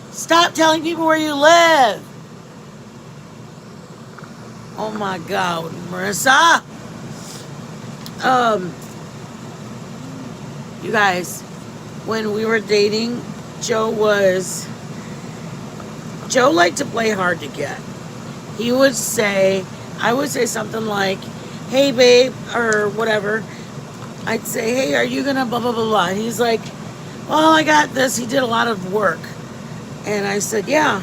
Stop telling people where you live. Oh my God, Marissa. You guys, when we were dating, Joe liked to play hard to get. He would say, I would say something like, hey babe, or whatever. I'd say, hey, are you gonna blah, blah, blah, blah. And he's like, well, I got this. He did a lot of work. And I said, yeah,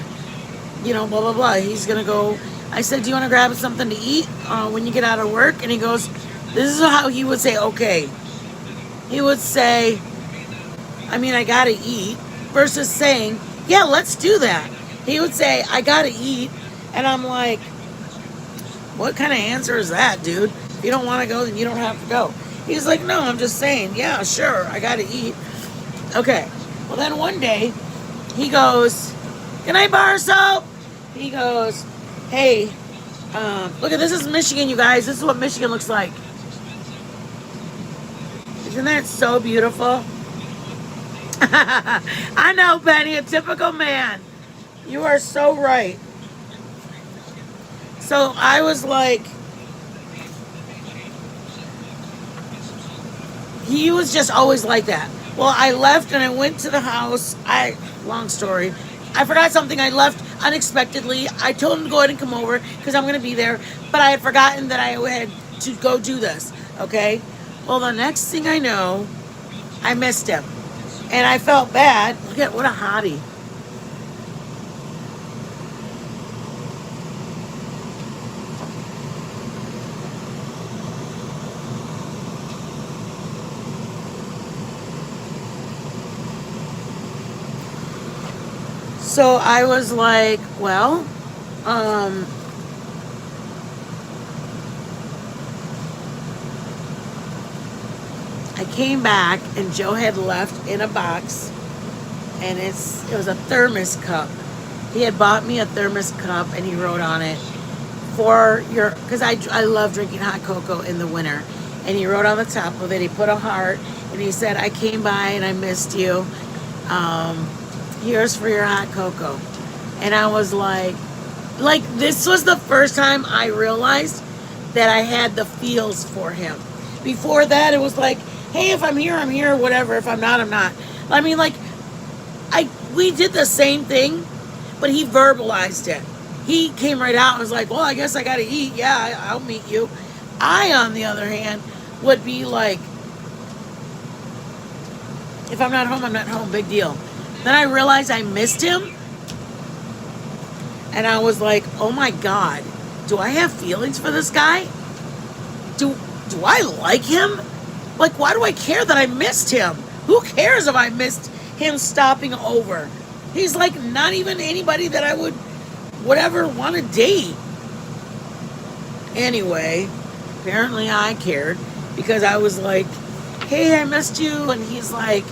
blah, blah, blah. He's gonna go. I said, do you want to grab something to eat when you get out of work? And he goes, this is how he would say, okay. He would say, I gotta eat, versus saying, yeah, let's do that. He would say, I gotta eat. And I'm like, what kind of answer is that, dude? If you don't want to go, then you don't have to go. He's like, no, I'm just saying, yeah, sure, I gotta eat. Okay. Well, then one day, he goes, can I borrow soap? He goes, hey, look at this is Michigan, you guys. This is what Michigan looks like. Isn't that so beautiful? I know, Penny, a typical man. You are so right. So I was like, he was just always like that. Well, I left and I went to the house. Long story. I forgot something. I left unexpectedly. I told him to go ahead and come over because I'm going to be there. But I had forgotten that I had to go do this. Okay? Well, the next thing I know, I missed him. And I felt bad. Look at what a hottie. So I was like, well, I came back and Joe had left in a box, and it was a thermos cup. He had bought me a thermos cup, and he wrote on it, because I love drinking hot cocoa in the winter. And he wrote on the top of it, he put a heart, and he said, I came by and I missed you. Here's for your hot cocoa. And I was like, this was the first time I realized that I had the feels for him. Before that, it was like, hey, if I'm here, whatever. If I'm not, I'm not. We did the same thing, but he verbalized it. He came right out and was like, well, I guess I got to eat. Yeah, I'll meet you. I, on the other hand, would be like, if I'm not home, I'm not home. Big deal. Then I realized I missed him. And I was like, oh my God, do I have feelings for this guy? Do I like him? Like, why do I care that I missed him? Who cares if I missed him stopping over? He's like not even anybody that I would ever want to date. Anyway, apparently I cared because I was like, hey, I missed you. And he's like,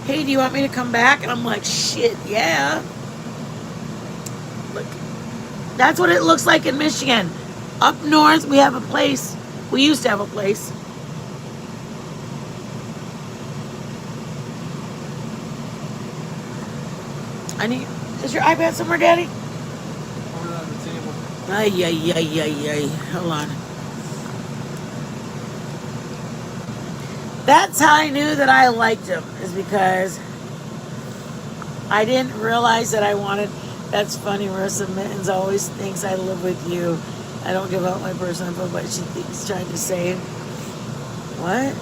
hey, do you want me to come back? And I'm like, shit, yeah. Look, that's what it looks like in Michigan. Up north, we have a place. We used to have a place. Is your iPad somewhere, Daddy? Over on the table. Ay, ay, ay, ay, ay. Hold on. That's how I knew that I liked him, is because I didn't realize that I wanted. That's funny. Marissa Mittens always thinks I live with you. I don't give out my personal info, but she thinks trying to say, what?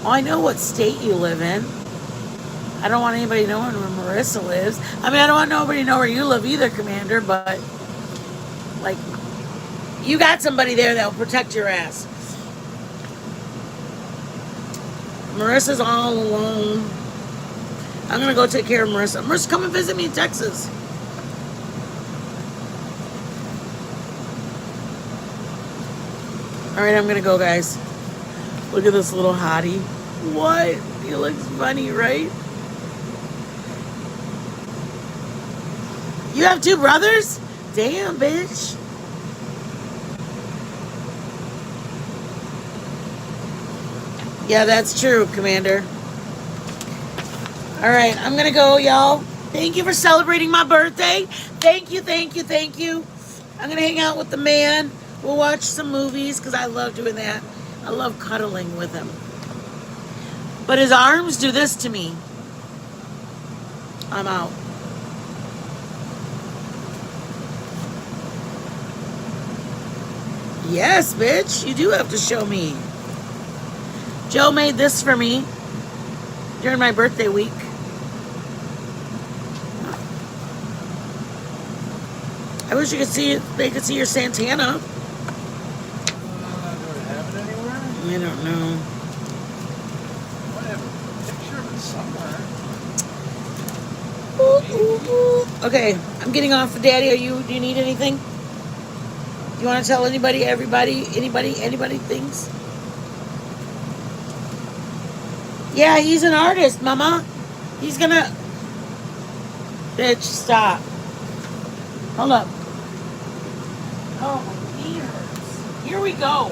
Oh, I know what state you live in. I don't want anybody knowing where Marissa lives. I mean, I don't want nobody to know where you live either, Commander, but like, you got somebody there that will protect your ass. Marissa's all alone. I'm gonna go take care of Marissa. Marissa, come and visit me in Texas. All right, I'm gonna go, guys. Look at this little hottie. What? He looks funny, right? You have two brothers? Damn, bitch. Yeah, that's true, Commander. All right, I'm gonna go, y'all. Thank you for celebrating my birthday. Thank you, thank you, thank you. I'm gonna hang out with the man. We'll watch some movies because I love doing that. I love cuddling with him. But his arms do this to me. I'm out. Yes, bitch, you do have to show me. Joe made this for me during my birthday week. I wish you could see it. They could see your Santana. Do I have it anywhere? I don't know. I have a picture of it somewhere. Okay, I'm getting off of Daddy. Do you need anything? You want to tell anybody, everybody, anybody things? Yeah, he's an artist, Mama. He's gonna. Bitch, stop. Hold up. Oh, my knee hurts. Here we go.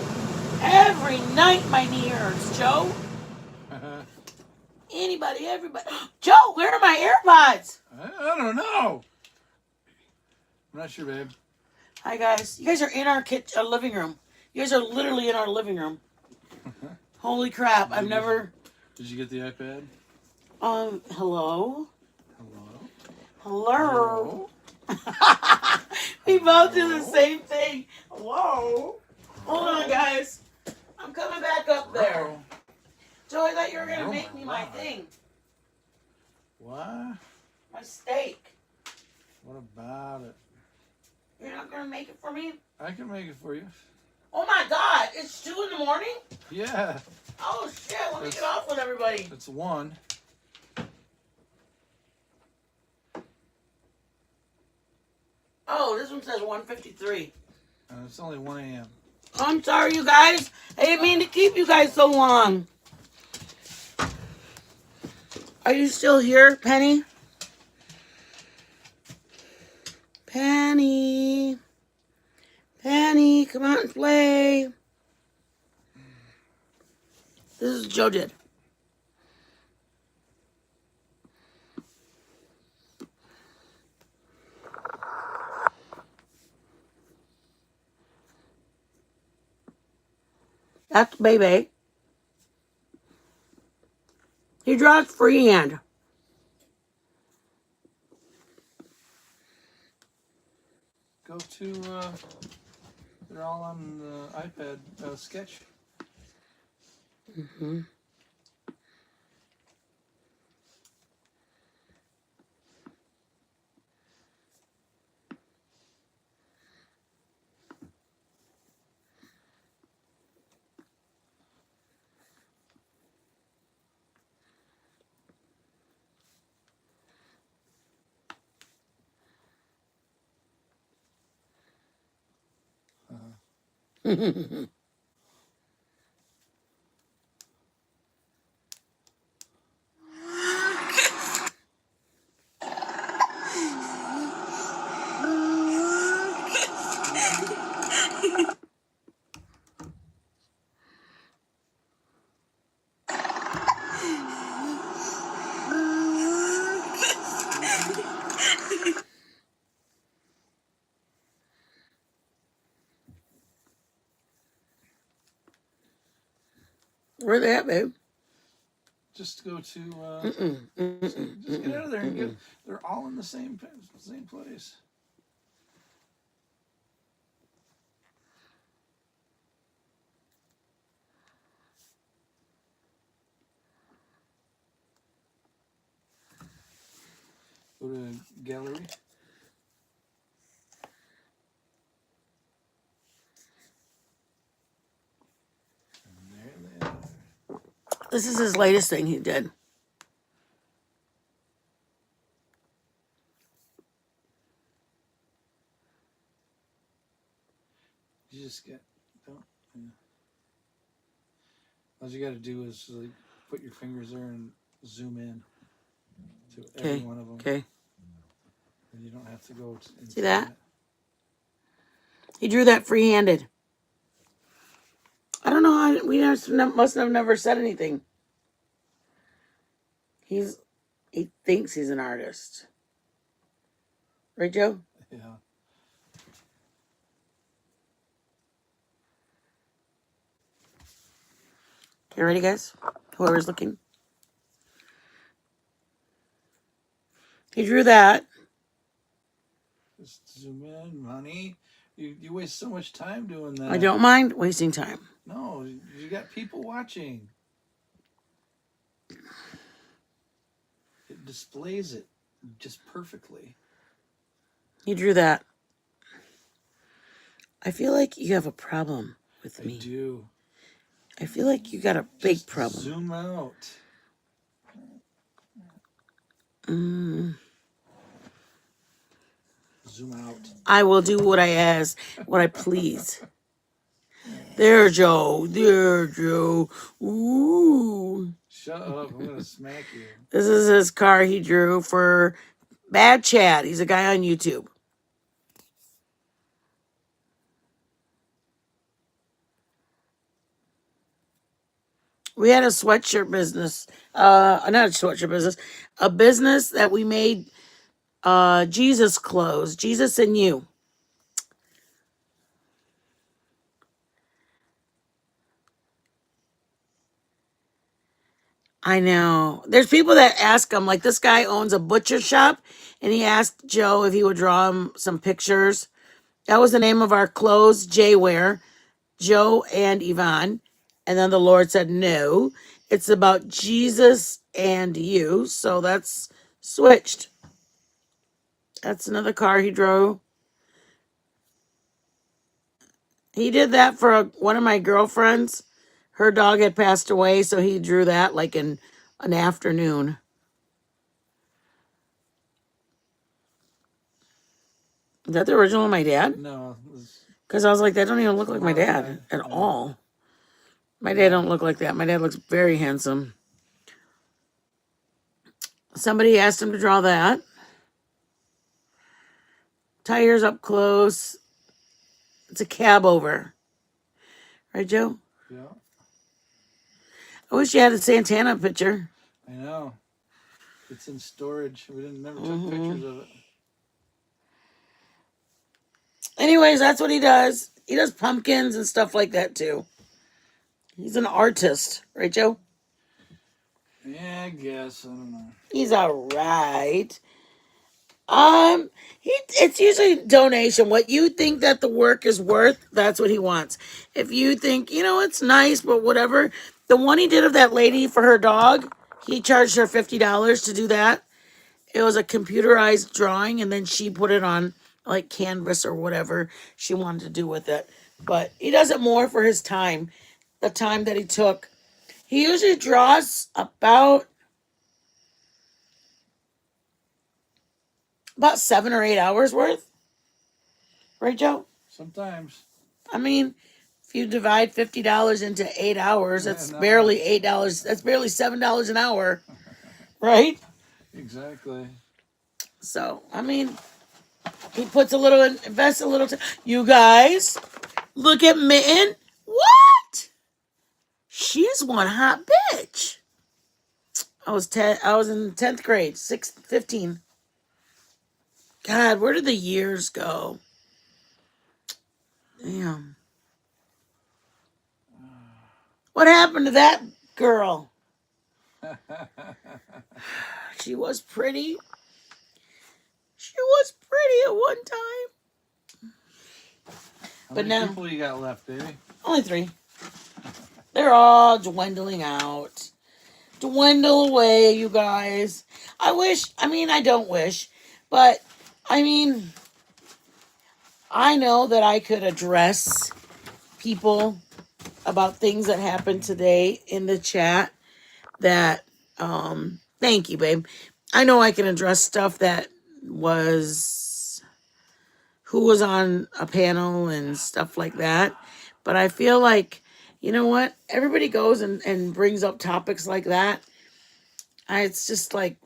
Every night my knee hurts, Joe. Anybody, everybody. Joe, where are my AirPods? I don't know. I'm not sure, babe. Hi, guys. You guys are in our living room. You guys are literally in our living room. Holy crap. I've never... Did you get the iPad? Hello? Hello? Hello? We both do the same thing. Hello? Hold on, guys. I'm coming back up there. Joe, I thought you were going to make me my thing. What? My steak. What about it? You're not going to make it for me? I can make it for you. Oh my God, it's 2 in the morning? Yeah. Oh shit, let me get off with everybody. It's 1. Oh, this one says 1:53. It's only 1 a.m. I'm sorry, you guys. I didn't mean to keep you guys so long. Are you still here, Penny? Penny. Penny, come out and play. This is what Joe did. That's baby. He draws freehand. Go to, they're all on the iPad sketch. Mm-hmm. Where they at, babe? Just go to. Just get out of there and get. They're all in the same place. Go to gallery. And there they are. This is his latest thing he did. You just get don't. Yeah. All you got to do is like put your fingers there and zoom in to every one of them. Okay. And you don't have to go. See that? He drew that free-handed. I don't know how we must have never said anything. He thinks he's an artist, right, Joe? Yeah. You ready, guys? Whoever's looking. He drew that. Just zoom in, honey. You waste so much time doing that. I don't mind wasting time. No, you got people watching. It displays it just perfectly. He drew that. I feel like you have a problem with me. I do. I feel like you got a big Just problem. Zoom out. Zoom out. I will do what I ask, what I please. There, Joe. There, Joe. Ooh. Shut up. I'm going to smack you. This is his car he drew for Bad Chad. He's a guy on YouTube. We had a sweatshirt business. Not a sweatshirt business. A business that we made Jesus clothes. Jesus and you. I know. There's people that ask him, like this guy owns a butcher shop, and he asked Joe if he would draw him some pictures. That was the name of our clothes, J-Wear, Joe and Yvonne. And then the Lord said, no, it's about Jesus and you. So that's switched. That's another car he drove. He did that for one of my girlfriends. Her dog had passed away, so he drew that like in an afternoon. Is that the original of my dad? No. Because I was like, that don't even look like my dad at all. My dad don't look like that. My dad looks very handsome. Somebody asked him to draw that. Tires up close. It's a cab over. Right, Joe? Yeah. I wish you had a Santana picture. I know. It's in storage. We never took pictures of it. Anyways, that's what he does. He does pumpkins and stuff like that too. He's an artist, right, Joe? Yeah, I guess. I don't know. He's all right. It's usually donation. What you think that the work is worth, that's what he wants. If you think, it's nice, but whatever. The one he did of that lady for her dog, he charged her $50 to do that. It was a computerized drawing, and then she put it on like canvas or whatever she wanted to do with it. But he does it more for his time, the time that he took. He usually draws about 7 or 8 hours worth. Right, Joe? Sometimes. I mean, If you divide $50 into 8 hours, Yeah, that's not barely much. $8. That's barely $7 an hour, right? Exactly. So I mean, he puts a little, invests a little. You guys, look at Mitten. What? She's one hot bitch. I was 10. I was in 10th grade, 15. God, where did the years go? Damn. What happened to that girl? She was pretty. She was pretty at one time. How But many now, people you got left, baby? only 3. They're all dwindling out. Dwindle away, you guys. I don't wish, but I mean, I know that I could address people about things that happened today in the chat that, thank you, babe. I know I can address stuff that was, who was on a panel and stuff like that. But I feel like, you know what? Everybody goes and brings up topics like that. It's just like,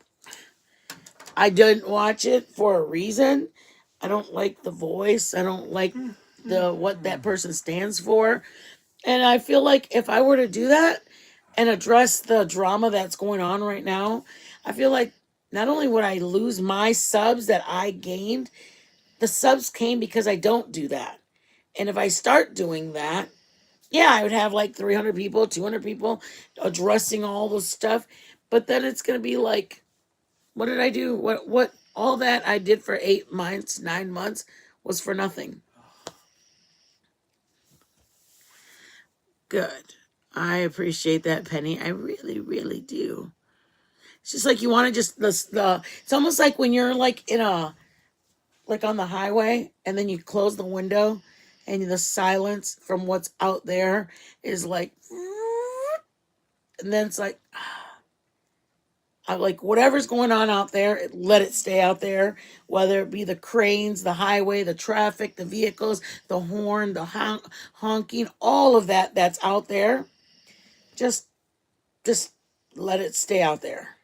I didn't watch it for a reason. I don't like the voice. I don't like the what that person stands for. And I feel like if I were to do that and address the drama that's going on right now, I feel like not only would I lose my subs that I gained, the subs came because I don't do that. And if I start doing that, yeah, I would have like 300 people, 200 people addressing all this stuff. But then it's going to be like, what did I do? What, all that I did for 8 months, 9 months was for nothing. Good. I appreciate that, Penny. I really, really do. It's just like you want to just it's almost like when you're like in a, like on the highway and then you close the window and the silence from what's out there is like, and then it's like, I like whatever's going on out there, let it stay out there. Whether it be the cranes, the highway, the traffic, the vehicles, the horn, the honking, all of that that's out there, just just let it stay out there.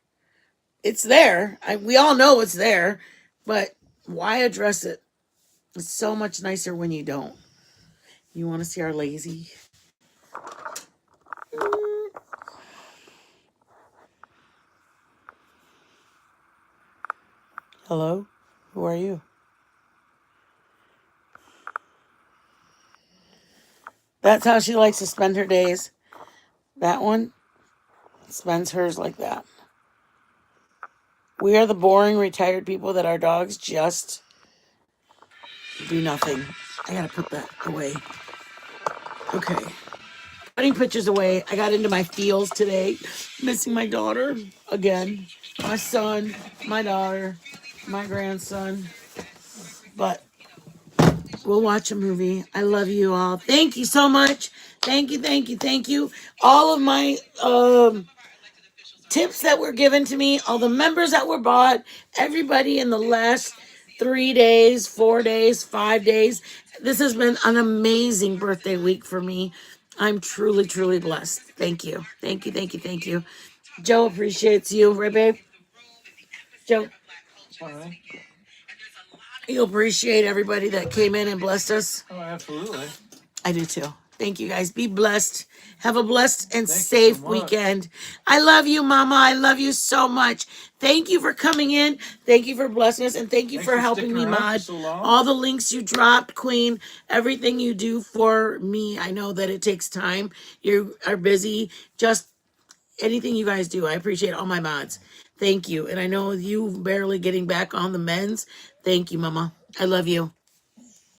It's there. We all know it's there, but why address it? It's so much nicer when you don't. You want to see our lazy? Hello? Who are you? That's how she likes to spend her days. That one spends hers like that. We are the boring retired people that our dogs just do nothing. I gotta put that away. Okay. Putting pictures away. I got into my feels today. Missing my daughter again. My son, my daughter, my grandson. But we'll watch a movie. I love you all. Thank you so much. Thank you, thank you, thank you. All of my tips that were given to me, all the members that were bought, everybody in the last 3 days, 4 days, 5 days. This has been an amazing birthday week for me. I'm truly, truly blessed. Thank you. Thank you, thank you, thank you. Joe appreciates you, right, babe? Joe, All right. you appreciate everybody that came in and blessed us. Oh, absolutely. I do too. Thank you guys. Be blessed. Have a blessed and Thank you safe so much. weekend. I love you, Mama. I love you so much. Thank you for coming in. Thank you for blessing us. And thank you Thanks for for helping sticking me, around for Mod. so long. All the links you dropped, Queen, everything you do for me. I know that it takes time. You are busy. Just anything you guys do. I appreciate all my mods. Thank you. And I know you barely getting back on the men's. Thank you, Mama. I love you.